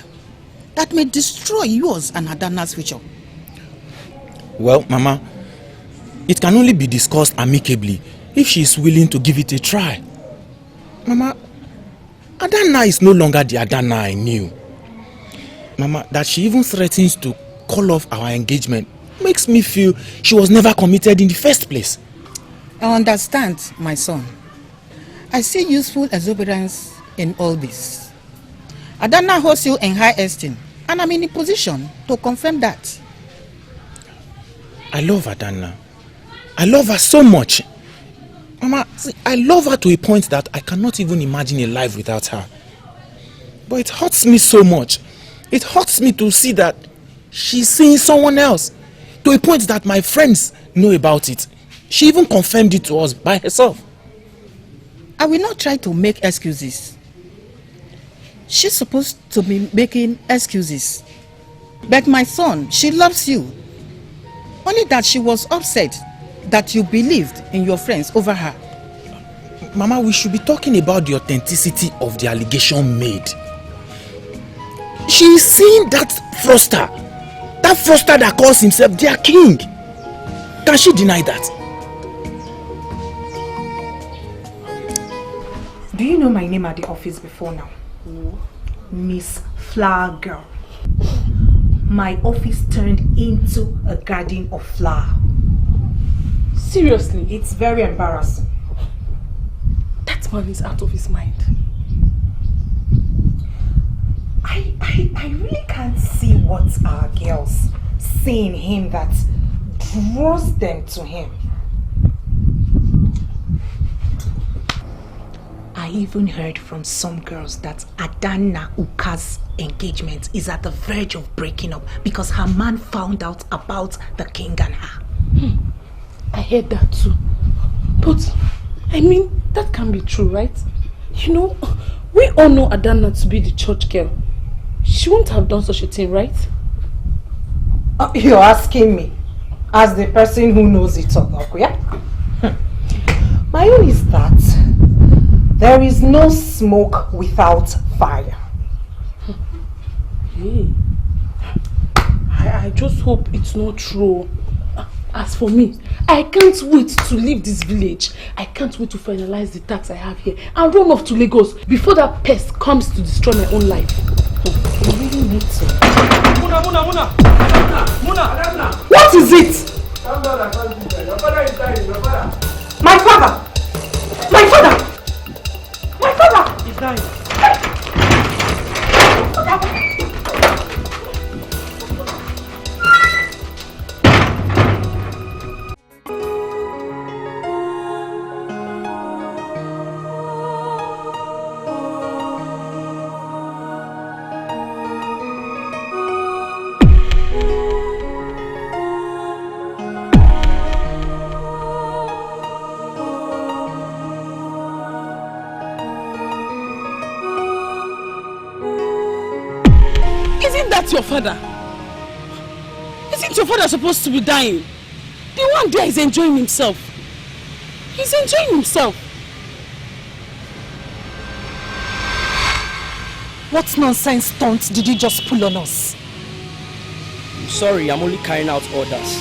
that may destroy yours and Adana's future. Well, Mama, it can only be discussed amicably if she is willing to give it a try. Mama, Adana is no longer the Adana I knew. Mama, that she even threatens to call off our engagement makes me feel she was never committed in the first place. I understand, my son. I see useful exuberance in all this. Adana holds you in high esteem, and I'm in a position to confirm that. I love Adana. I love her so much. Mama, see, I love her to a point that I cannot even imagine a life without her. But it hurts me so much. It hurts me to see that she's seeing someone else, to a point that my friends know about it. She even confirmed it to us by herself. I will not try to make excuses. She's supposed to be making excuses. But my son, she loves you. Only that she was upset that you believed in your friends over her. Mama, we should be talking about the authenticity of the allegation made. She is seeing that froster that calls himself their king. Can she deny that? Do you know my name at the office before now? Miss Flower Girl. My office turned into a garden of flower. Seriously, it's very embarrassing. That man is out of his mind. I really can't see what our girls see in him that draws them to him. I even heard from some girls that Adana Uka's engagement is at the verge of breaking up because her man found out about the king and her. I heard that too. But, I mean, that can't be true, right? You know, we all know Adana to be the church girl. She won't have done such a thing, right? You're asking me, as the person who knows it all, yeah? My own is that there is no smoke without fire. Hey. I just hope it's not true. As for me, I can't wait to leave this village. I can't wait to finalize the tax I have here and run off to Lagos before that pest comes to destroy my own life. I really need to. Muna! What is it? Calm down, I can't do that. Your father is dying, your father. My father! My father! My father! He's dying. Isn't that your father? Isn't your father supposed to be dying? The one there is enjoying himself. He's enjoying himself. What nonsense stunt did you just pull on us? Sorry, I'm only carrying out orders.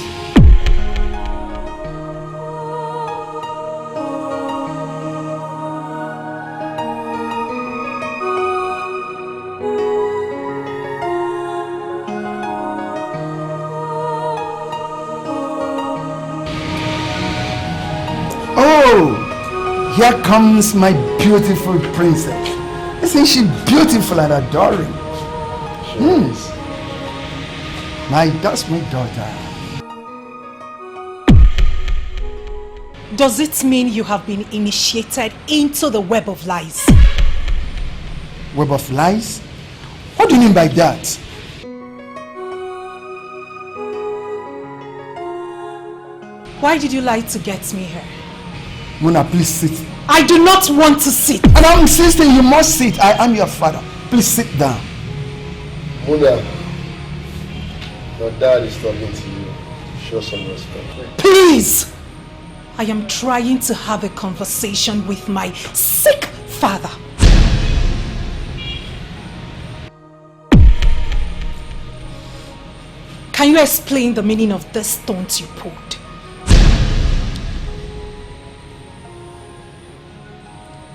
Oh, here comes my beautiful princess. Isn't she beautiful and adoring? Yes. That's my daughter. Does it mean you have been initiated into the web of lies? Web of lies? What do you mean by that? Why did you lie to get me here? Muna, please sit. I do not want to sit. And I'm insisting you must sit. I am your father. Please sit down. Muna, your dad is talking to you. Show some respect. Please! I am trying to have a conversation with my sick father. Can you explain the meaning of this stunt you pulled?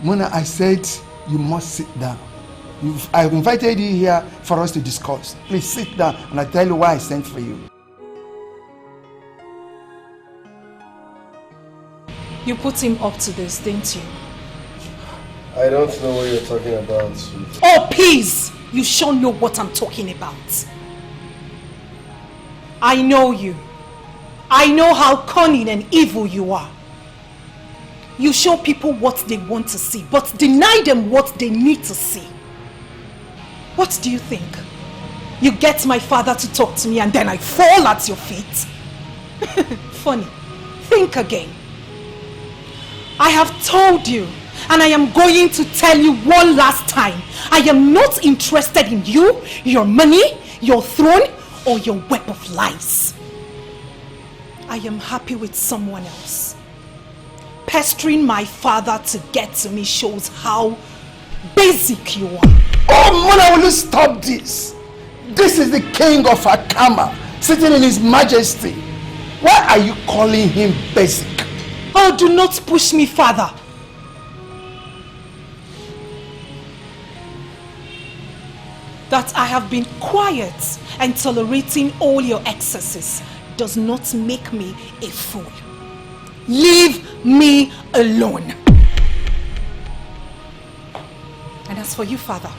Muna, I said you must sit down. I invited you here for us to discuss. Please sit down and I'll tell you why I sent for you. You put him up to this, didn't you? I don't know what you're talking about. Oh, please! You sure know what I'm talking about. I know you. I know how cunning and evil you are. You show people what they want to see, but deny them what they need to see. What do you think? You get my father to talk to me and then I fall at your feet? Funny. Think again. I have told you, and I am going to tell you one last time, I am not interested in you, your money, your throne, or your web of lies. I am happy with someone else. Pestering my father to get to me shows how basic you are. Oh, Mona, will you stop this? This is the king of Akama, sitting in his majesty. Why are you calling him basic? Oh, do not push me, father. That I have been quiet and tolerating all your excesses does not make me a fool. Leave me alone. And as for you, father,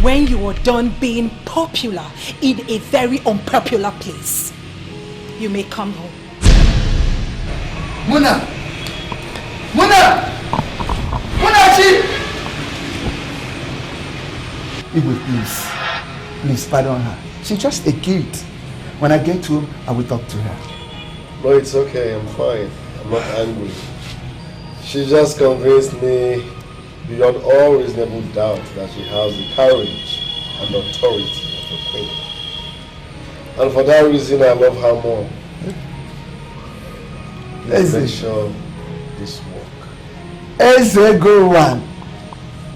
when you are done being popular in a very unpopular place, you may come home. Muna! Muna! Munachi! Igwe, please. Please pardon her. She's just a kid. When I get home, I will talk to her. No, it's okay. I'm fine. I'm not angry. She just convinced me beyond all reasonable doubt that she has the courage and authority of a queen. And for that reason, I love her more. Let's make sure this work. As a good one,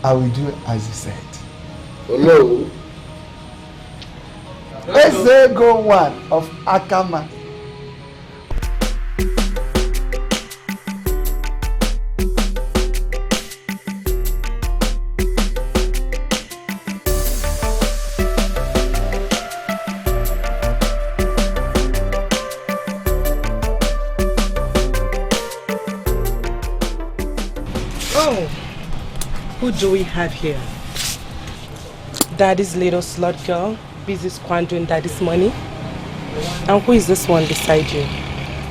I will do as you said. Hello? As a good one of Akama. Who do we have here? Daddy's little slut girl, busy squandering daddy's money. And who is this one beside you?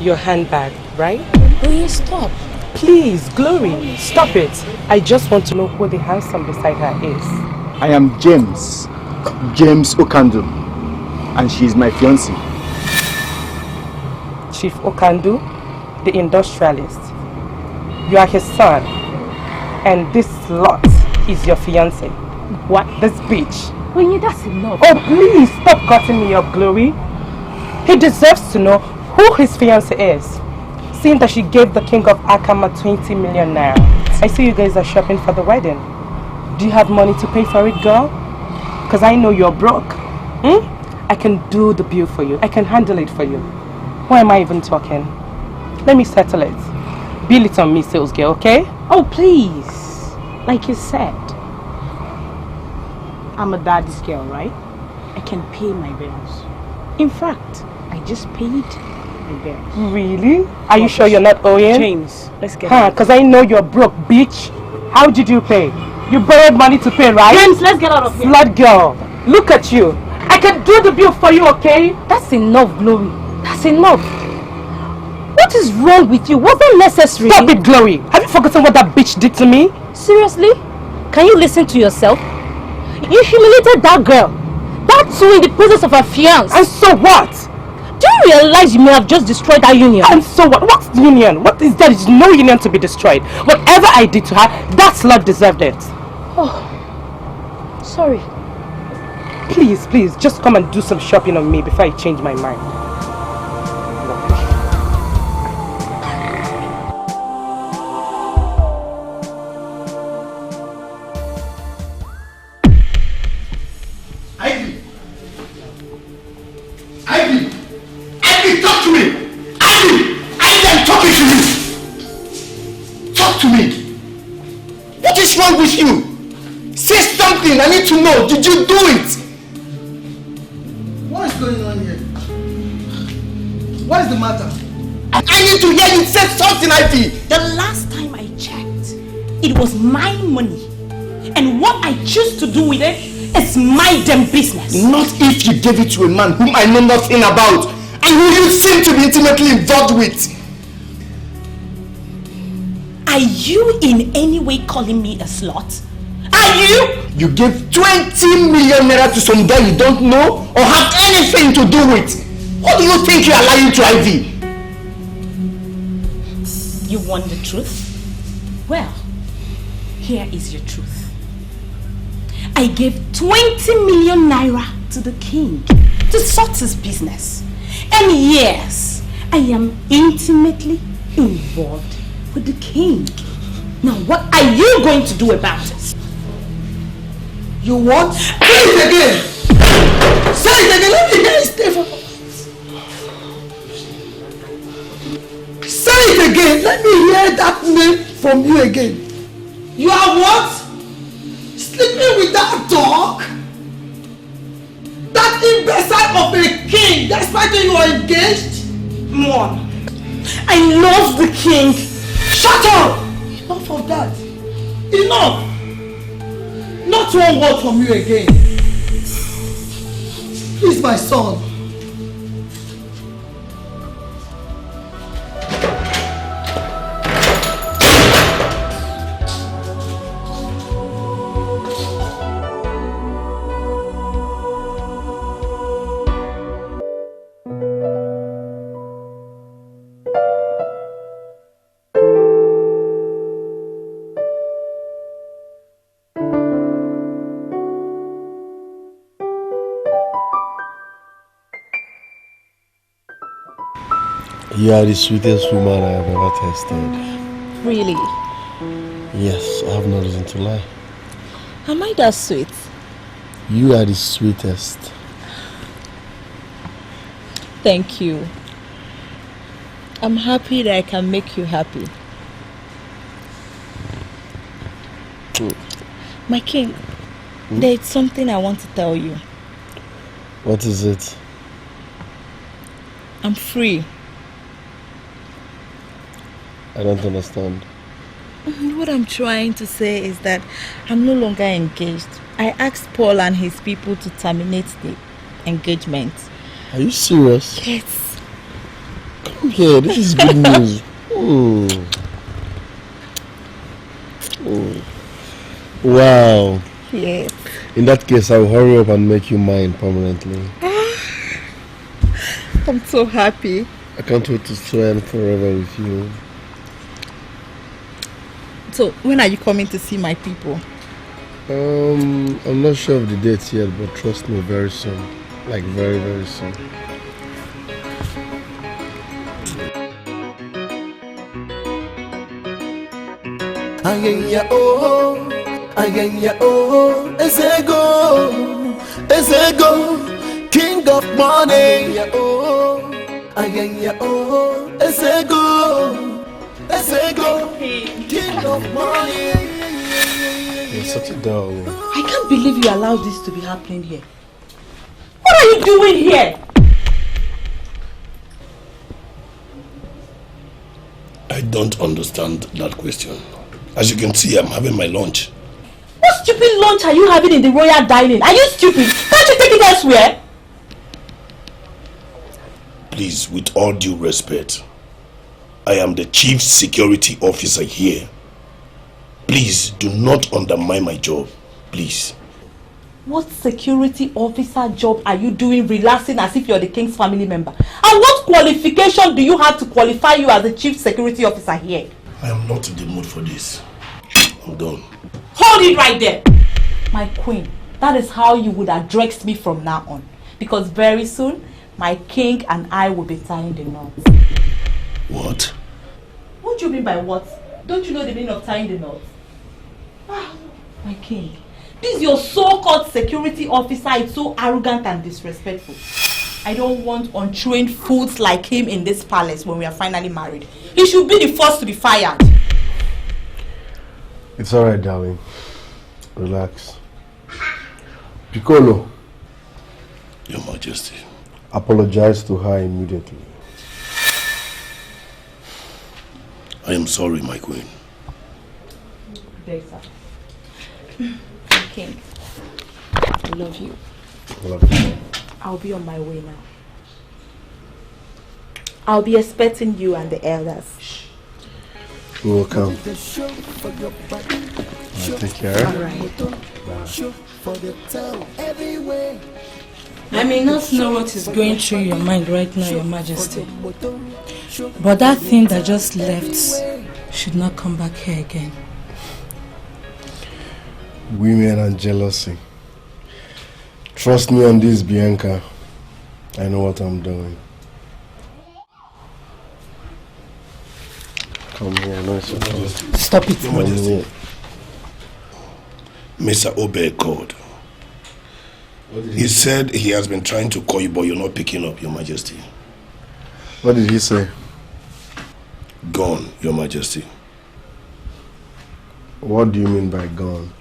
Your handbag, right? Will you stop? Please, Glory, stop it. I just want to know who the handsome beside her is. I am James Okandu, and she is my fiancée. Chief Okandu, the industrialist. You are his son. And this slut is your fiancé. What? This bitch. Onye, that's enough. Oh, please stop cutting me up, Glory. He deserves to know who his fiancé is, seeing that she gave the king of Akama 20 million naira. I see you guys are shopping for the wedding. Do you have money to pay for it, girl? Because I know you're broke. I can do the bill for you. I can handle it for you. Why am I even talking? Let me settle it. Bill it on me, sales girl, okay? Oh, please. Like you said, I'm a daddy's girl, right? I can pay my bills. In fact, I just paid my bills. Really? Are you sure you're not owing? James, let's get out. Because I know you're broke, bitch. How did you pay? You borrowed money to pay, right? James, let's get out of here. Slut girl, look at you. I can do the bill for you, okay? That's enough, Glory. That's enough. What is wrong with you? Wasn't necessary. Stop it, Glory. Have you forgotten what that bitch did to me? Seriously? Can you listen to yourself? You humiliated that girl. That too in the presence of her fiancé. And so what? Do you realize you may have just destroyed that union? And so what? What's the union? What is there? Is no union to be destroyed. Whatever I did to her, that slut deserved it. Oh, sorry. Please, please, just come and do some shopping on me before I change my mind. Ivy, talk to me! Ivy, I'm talking to you! Talk to me! What is wrong with you? Say something, I need to know. Did you do it? What is going on here? What is the matter? I need to hear you say something, Ivy! The last time I checked, it was my money. And what I choose to do with it is my damn business. Not if you gave it to a man whom I know nothing about and who you seem to be intimately involved with. Are you in any way calling me a slut? Are you? You gave 20 million naira to some guy you don't know or have anything to do with. What do you think you are lying to, Ivy? You want the truth? Well, here is your truth. I gave 20 million naira to the king to sort his business. And yes, I am intimately involved with the king. Now what are you going to do about it? You what? Say it again! Say it again! Let me hear it, Stephen! Say it again! Let me hear that name from you again. You are what? Sleeping with that dog? That imbecile of a king, despite you are engaged? Mom, I love the king. Shut up! Enough of that. Enough! Not one word from you again. Please, my son. You are the sweetest woman I have ever tasted. Really? Yes, I have no reason to lie. Am I that sweet? You are the sweetest. Thank you. I'm happy that I can make you happy. My king, there's something I want to tell you. What is it? I'm free. I don't understand. What I'm trying to say is that I'm no longer engaged. I asked Paul and his people to terminate the engagement. Are you serious? Yes. Come here, this is good news. Wow. Yes. In that case, I'll hurry up and make you mine permanently. I'm so happy. I can't wait to spend forever with you. So, when are you coming to see my people? I'm not sure of the date yet, but trust me, very soon. Like very, very soon. Ayaya oh, Ezego, king of money. Ayaya oh, Ezego, king of money. You're such a doll. I can't believe you allowed this to be happening here. What are you doing here? I don't understand that question. As you can see, I'm having my lunch. What stupid lunch are you having in the royal dining? Are you stupid? Can't you take it elsewhere? Please, with all due respect, I am the chief security officer here. Please, do not undermine my job. Please. What security officer job are you doing relaxing as if you're the king's family member? And what qualification do you have to qualify you as the chief security officer here? I am not in the mood for this. I'm done. Hold it right there! My queen, that is how you would address me from now on. Because very soon, my king and I will be tying the knot. What? What do you mean by what? Don't you know the meaning of tying the knot? My king, this your so-called security officer is so arrogant and disrespectful. I don't want untrained fools like him in this palace when we are finally married. He should be the first to be fired. It's alright, darling. Relax. Piccolo. Your Majesty. Apologize to her immediately. I am sorry, my queen. There, sir. King, I love you. I love you. I'll be on my way now. I'll be expecting you and the elders. We will come. Take care. Alright. I may not know what is going through your mind right now, Your Majesty. But that thing that just left should not come back here again. Women and jealousy. Trust me on this, Bianca. I know what I'm doing. Come here, I know it's your turn. Stop it. Your Majesty. Mr. Obe called. He said he has been trying to call you, but you're not picking up, Your Majesty. What did he say? Gone, Your Majesty. What do you mean by gone?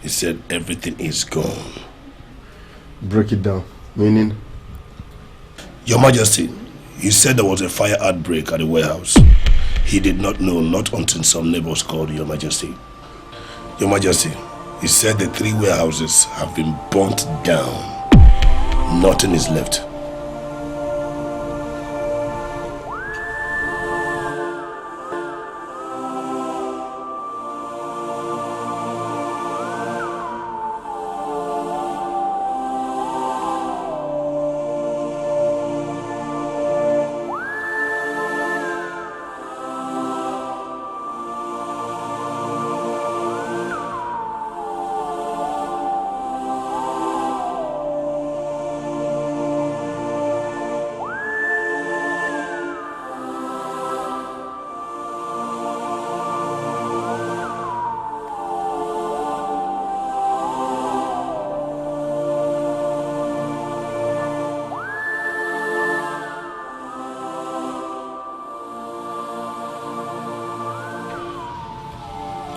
He said everything is gone. Break it down. Meaning? Your Majesty, he said there was a fire outbreak at the warehouse. He did not know, not until some neighbors called, Your Majesty. Your Majesty, he said the 3 warehouses have been burnt down. Nothing is left.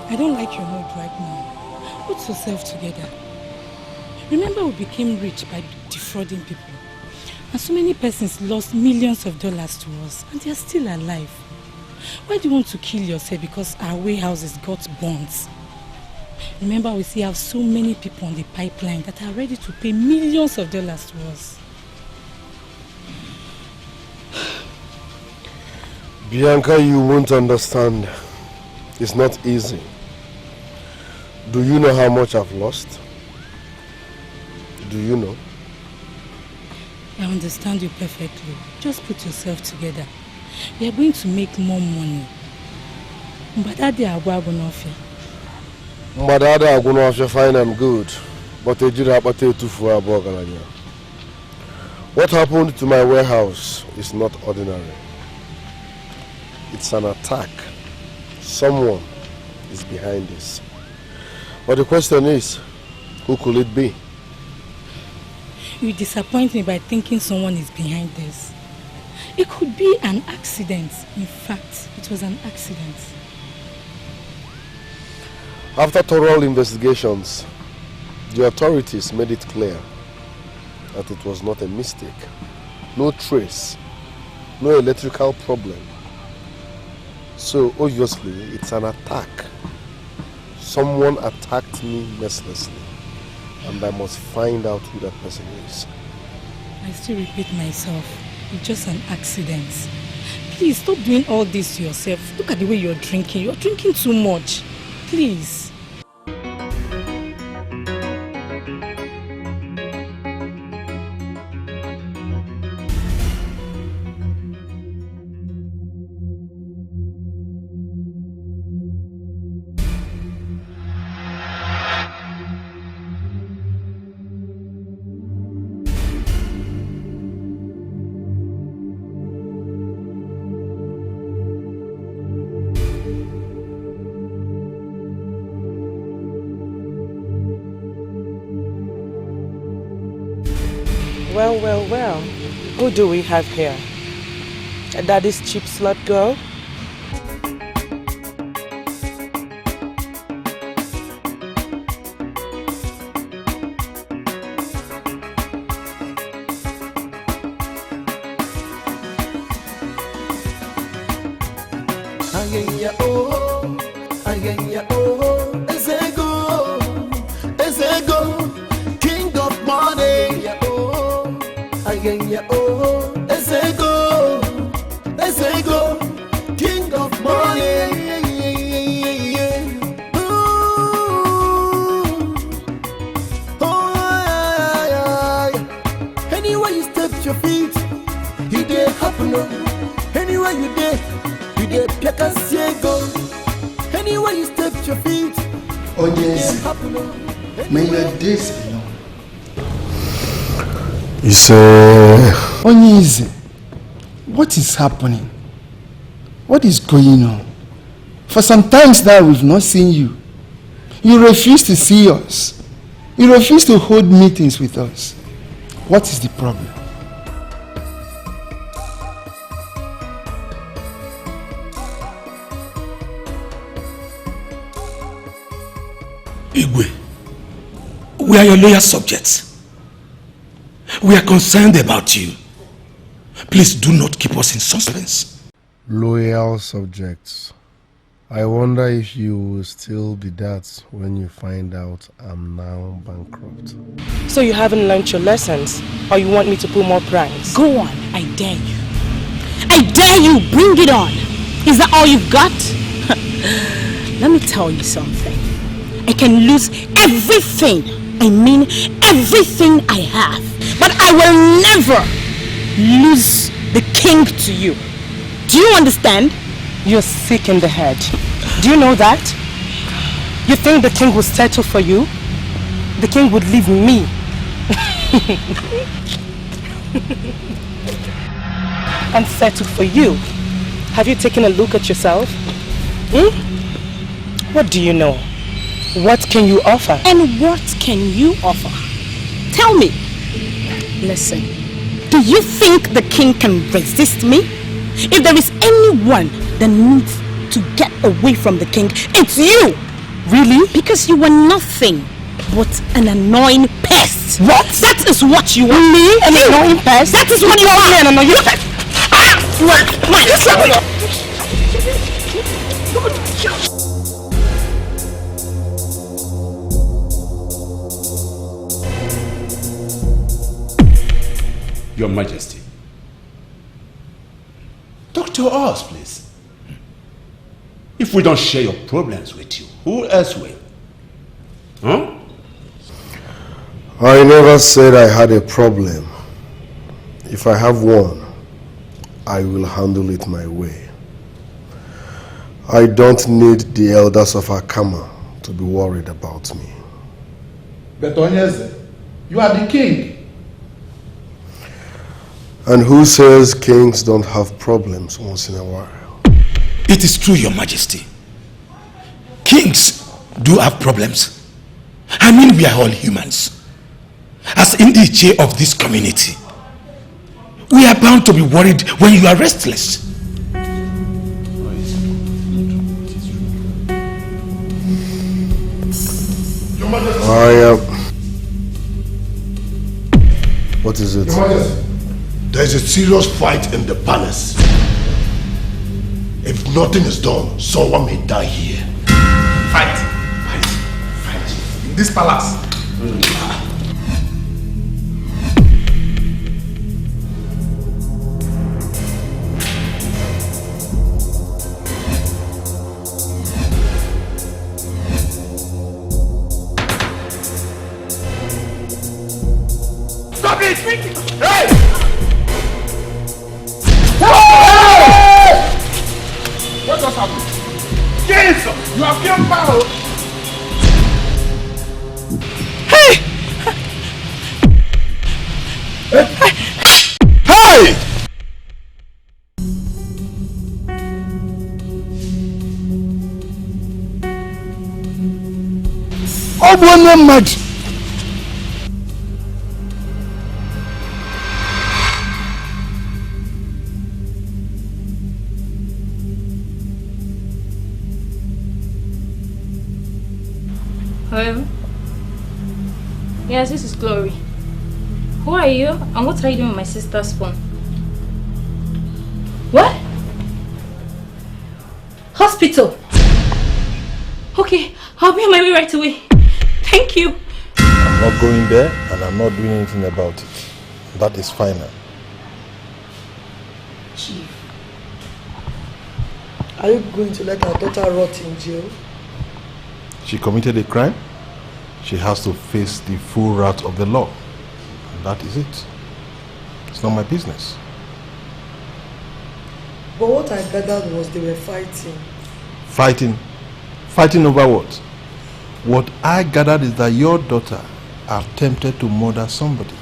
I don't like your mood right now. Put yourself together. Remember, we became rich by defrauding people. And so many persons lost millions of dollars to us, and they are still alive. Why do you want to kill yourself because our warehouses got burnt? Remember, we still have so many people on the pipeline that are ready to pay millions of dollars to us. Bianca, you won't understand. It's not easy. Do you know how much I've lost? Do you know? I understand you perfectly. Just put yourself together. We are going to make more money. But that day, I will not fear. Madada Agunwa fine and good, but they did happen to for a bogalanya. What happened to my warehouse is not ordinary. It's an attack. Someone is behind this. But the question is, who could it be? You disappoint me by thinking someone is behind this. It could be an accident. In fact, it was an accident. After thorough investigations, the authorities made it clear that it was not a mistake. No trace, no electrical problem. So obviously it's an attack. Someone attacked me mercilessly, and I must find out who that person is. I still repeat myself, it's just an accident. Please stop doing all this to yourself. Look at the way you're drinking. You're drinking too much. Please. Well, who do we have here? Daddy's cheap slut girl? Ezego, king of money. Ezego, king of money. Anywhere you step your feet, he dey happen. Anywhere you dey Piakasiego. Anywhere you step your feet, Ugezu, may your days be long. Ugezu, what is happening? What is going on? For some times now we've not seen you. You refuse to see us. You refuse to hold meetings with us. What is the problem? Igwe, we are your loyal subjects. We are concerned about you. Please do not keep us in suspense. Loyal subjects. I wonder if you will still be that when you find out I'm now bankrupt. So you haven't learned your lessons, or you want me to pull more pranks? Go on, I dare you. I dare you, bring it on. Is that all you've got? Let me tell you something. I can lose everything. I mean everything I have. But I will never lose the king to you. Do you understand? You're sick in the head. Do you know that? You think the king will settle for you? The king would leave me. And settle for you. Have you taken a look at yourself? What do you know? What can you offer? And what can you offer? Tell me. Listen, do you think the king can resist me? If there is anyone that needs to get away from the king, it's you! Really? Because you are nothing but an annoying pest. What? That is what you are. Me? An annoying pest? That is what you are. An annoying pest? Your Majesty, talk to us, please. If we don't share your problems with you, who else will? Huh? I never said I had a problem. If I have one, I will handle it my way. I don't need the elders of Akama to be worried about me. But Onyeze, you are the king. And who says kings don't have problems once in a while? It is true, Your Majesty. Kings do have problems. I mean, we are all humans. As in the chair of this community, we are bound to be worried when you are restless. What is it? There is a serious fight in the palace. If nothing is done, someone may die here. Fight! In this palace. Stop it! Hey! What just happened? Jesus! You have killed Paro! Hey! Hey! Oh, one mad! Hello? Yes, this is Glory. Who are you and what are you doing with my sister's phone? What? Hospital? Okay, I'll be on my way right away. Thank you. I'm not going there and I'm not doing anything about it. That is final. Chief, are you going to let our daughter rot in jail? She committed a crime. She has to face the full wrath of the law. And that is it. It's not my business. But what I gathered was they were fighting. Fighting? Fighting over what? What I gathered is that your daughter attempted to murder somebody.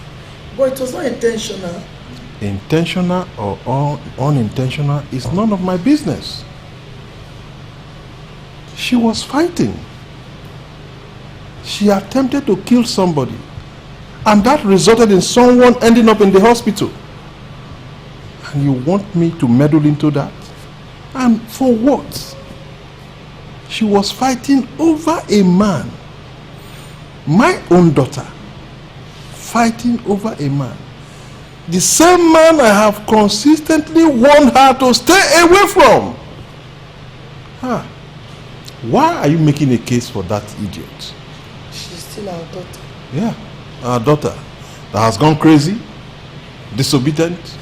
But it was not intentional. Intentional or unintentional is none of my business. She was fighting. She attempted to kill somebody, and that resulted in someone ending up in the hospital. And you want me to meddle into that? And for what? She was fighting over a man. My own daughter. Fighting over a man. The same man I have consistently warned her to stay away from. Why are you making a case for that idiot? She's still our daughter. Yeah, our daughter that has gone crazy, disobedient,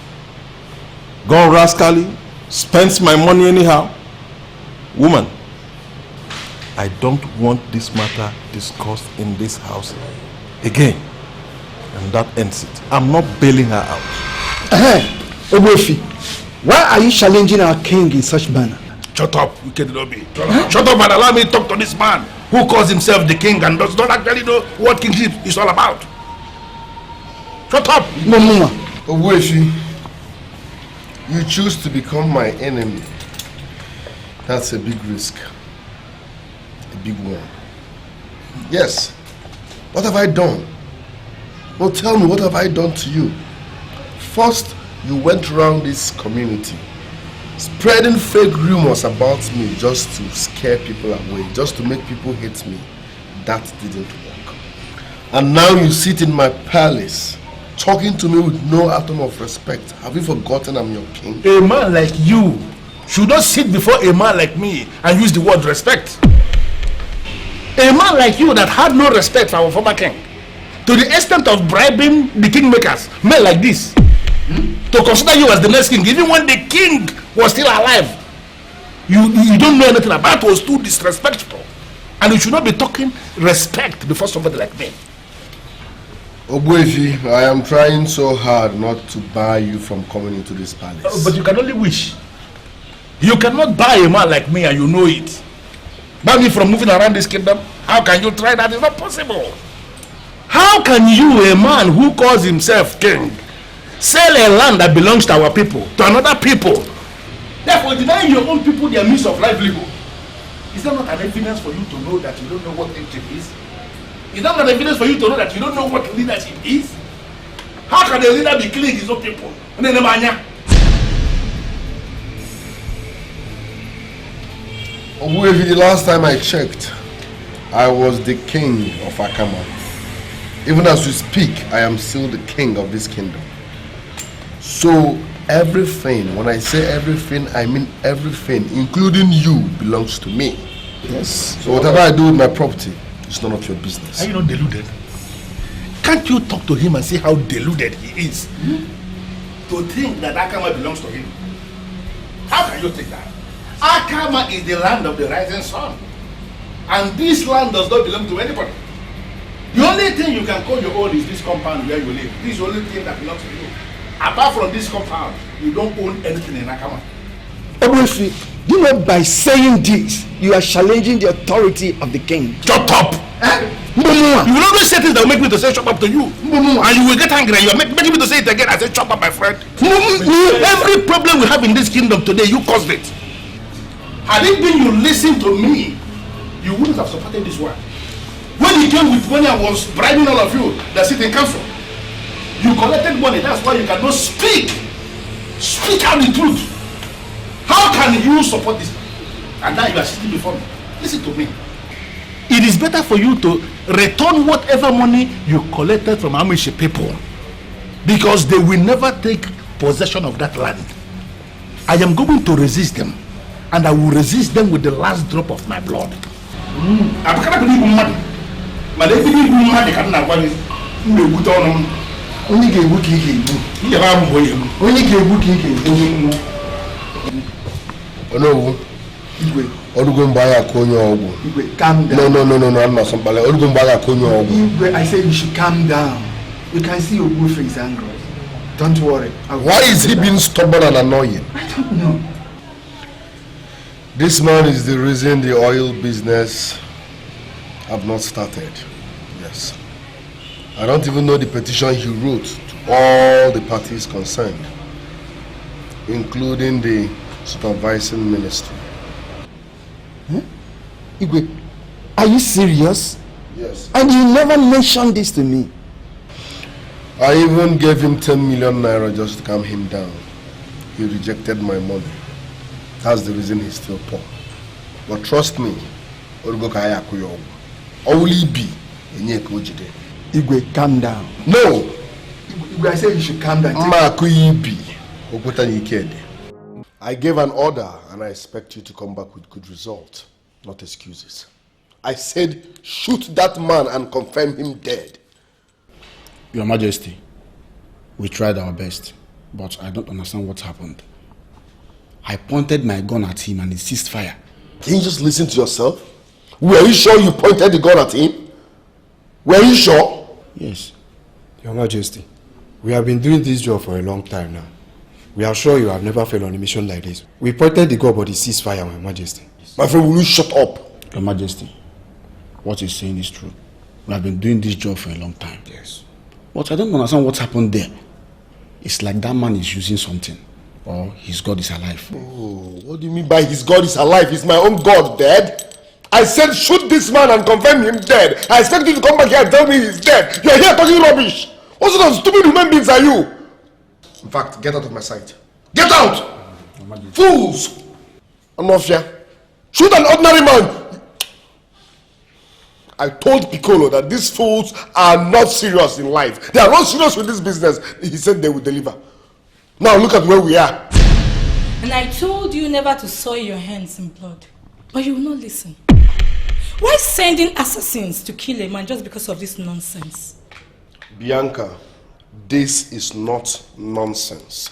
gone rascally, spends my money anyhow. Woman, I don't want this matter discussed in this house again. And that ends it. I'm not bailing her out. Obofi, why are you challenging our king in such manner? Shut up, wicked lobby. Shut up and allow me to talk to this man who calls himself the king and does not actually know what kingship is all about. Shut up! Mama. Obofi, you choose to become my enemy. That's a big risk. A big one. Yes. What have I done? Well, tell me, what have I done to you? First, you went around this community spreading fake rumors about me just to scare people away, just to make people hate me. That didn't work. And now you sit in my palace talking to me with no atom of respect. Have you forgotten I'm your king? A man like you should not sit before a man like me and use the word respect. A man like you that had no respect for our former king, to the extent of bribing the kingmakers, men like this, to consider you as the next king, even when the king was still alive. You don't know anything about it, was too disrespectful. And you should not be talking respect before somebody like me. Obofi, I am trying so hard not to bar you from coming into this palace. But you can only wish. You cannot buy a man like me and you know it. ban me from moving around this kingdom? How can you try that? It's not possible. How can you, a man who calls himself king, sell a land that belongs to our people to another people? Therefore, denying your own people their means of livelihood. Is that not an evidence for you to know that you don't know what leadership is? Is that not an evidence for you to know that you don't know what leadership is? How can a leader be killing his own people? Obuefi, the last time I checked, I was the king of Akama. Even as we speak, I am still the king of this kingdom. So everything, when I say everything, I mean everything, including you, belongs to me. Yes. So whatever I do with my property, it's none of your business. Are you not deluded? Can't you talk to him and see how deluded he is? To think that Akama belongs to him. How can you think that? Akama is the land of the rising sun. And this land does not belong to anybody. The only thing you can call your own is this compound where you live. This is the only thing that belongs to you. Apart from this compound, you don't own anything in Akama. Obuefi, you know, by saying this, you are challenging the authority of the king. Shut up! You will always say things that will make me to say shut up to you. And you will get angry. You are making me to say it again. I say shut up, my friend. Every problem we have in this kingdom today, you caused it. Had it been you listened to me, you wouldn't have supported this one. When you came with money, I was bribing all of you that sit in council. You collected money, that's why you cannot speak. Speak out the truth. How can you support this? And now you are sitting before me. Listen to me. It is better for you to return whatever money you collected from Amish people, because they will never take possession of that land. I am going to resist them, and I will resist them with the last drop of my blood. No. Calm down. No, I'm not somebody. I said you should calm down. You can see your wolf is angry. Don't worry. Why is he being stubborn and annoying? I don't know. This man is the reason the oil business have not started. Yes. I don't even know the petition he wrote to all the parties concerned, including the supervising ministry. Huh? Igwe, are you serious? Yes. And you never mentioned this to me. I even gave him 10 million naira just to calm him down. He rejected my money. That's the reason he's still poor. But trust me, only be Igwe, calm down. No! Igwe, I said you should calm down. I gave an order and I expect you to come back with good results, not excuses. I said shoot that man and confirm him dead. Your Majesty, we tried our best, but I don't understand what happened. I pointed my gun at him and he ceased fire. Can you just listen to yourself? Were you sure you pointed the gun at him? Were you sure? Yes. Your Majesty, we have been doing this job for a long time now. We are sure you have never failed on a mission like this. We pointed the gun but he ceased fire, my Majesty. My friend, will you shut up? Your Majesty, what he's saying is true. We have been doing this job for a long time. Yes. But I don't understand what happened there. It's like that man is using something. Or his God is alive. Oh, what do you mean by his God is alive? Is my own God dead? I said shoot this man and confirm him dead. I expect you to come back here and tell me he's dead. You're here talking rubbish. What sort of stupid human beings are you? In fact, get out of my sight. Get out! Fools! I'm not fair. Shoot an ordinary man. I told Piccolo that these fools are not serious in life. They are not serious with this business. He said they will deliver. Now look at where we are. And I told you never to soil your hands in blood. But you will not listen. Why sending assassins to kill a man just because of this nonsense? Bianca, this is not nonsense.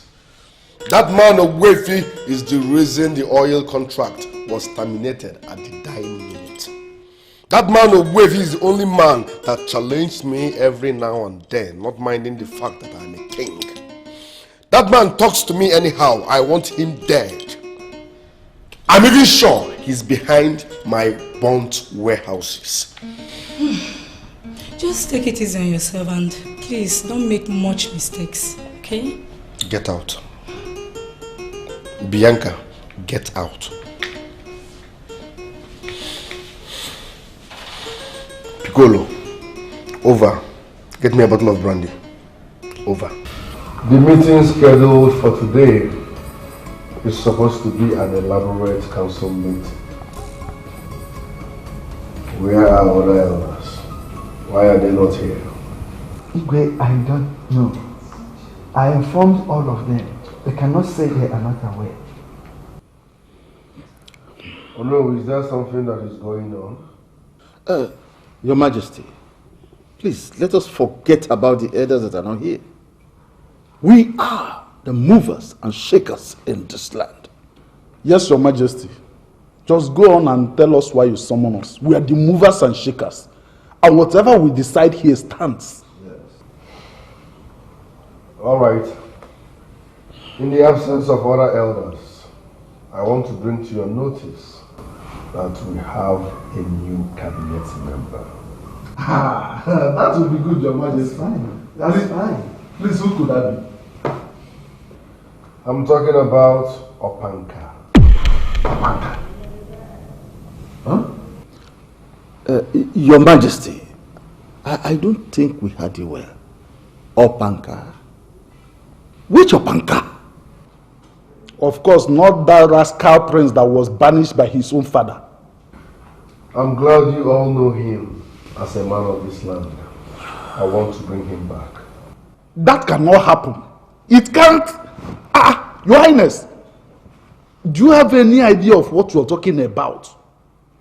That man Obuefi is the reason the oil contract was terminated at the dying minute. That man Obuefi is the only man that challenged me every now and then, not minding the fact that I'm a king. That man talks to me anyhow. I want him dead. I'm even sure he's behind my burnt warehouses. Just take it easy on yourself and please don't make much mistakes, okay? Get out. Bianca, get out. Piccolo, over. Get me a bottle of brandy. Over. The meeting scheduled for today is supposed to be an elaborate council meeting. Where are other elders? Why are they not here? Igwe, I don't know. I informed all of them. They cannot say they are not aware. Oh no, is there something that is going on? Your Majesty, please let us forget about the elders that are not here. We are the movers and shakers in this land. Yes, Your Majesty. Just go on and tell us why you summon us. We are the movers and shakers. And whatever we decide here stands. Yes. All right. In the absence of other elders, I want to bring to your notice that we have a new cabinet member. That would be good, Your Majesty. That's fine. Please, who could that be? I'm talking about Opanka. Opanka? Huh? Your Majesty, I don't think we heard you well. Opanka? Which Opanka? Of course, not that rascal prince that was banished by his own father. I'm glad you all know him as a man of this land. I want to bring him back. That cannot happen. It can't. Your Highness, do you have any idea of what you're talking about?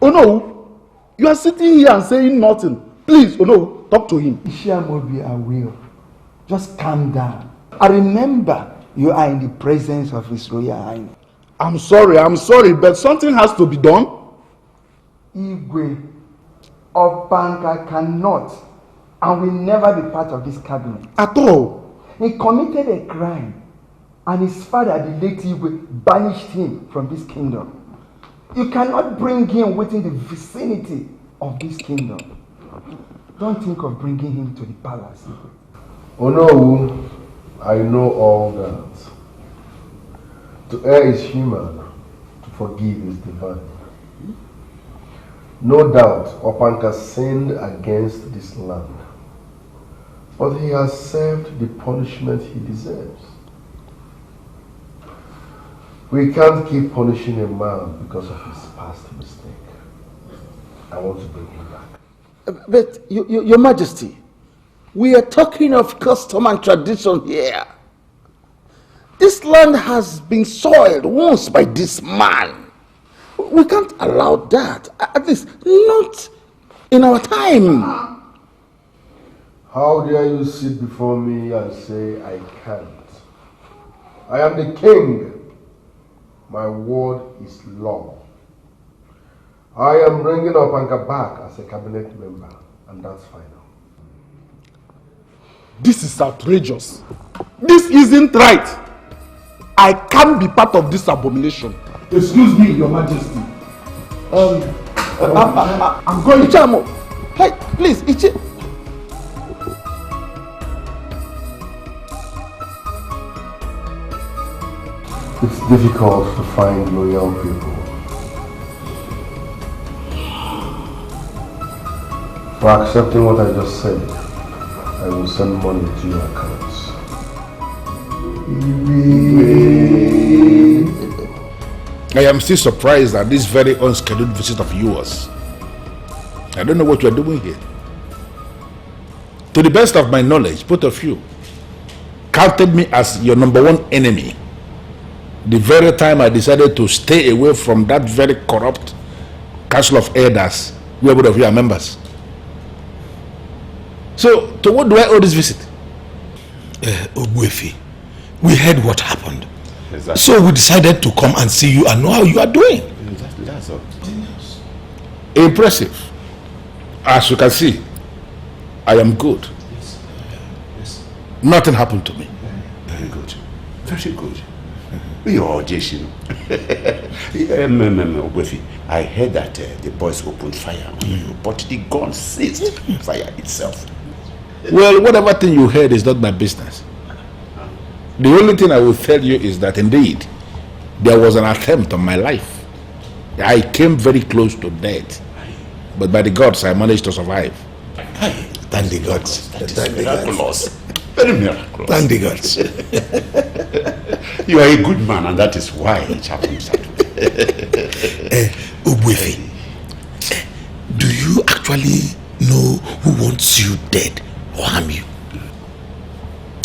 Oh no, you are sitting here and saying nothing. Please, oh no, talk to him. Ishiamobi, I will. Just calm down. I remember you are in the presence of His Royal Highness. I'm sorry, but something has to be done. Igwe, Opanka cannot and will never be part of this cabinet. At all. He committed a crime and his father, the late Igwe, banished him from this kingdom. You cannot bring him within the vicinity of this kingdom. Don't think of bringing him to the palace, Igwe. Oh no, I know all that. To err is human, to forgive is divine. No doubt, Opanka sinned against this land, but he has served the punishment he deserves. We can't keep punishing a man because of his past mistake. I want to bring him back. But, Your Majesty, we are talking of custom and tradition here. This land has been soiled once by this man. We can't allow that, at least not in our time. How dare you sit before me and say I can't? I am the king. My word is law. I am bringing Opanka back as a cabinet member, and that's final. This is outrageous. This isn't right. I can't be part of this abomination. Excuse me, Your Majesty. I'm going. Ichamo, hey, please, It's difficult to find loyal people. For accepting what I just said, I will send money to your accounts. I am still surprised at this very unscheduled visit of yours. I don't know what you are doing here. To the best of my knowledge, both of you counted me as your number one enemy. The very time I decided to stay away from that very corrupt Council of Elders, where both of you are members. So, to what do I owe this visit? Ogbuefi, we heard what happened. Exactly. So we decided to come and see you and know how you are doing. Exactly, that's all. Impressive. As you can see, I am good. Yes. Yes. Nothing happened to me. Very good. Very good. You're Jason. Ogbuefi, I heard that the boys opened fire on you, but the gun ceased fire itself. Well, whatever thing you heard is not my business. The only thing I will tell you is that indeed, there was an attempt on my life. I came very close to death, but by the gods, I managed to survive. Thank the gods. Thank the gods. Very miraculous. Thank the gods. You are a good man, and that is why it happens that way. Ogbuefi, do you actually know who wants you dead or harm you?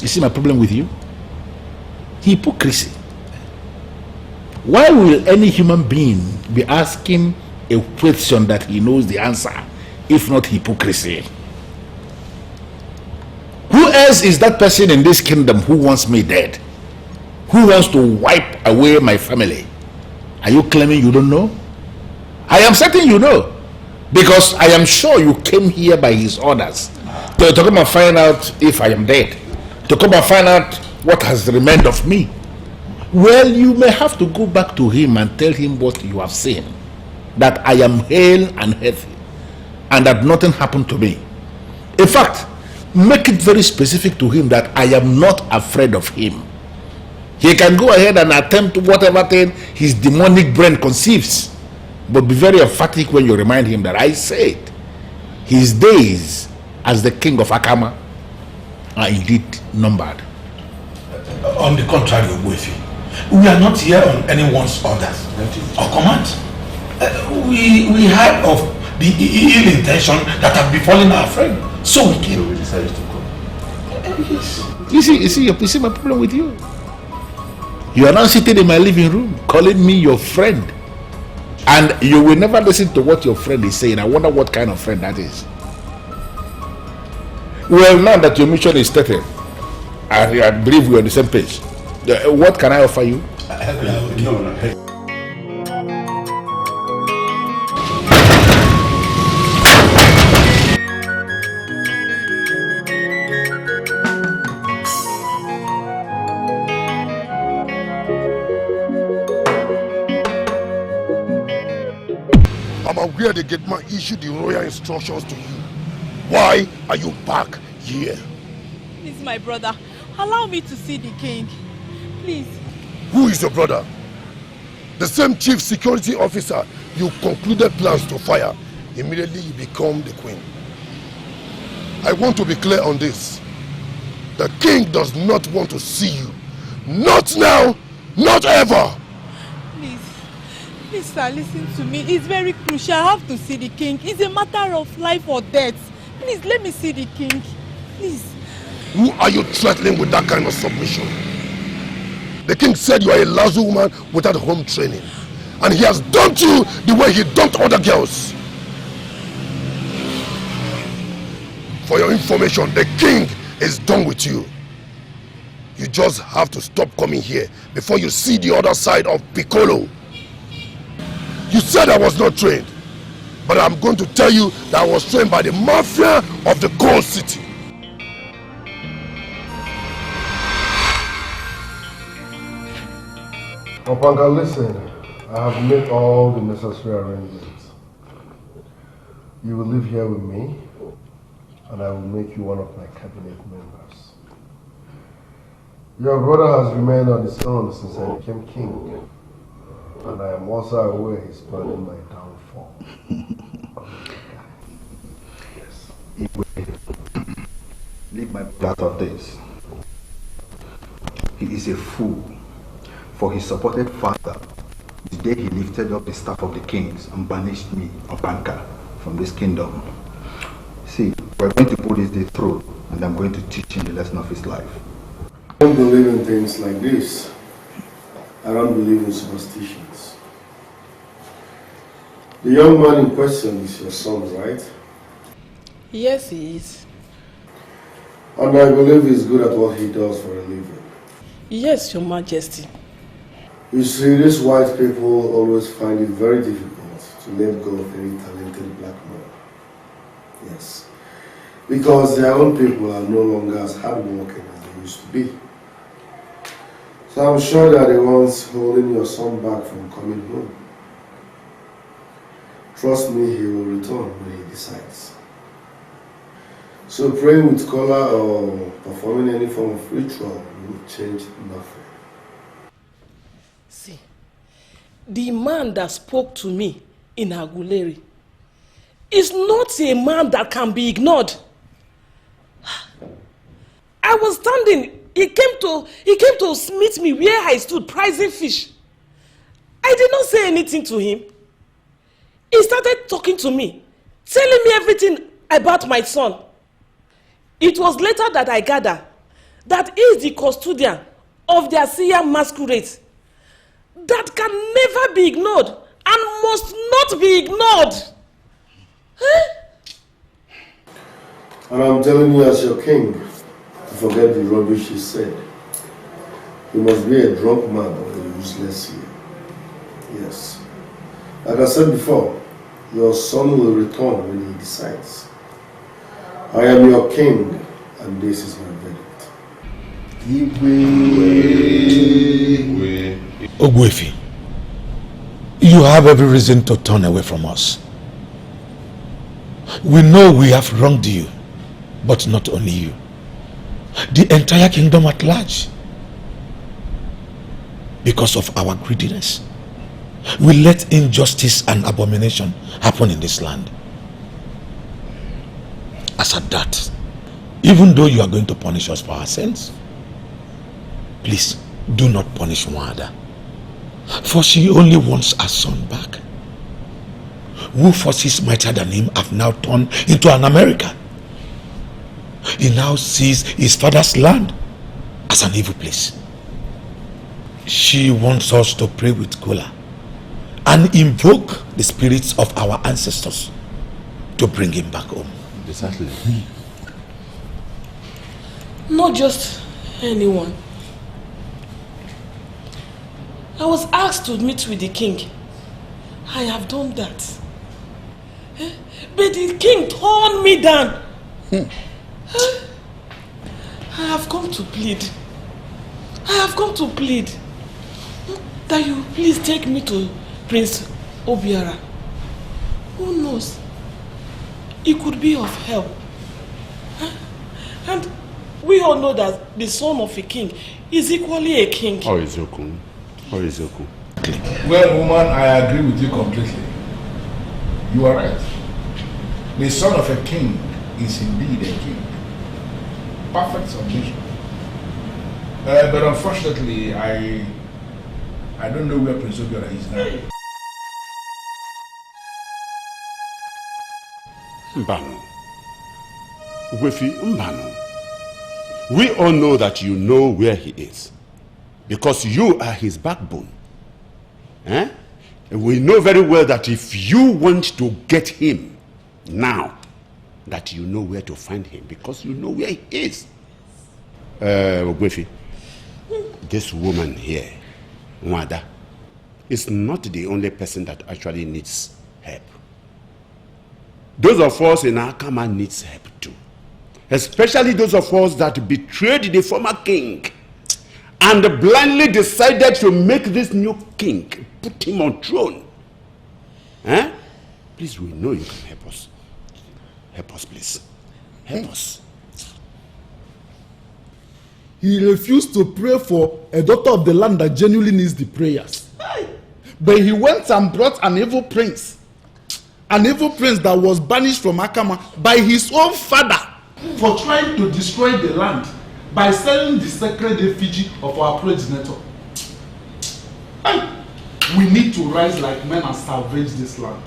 You see my problem with you? Hypocrisy. Why will any human being be asking a question that he knows the answer, if not hypocrisy? Who else is that person in this kingdom who wants me dead? Who wants to wipe away my family? Are you claiming you don't know? I am certain you know, because I am sure you came here by his orders to come and find out if I am dead, to come and find out what has remained of me. Well, you may have to go back to him and tell him what you have seen, that I am hale and healthy, and that nothing happened to me. In fact, make it very specific to him that I am not afraid of him. He can go ahead and attempt whatever thing his demonic brain conceives, but be very emphatic when you remind him that I said his days as the king of Akama are indeed numbered. On the contrary, Ogbuefi, we are not here on anyone's orders or command. We heard of the ill intention that have befallen our friend, so we came. We decided to come. Yes. You see my problem with you. You are now sitting in my living room calling me your friend, and you will never listen to what your friend is saying. I wonder what kind of friend that is. Well, now that your mission is stated, I believe we are on the same page. What can I offer you? No. I'm aware the gateman issued the royal instructions to you. Why are you back here? Please, my brother, allow me to see the king. Please. Who is your brother? The same chief security officer you concluded plans to fire. Immediately you become the queen. I want to be clear on this. The king does not want to see you. Not now, not ever. Please, sir, listen to me. It's very crucial. I have to see the king. It's a matter of life or death. Please, let me see the king. Please. Who are you threatening with that kind of submission? The king said you are a lousy woman without home training. And he has dumped you the way he dumped other girls. For your information, the king is done with you. You just have to stop coming here before you see the other side of Piccolo. You said I was not trained, but I'm going to tell you that I was trained by the mafia of the Gold City. Opanga, listen, I have made all the necessary arrangements. You will live here with me, and I will make you one of my cabinet members. Your brother has remained on his own since I became king, and I am also aware he's planning my downfall. Yes. Leave my part of this. He is a fool, for he supported father the day he lifted up the staff of the kings and banished me, Opanka, from this kingdom. See, we're going to put this day through, and I'm going to teach him the lesson of his life. I don't believe in things like this. I don't believe in superstitions. The young man in question is your son, right? Yes, he is. And I believe he's good at what he does for a living. Yes, Your Majesty. You see, these white people always find it very difficult to let go of any talented black man. Yes. Because their own people are no longer as hardworking as they used to be. So I'm sure that the ones holding your son back from coming home. Trust me, he will return when he decides. So praying with color or performing any form of ritual will change nothing. See, the man that spoke to me in Aguleri is not a man that can be ignored. I was standing, he came to meet me where I stood pricing fish. I did not say anything to him. He started talking to me, telling me everything about my son. It was later that I gathered that he is the custodian of the Assyrian masquerade that can never be ignored and must not be ignored. And I'm telling you as your king, to forget the rubbish he said. He must be a drunk man or a useless here. Yes. Like I said before, your son will return when he decides. I am your king, and this is my verdict. Ogwefi, you have every reason to turn away from us. We know we have wronged you, but not only you. The entire kingdom at large. Because of our greediness, we let injustice and abomination happen in this land. As at that, even though you are going to punish us for our sins, please do not punish Mwada, for she only wants her son back. Who forces mightier than him have now turned into an America. He now sees his father's land as an evil place. She wants us to pray with Kola and invoke the spirits of our ancestors to bring him back home. Exactly. Not just anyone. I was asked to meet with the king. I have done that. But the king turned me down. I have come to plead. I have come to plead that you please take me to Prince Obiara. Who knows? It could be of help. And we all know that the son of a king is equally a king. Oh, Izoku. Oh, Izoku. Well, woman, I agree with you completely. You are right. The son of a king is indeed a king. Perfect submission. But unfortunately, I don't know where Prince Obiara is now. Mbano. Wefi Mbano. We all know that you know where he is, because you are his backbone. And we know very well that if you want to get him now, that you know where to find him, because you know where he is. Wefi, this woman here, Mwada, is not the only person that actually needs help. Those of us in Akama needs help too. Especially those of us that betrayed the former king and blindly decided to make this new king, put him on throne. Please, we know you can help us. Help us, please. Help us. He refused to pray for a daughter of the land that genuinely needs the prayers. But he went and brought an evil prince that was banished from Akama by his own father for trying to destroy the land by selling the sacred effigy of our progenitor. We need to rise like men and salvage this land.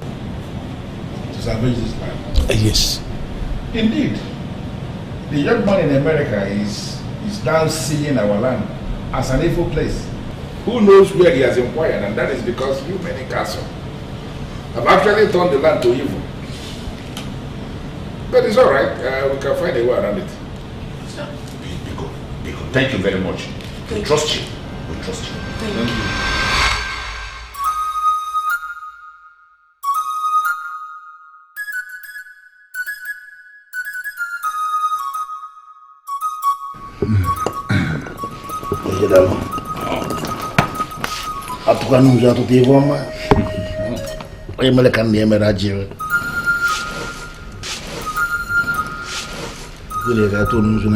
To salvage this land? Yes. Indeed. The young man in America is now seeing our land as an evil place. Who knows where he has inquired, and that is because you, many castle, have actually turned the land to evil. But it's all right. We can find a way around it. Biko, thank you very much. We trust you. We trust you. Thank you. Atukanunja tutevoma. American Nigerian. Really, I told you,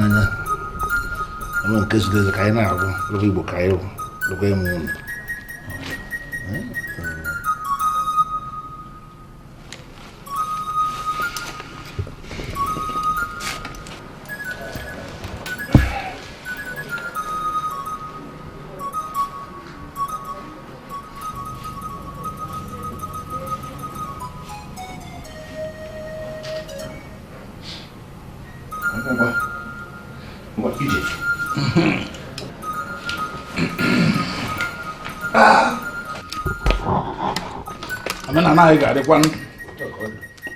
I'm going to kiss the kind of look at moon. What you did? I mean, I got it one.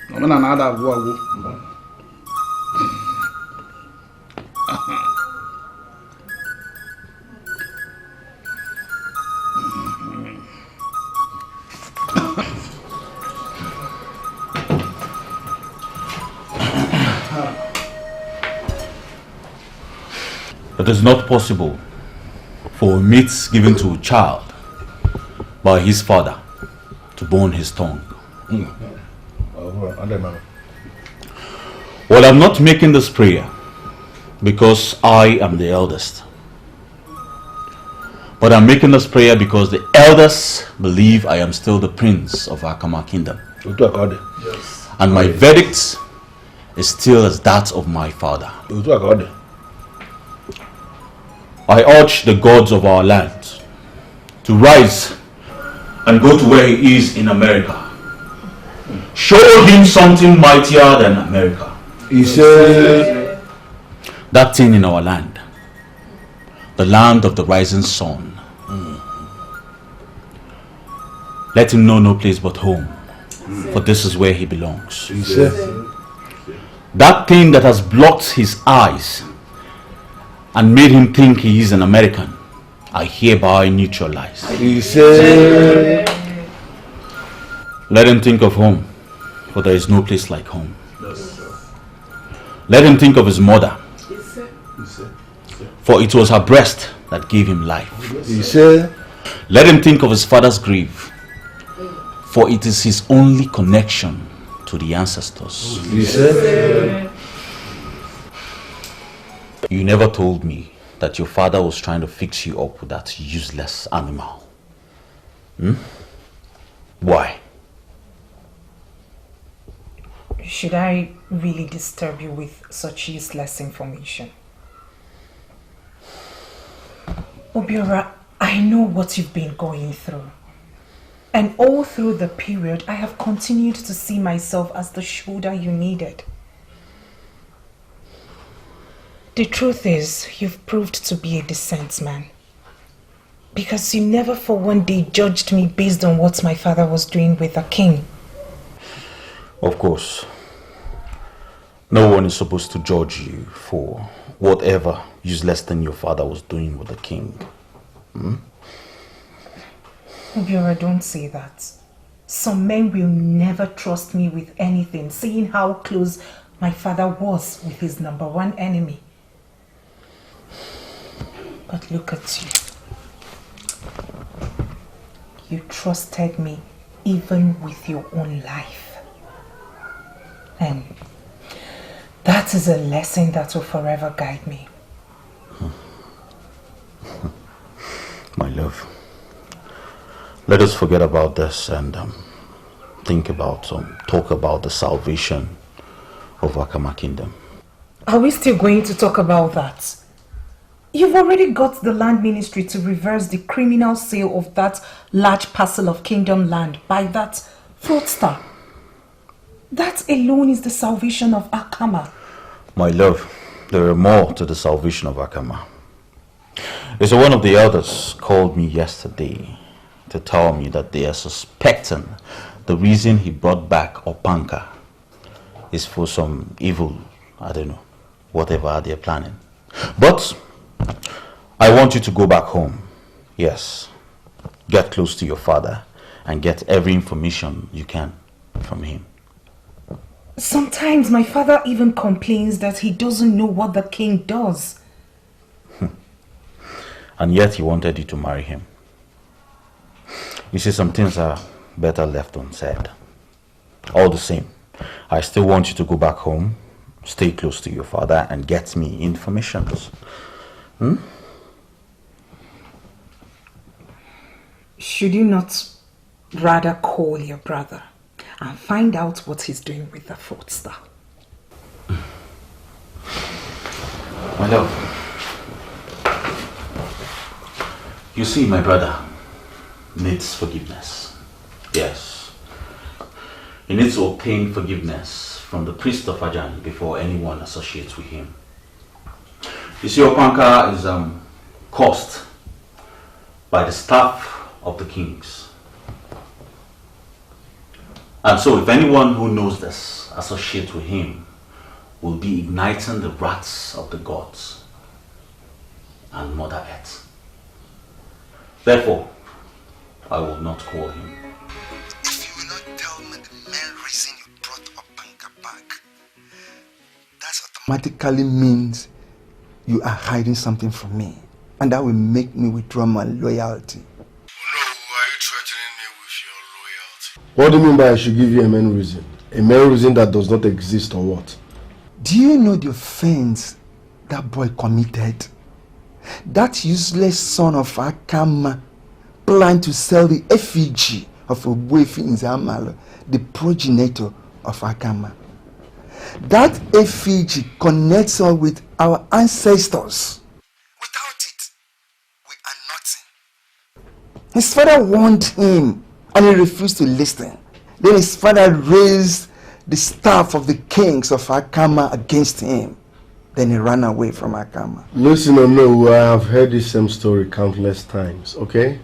I mean, another go. It is not possible for a meat given to a child by his father to burn his tongue. Well, I'm not making this prayer because I am the eldest. But I'm making this prayer because the elders believe I am still the prince of Akama kingdom. And my verdict is still as that of my father. I urge the gods of our land to rise and go to where he is in America. Show him something mightier than America. He said, that thing in our land, the land of the rising sun. Let him know no place but home, for this is where he belongs. He said, that thing that has blocked his eyes and made him think he is an American, I hereby neutralize. He said, let him think of home, for there is no place like home. Let him think of his mother, for it was her breast that gave him life. He said, let him think of his father's grave, for it is his only connection to the ancestors. He said, you never told me that your father was trying to fix you up with that useless animal. Why? Should I really disturb you with such useless information? Obiora, I know what you've been going through. And all through the period, I have continued to see myself as the shoulder you needed. The truth is, you've proved to be a decent man. Because you never for one day judged me based on what my father was doing with the king. Of course. No one is supposed to judge you for whatever useless thing your father was doing with the king. Obiora, don't say that. Some men will never trust me with anything, seeing how close my father was with his number one enemy. But look at you. You trusted me even with your own life. And that is a lesson that will forever guide me. My love, let us forget about this and talk about the salvation of Akama Kingdom. Are we still going to talk about that? You've already got the land ministry to reverse the criminal sale of that large parcel of kingdom land by that fraudster. That alone is the salvation of Akama. My love, there are more to the salvation of Akama. So one of the elders called me yesterday to tell me that they are suspecting the reason he brought back Opanka is for some evil, I don't know, whatever they're planning. But I want you to go back home. Yes, get close to your father and get every information you can from him. Sometimes my father even complains that he doesn't know what the king does. And yet he wanted you to marry him. You see, some things are better left unsaid. All the same, I still want you to go back home, stay close to your father, and get me information. Should you not rather call your brother and find out what he's doing with the fourth star? My love, you see, my brother needs forgiveness. Yes. He needs to obtain forgiveness from the priest of Ajani before anyone associates with him. You see, Opanka is caused by the staff of the kings. And so if anyone who knows this associates with him will be igniting the wraths of the gods and Mother Earth. Therefore, I will not call him. If you will not tell me the main reason you brought Opanka back, that automatically means you are hiding something from me. And that will make me withdraw my loyalty. What do you mean by I should give you a main reason? A main reason that does not exist or what? Do you know the offense that boy committed? That useless son of Akama planned to sell the effigy of Ogbuefi Nzamalo, the progenitor of Akama. That effigy connects us with our ancestors. Without it, we are nothing. His father warned him and he refused to listen. Then his father raised the staff of the kings of Akama against him. Then he ran away from Akama. Listen or no, I have heard this same story countless times, okay?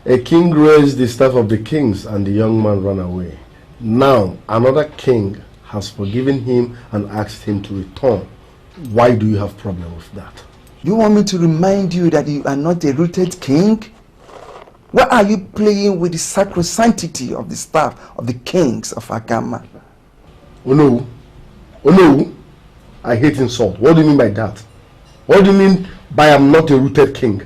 A king raised the staff of the kings and the young man ran away. Now, another king has forgiven him and asked him to return. Why do you have problem with that? You want me to remind you that you are not a rooted king? Why are you playing with the sacrosanctity of the staff of the kings of Akama? Oh no. Oh no. I hate insult. What do you mean by that? What do you mean by I'm not a rooted king?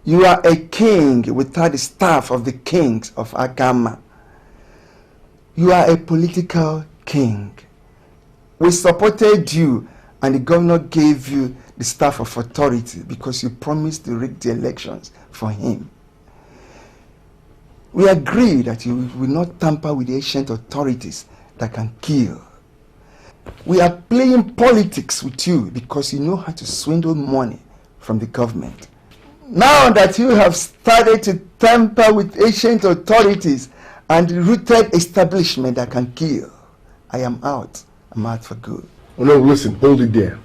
You are a king without the staff of the kings of Akama. You are a political king. We supported you and the governor gave you the staff of authority because you promised to rig the elections for him. We agree that you will not tamper with the ancient authorities that can kill. We are playing politics with you because you know how to swindle money from the government. Now that you have started to tamper with ancient authorities and rooted establishment that can kill, I am out. I'm out for good. Oh no, listen, hold it there.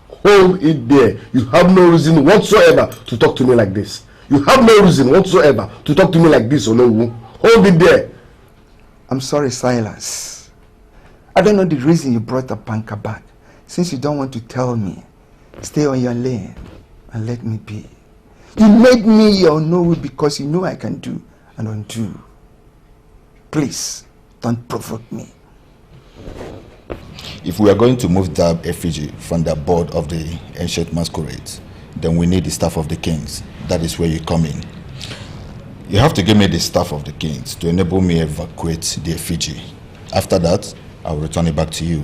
Hold it there. You have no reason whatsoever to talk to me like this. You have no reason whatsoever to talk to me like this, Onowu. Hold it there. I'm sorry, Silas. I don't know the reason you brought Opanka back. Since you don't want to tell me, stay on your lane and let me be. You made me your Onowu because you know I can do and undo. Please, don't provoke me. If we are going to move that effigy from the board of the ancient masquerades, then we need the staff of the kings. That is where you come in. You have to give me the staff of the kings to enable me evacuate the effigy. After that, I will return it back to you.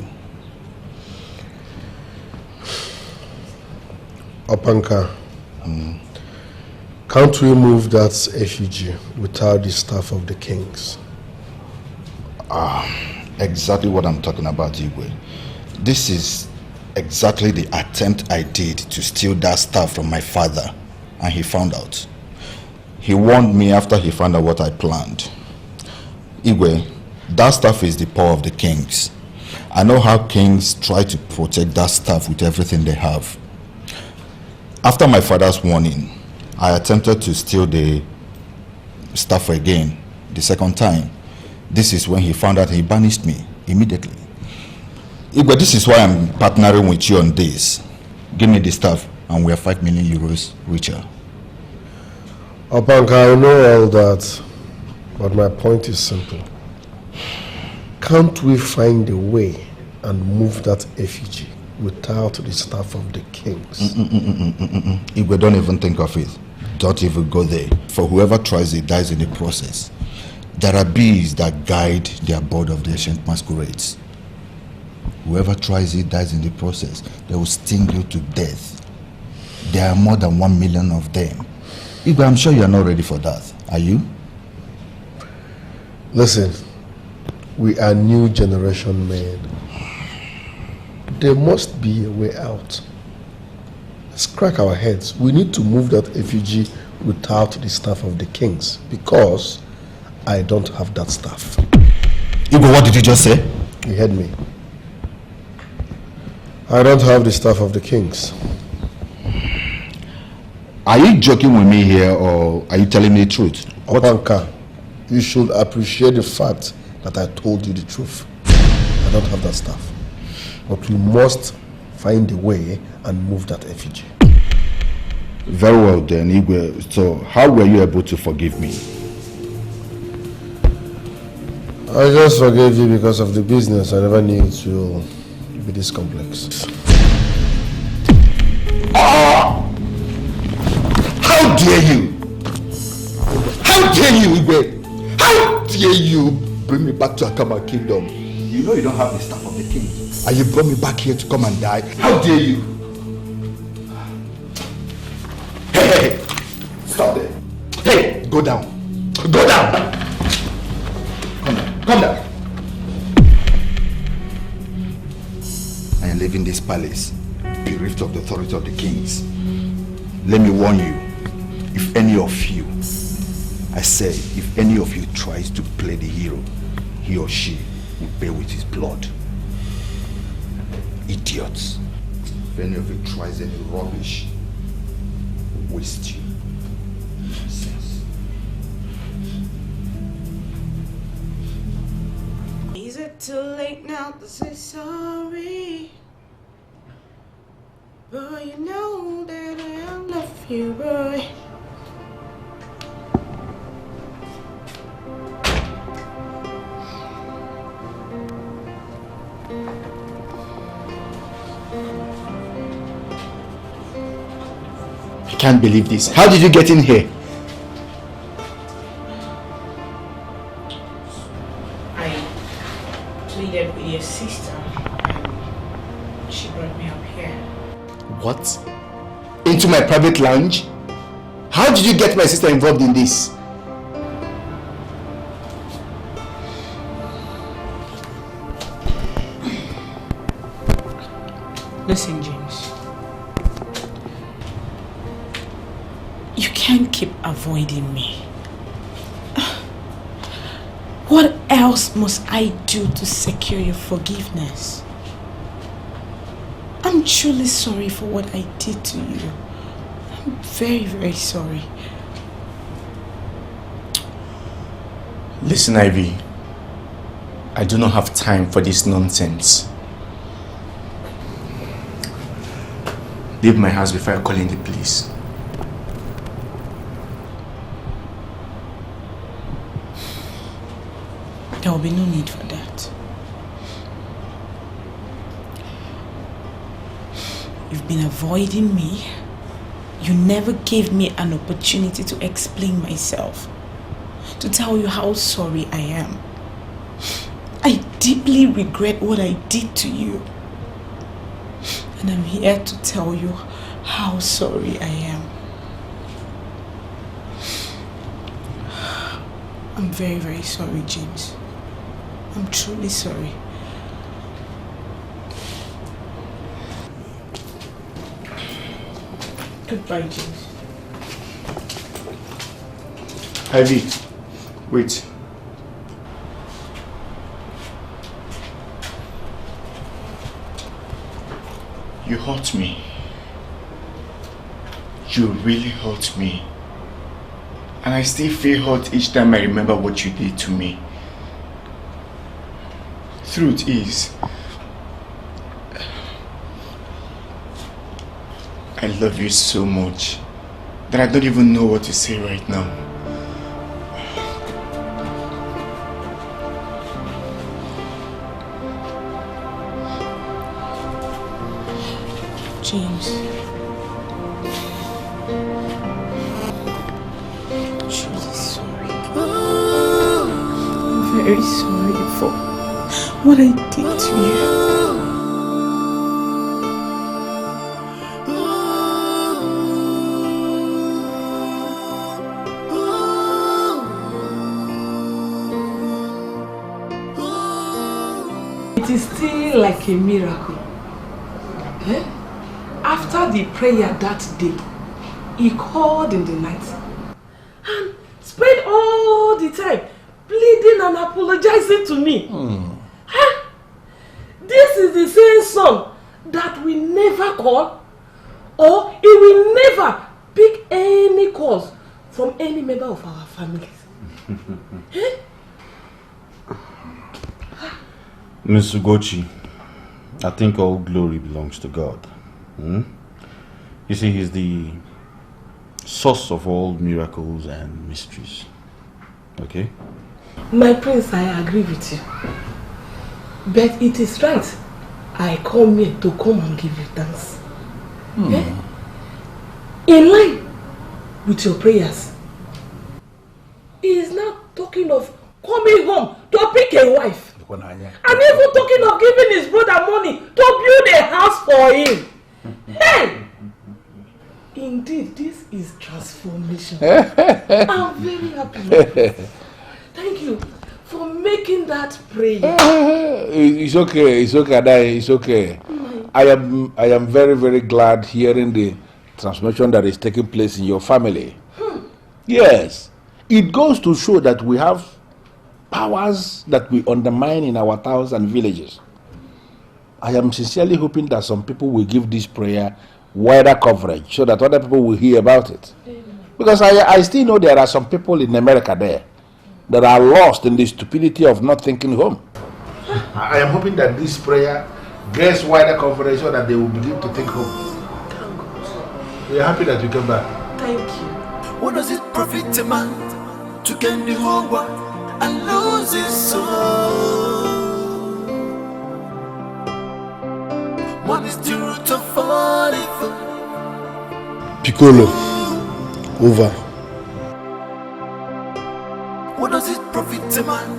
Opanka, can't we move that effigy without the staff of the kings? Exactly what I'm talking about, Igwe. This is exactly the attempt I did to steal that staff from my father, and he found out. He warned me after he found out what I planned. Igwe, that staff is the power of the kings. I know how kings try to protect that staff with everything they have. After my father's warning, I attempted to steal the staff again, the second time. This is when he found out he banished me immediately. Igwe, this is why I'm partnering with you on this. Give me the staff and we are 5 million euros richer. Opanka, I know all that, but my point is simple. Can't we find a way and move that effigy without the staff of the kings? Igwe, don't even think of it. Don't even go there. For whoever tries it dies in the process. There are bees that guide their board of the ancient masquerades. Whoever tries it dies in the process. They will sting you to death. There are more than 1 million of them. Igwe, I'm sure you are not ready for that. Are you? Listen, we are new generation men. There must be a way out. Let's crack our heads. We need to move that effigy without the staff of the kings, because I don't have that staff. Igwe, what did you just say? You heard me. I don't have the staff of the kings. Are you joking with me here, or are you telling me the truth? Opanka, you should appreciate the fact that I told you the truth. I don't have that staff. But we must find a way and move that effigy. Very well then, Igwe. So how were you able to forgive me? I just forgave you because of the business. I never knew it will be this complex. How dare you? How dare you, Igwe? How dare you bring me back to Akama Kingdom? You know you don't have the staff of the king. And you brought me back here to come and die. How dare you? Hey, stop there. Hey, go down. Go down. Come down. Come down. I am leaving this palace, bereft of the authority of the kings. Let me warn you, if any of you, I say, if any of you tries to play the hero, he or she will pay with his blood. Idiots. If any of you tries any rubbish, will waste you. Nonsense. Is it too late now to say sorry? Boy, you know that I love you, boy. I can't believe this. How did you get in here? I pleaded with your sister and she brought me up here. What? Into my private lounge? How did you get my sister involved in this? Listen, James. You can't keep avoiding me. What else must I do to secure your forgiveness? I'm truly sorry for what I did to you. I'm very, very sorry. Listen, Ivy. I do not have time for this nonsense. Leave my house before I call in the police. There will be no need for that. You've been avoiding me. You never gave me an opportunity to explain myself, to tell you how sorry I am. I deeply regret what I did to you. And I'm here to tell you how sorry I am. I'm very, very sorry, James. I'm truly sorry. Goodbye, James. Ivy, wait. You hurt me. You really hurt me. And I still feel hurt each time I remember what you did to me. Truth is, I love you so much that I don't even know what to say right now. James. I'm truly sorry. very sorry for what I did to you. It is still like a miracle. Eh? After the prayer that day, he called in the night and spent all the time pleading and apologizing to me. Huh? This is the same son that we never call, or he will never pick any calls from any member of our families. Eh? Ms. Ugezu, I think all glory belongs to God. You see, He's the source of all miracles and mysteries. Okay? My prince, I agree with you. But it is right. I come here to come and give you thanks. Eh? In line with your prayers. He is now talking of coming home to pick a wife. And even talking of giving his brother money to build a house for him. Hey! Indeed, this is transformation. I'm very happy. Thank you for making that prayer. It's okay, Adai, it's okay. I am very, very glad hearing the transformation that is taking place in your family. Yes, it goes to show that we have powers that we undermine in our towns and villages. I am sincerely hoping that some people will give this prayer wider coverage so that other people will hear about it. Because I still know there are some people in America there that are lost in the stupidity of not thinking home. I am hoping that this prayer gets wider coverage so that they will begin to think home. We are happy that you came back. Thank you. What does it profit a man to gain the whole world and lose his soul? What is the root of all evil? Piccolo, over. What does it profit a man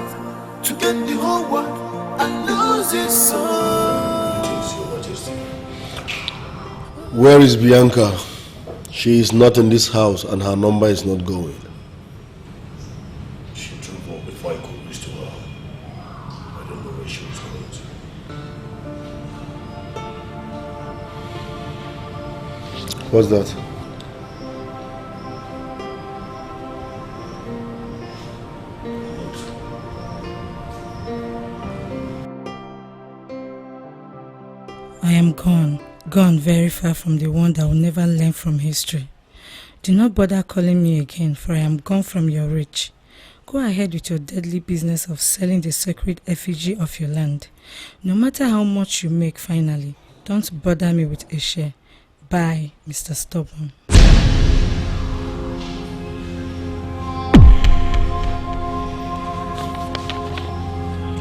to gain the whole world and lose his soul? Where is Bianca? She is not in this house and her number is not going. She traveled before I could reach to her. I don't know where she was going to. What's that? I am gone very far from the one that will never learn from history. Do not bother calling me again, for I am gone from your reach. Go ahead with your deadly business of selling the sacred effigy of your land. No matter how much you make finally, don't bother me with a share. Bye, Mr. Stubborn.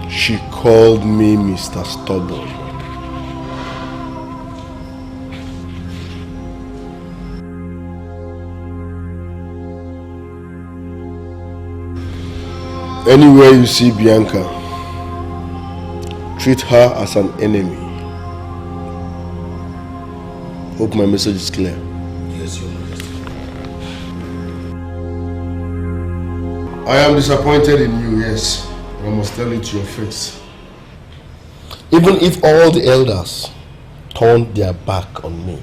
She called me Mr. Stubborn. Anywhere you see Bianca, treat her as an enemy. Hope my message is clear. Yes, Your Majesty. I am disappointed in you, yes. But I must tell it to your face. Even if all the elders turned their back on me,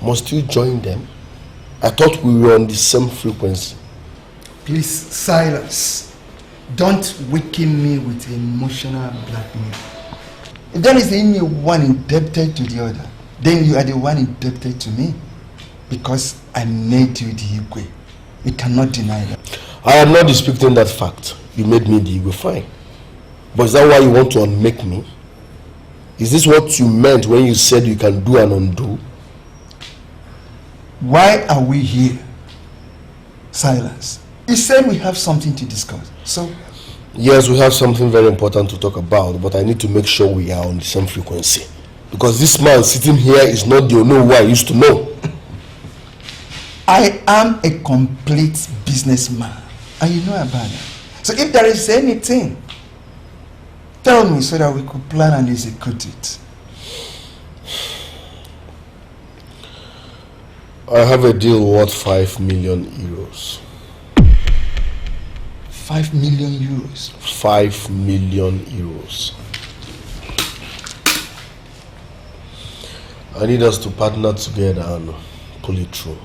must you join them? I thought we were on the same frequency. Please, silence. Don't weaken me with emotional blackmail. If there is any one indebted to the other, then you are the one indebted to me. Because I made you the Igwe. You cannot deny that. I am not disputing that fact. You made me the Igwe, fine. But is that why you want to unmake me? Is this what you meant when you said you can do and undo? Why are we here? Silence. You said we have something to discuss. So, yes, we have something very important to talk about, but I need to make sure we are on the same frequency. Because this man sitting here is not the only one I used to know. I am a complete businessman, and you know about that. So if there is anything Tell me so that we could plan and execute it. I have a deal worth 5 million euros. 5 million euros? 5 million euros. I need us to partner together and pull it through.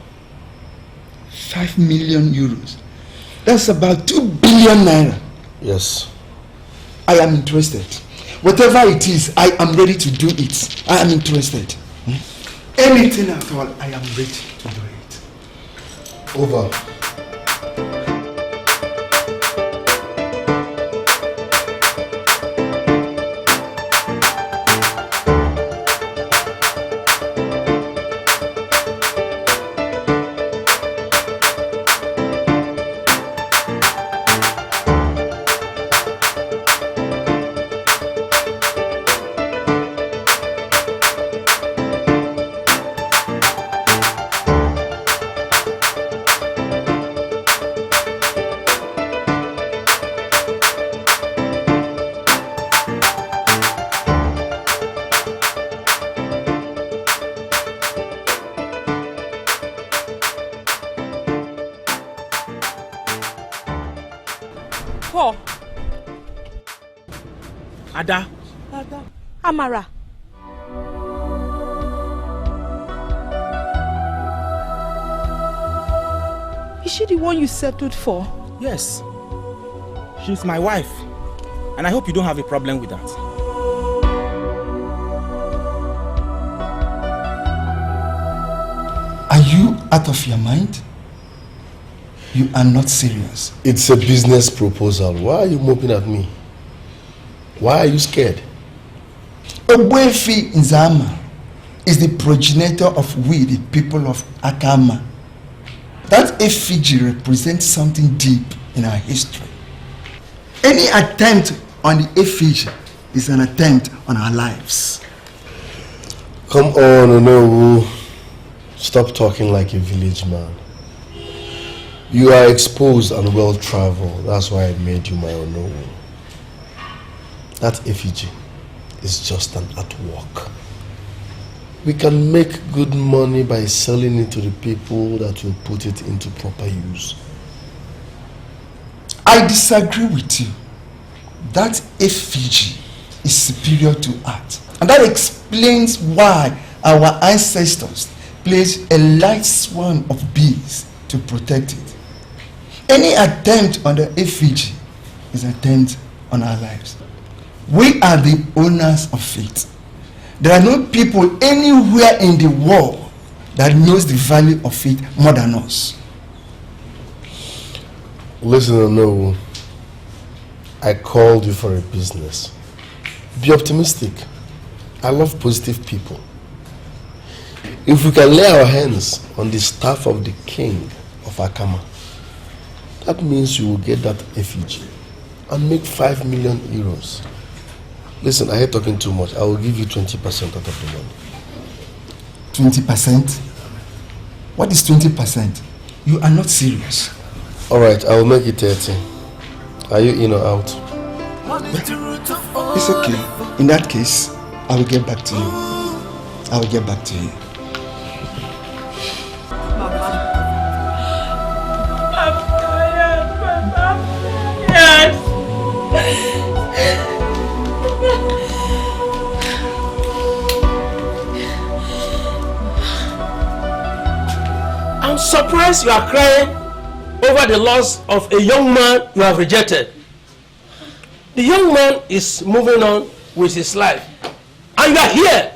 5 million euros? That's about 2 billion naira. Yes. I am interested. Whatever it is, I am ready to do it. I am interested. Anything at all, I am ready to do it. Over. Ada. Amara. Is she the one you settled for? Yes. She's my wife. And I hope you don't have a problem with that. Are you out of your mind? You are not serious. It's a business proposal. Why are you moping at me? Why are you scared? Ogbuefi Nzama is the progenitor of we, the people of Akama. That effigy represents something deep in our history. Any attempt on the effigy is an attempt on our lives. Come on, Onowu. Stop talking like a village man. You are exposed and well-traveled. That's why I made you my Onowu. That effigy is just an artwork. We can make good money by selling it to the people that will put it into proper use. I disagree with you. That effigy is superior to art. And that explains why our ancestors placed a light swarm of bees to protect it. Any attempt on the effigy is an attempt on our lives. We are the owners of it. There are no people anywhere in the world that knows the value of it more than us. Listen, Onowu. I called you for a business. Be optimistic. I love positive people. If we can lay our hands on the staff of the king of Akama, that means you will get that effigy and make 5 million euros. Listen, I hate talking too much. I will give you 20% out of the money. 20%? What is 20%? You are not serious. Alright, I will make it 30. Are you in or out? It's okay. In that case, I will get back to you. I will get back to you. I'm surprised you are crying over the loss of a young man you have rejected. The young man is moving on with his life. And you are here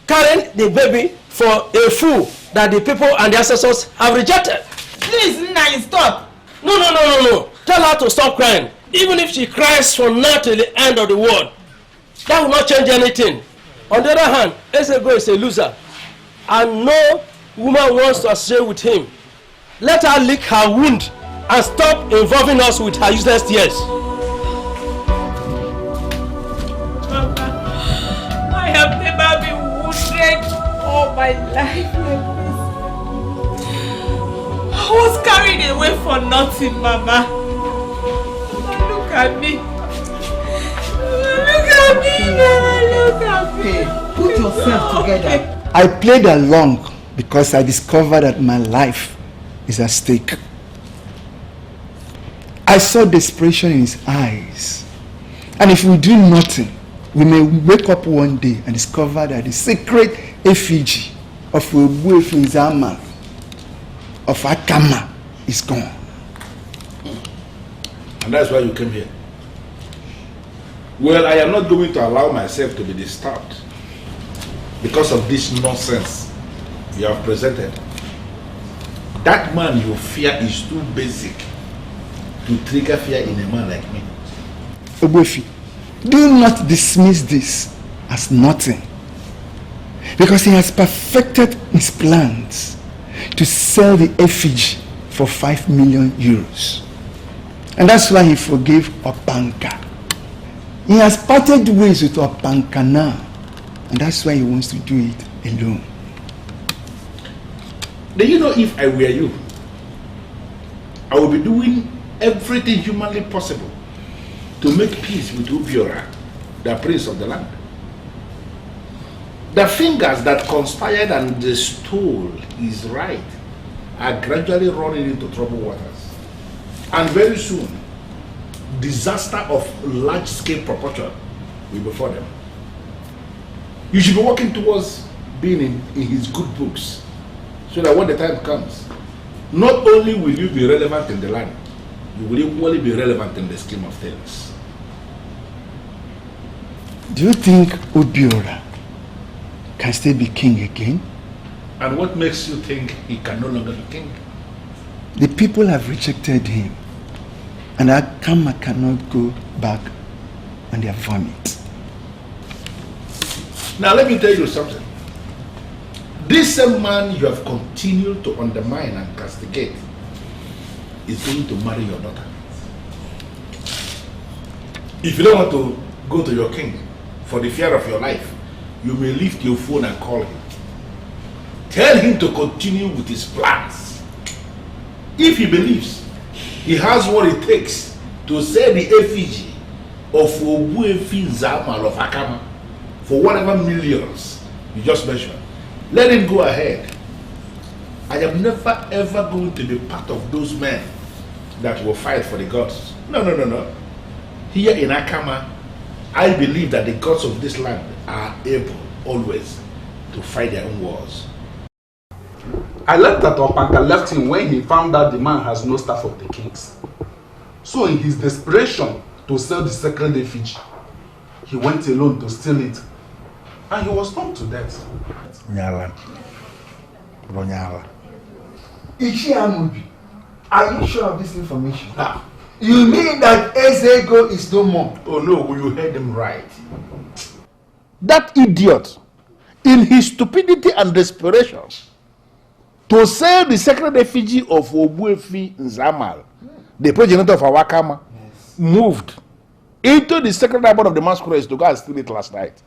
carrying the baby for a fool that the people and the ancestors have rejected. Please, Nna, stop. No. Tell her to stop crying. Even if she cries from now till the end of the world, that will not change anything. On the other hand, Esego is a loser. And no woman wants to associate with him. Let her lick her wound and stop involving us with her useless tears. Mama, I have never been wounded all my life like this. I was carried away for nothing, Mama. Look at me. Hey, put yourself together. I played along because I discovered that my life is at stake. I saw desperation in his eyes. And if we do nothing, we may wake up one day and discover that the sacred effigy of Ugezu J of Akama is gone. And that's why you came here. Well, I am not going to allow myself to be disturbed because of this nonsense you have presented. That man you fear is too basic to trigger fear in a man like me. Ogbuefi, do not dismiss this as nothing, because he has perfected his plans to sell the effigy for 5 million euros. And that's why he forgave Opanka. He has parted ways with Opanka now, and that's why he wants to do it alone. Do you know, if I were you, I would be doing everything humanly possible to make peace with Ubiora, the prince of the land. The fingers that conspired and stole his right are gradually running into troubled waters. And very soon, disaster of large-scale proportion will be before them. You should be working towards being in his good books, so that when the time comes, not only will you be relevant in the land, you will equally be relevant in the scheme of things. Do you think Ubiora can still be king again? And what makes you think he can no longer be king? The people have rejected him, and Akama cannot go back on their vomit. Now let me tell you something. This same man you have continued to undermine and castigate is going to marry your daughter. If you don't want to go to your king for the fear of your life, you may lift your phone and call him. Tell him to continue with his plans. If he believes he has what it takes to sell the effigy of Ugezu J of Akama for whatever millions you just mentioned, let him go ahead. I am never ever going to be part of those men that will fight for the gods. No. Here in Akama, I believe that the gods of this land are able always to fight their own wars. I left that Opanka left him when he found out the man has no staff of the kings. So in his desperation to sell the sacred effigy, he went alone to steal it. And he was stoned to death. Nyala. Ichiamubi, are you sure of this information? You mean that Ezego is no more? Oh no, you heard him right. That idiot, in his stupidity and desperation, to sell the sacred effigy of Ugezu J, the progenitor of Awakama, moved into the sacred abode of the masquerades to go and steal it last night.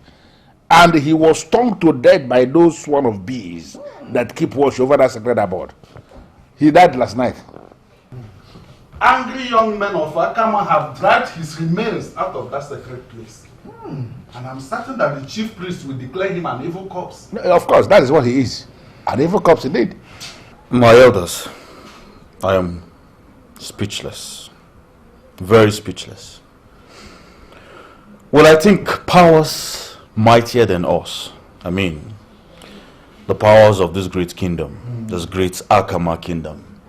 And he was stung to death by those swarm of bees that keep watch over that sacred abode. He died last night. Angry young men of Akama have dragged his remains out of that sacred place. And I'm certain that the chief priest will declare him an evil corpse. Of course, that is what he is. An evil corpse indeed. My elders, I am speechless. Very speechless. Well, I think powers mightier than us, I mean, the powers of this great kingdom, this great Akama kingdom,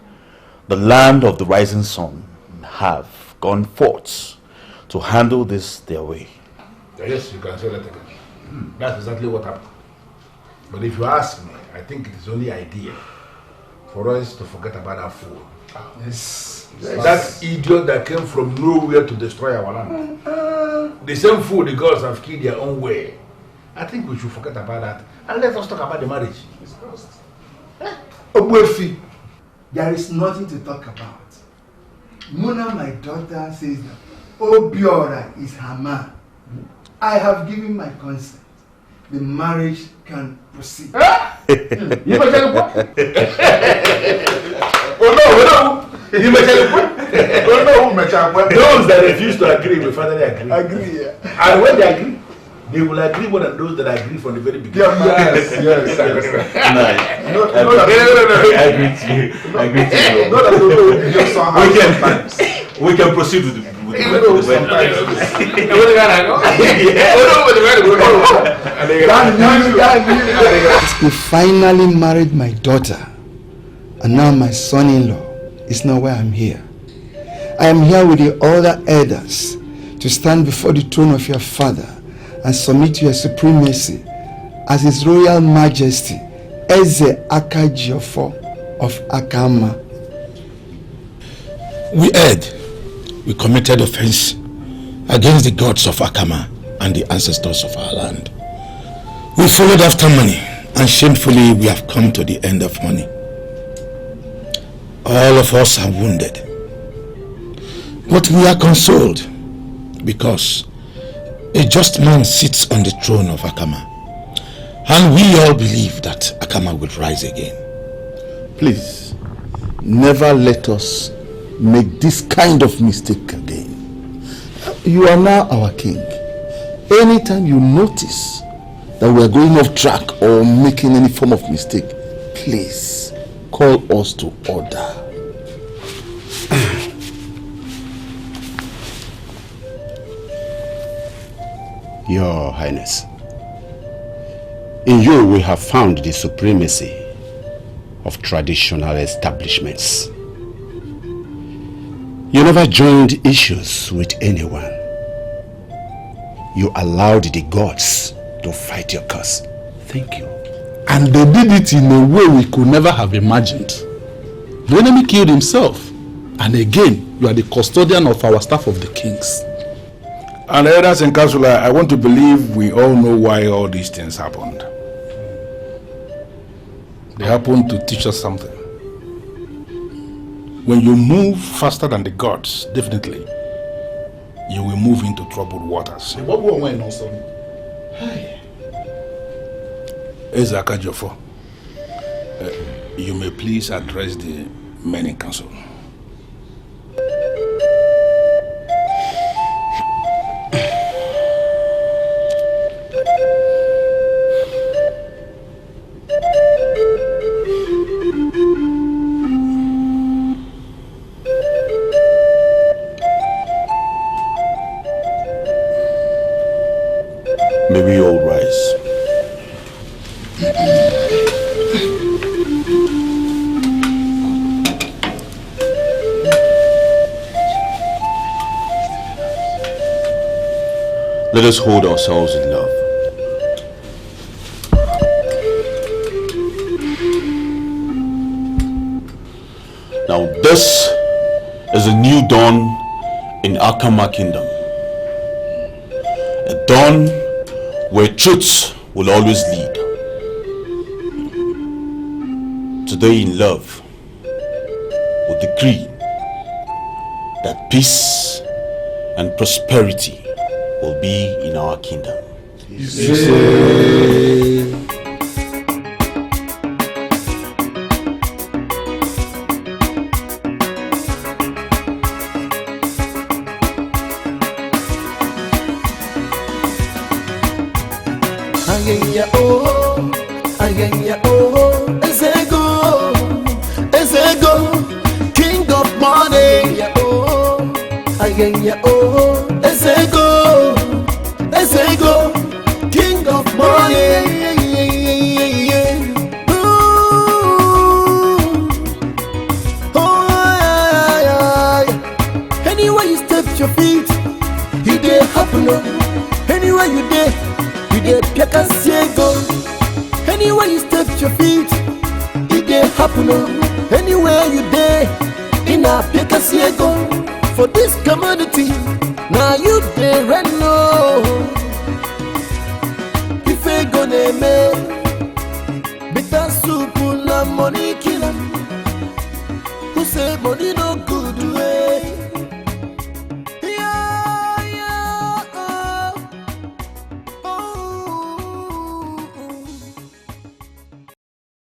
the land of the rising sun, have gone forth to handle this their way. Yes, you can say that again. That's exactly what happened. But if you ask me, I think it is only idea for us to forget about that fool. Yes. That idiot that came from nowhere to destroy our land. The same fool the gods have killed their own way. I think we should forget about that and let us talk about the marriage. Ogbuefi, there is nothing to talk about. Muna, my daughter, says that Obiora is her man. I have given my consent. The marriage can proceed. You may tell Those that refuse to agree will finally agree. Agree, yeah. And when they agree, they will agree more than those that agree from the very beginning. Yes. Nice. I agree to you. We can proceed with the He finally married my daughter, and now my son-in-law is not where I'm here. I am here with the other elders to stand before the throne of your father and submit to your supremacy as His Royal Majesty Eze Akajiofo of Akama. We erred. We committed offense against the gods of Akama and the ancestors of our land. We followed after money, and shamefully we have come to the end of money. All of us are wounded. But we are consoled because a just man sits on the throne of Akama, and we all believe that Akama will rise again. Please, never let us make this kind of mistake again. You are now our king. Anytime you notice that we are going off track or making any form of mistake, please call us to order. Your Highness, in you we have found the supremacy of traditional establishments. You never joined issues with anyone. You allowed the gods to fight your cause. Thank you. And they did it in a way we could never have imagined. The enemy killed himself. And again, you are the custodian of our staff of the kings. And elders and council, I want to believe we all know why all these things happened. They happened to teach us something. When you move faster than the gods, definitely, you will move into troubled waters. Eze Akajiofo, you may please address the men in council. May we all rise. Let us hold ourselves in love. Now this is a new dawn in Akama Kingdom. A dawn where truth will always lead. Today in love, we decree that peace and prosperity will be in our kingdom. King of money, Ezego, king of money. Anywhere you step your feet, you dey happen. Anywhere you dey pick a ciego. Anywhere you step your feet, you dey happen. Anywhere you dey, in a pick a ciego. For this community, now you dey reno. If I gonna make bitter soup, la money killer. Who say money no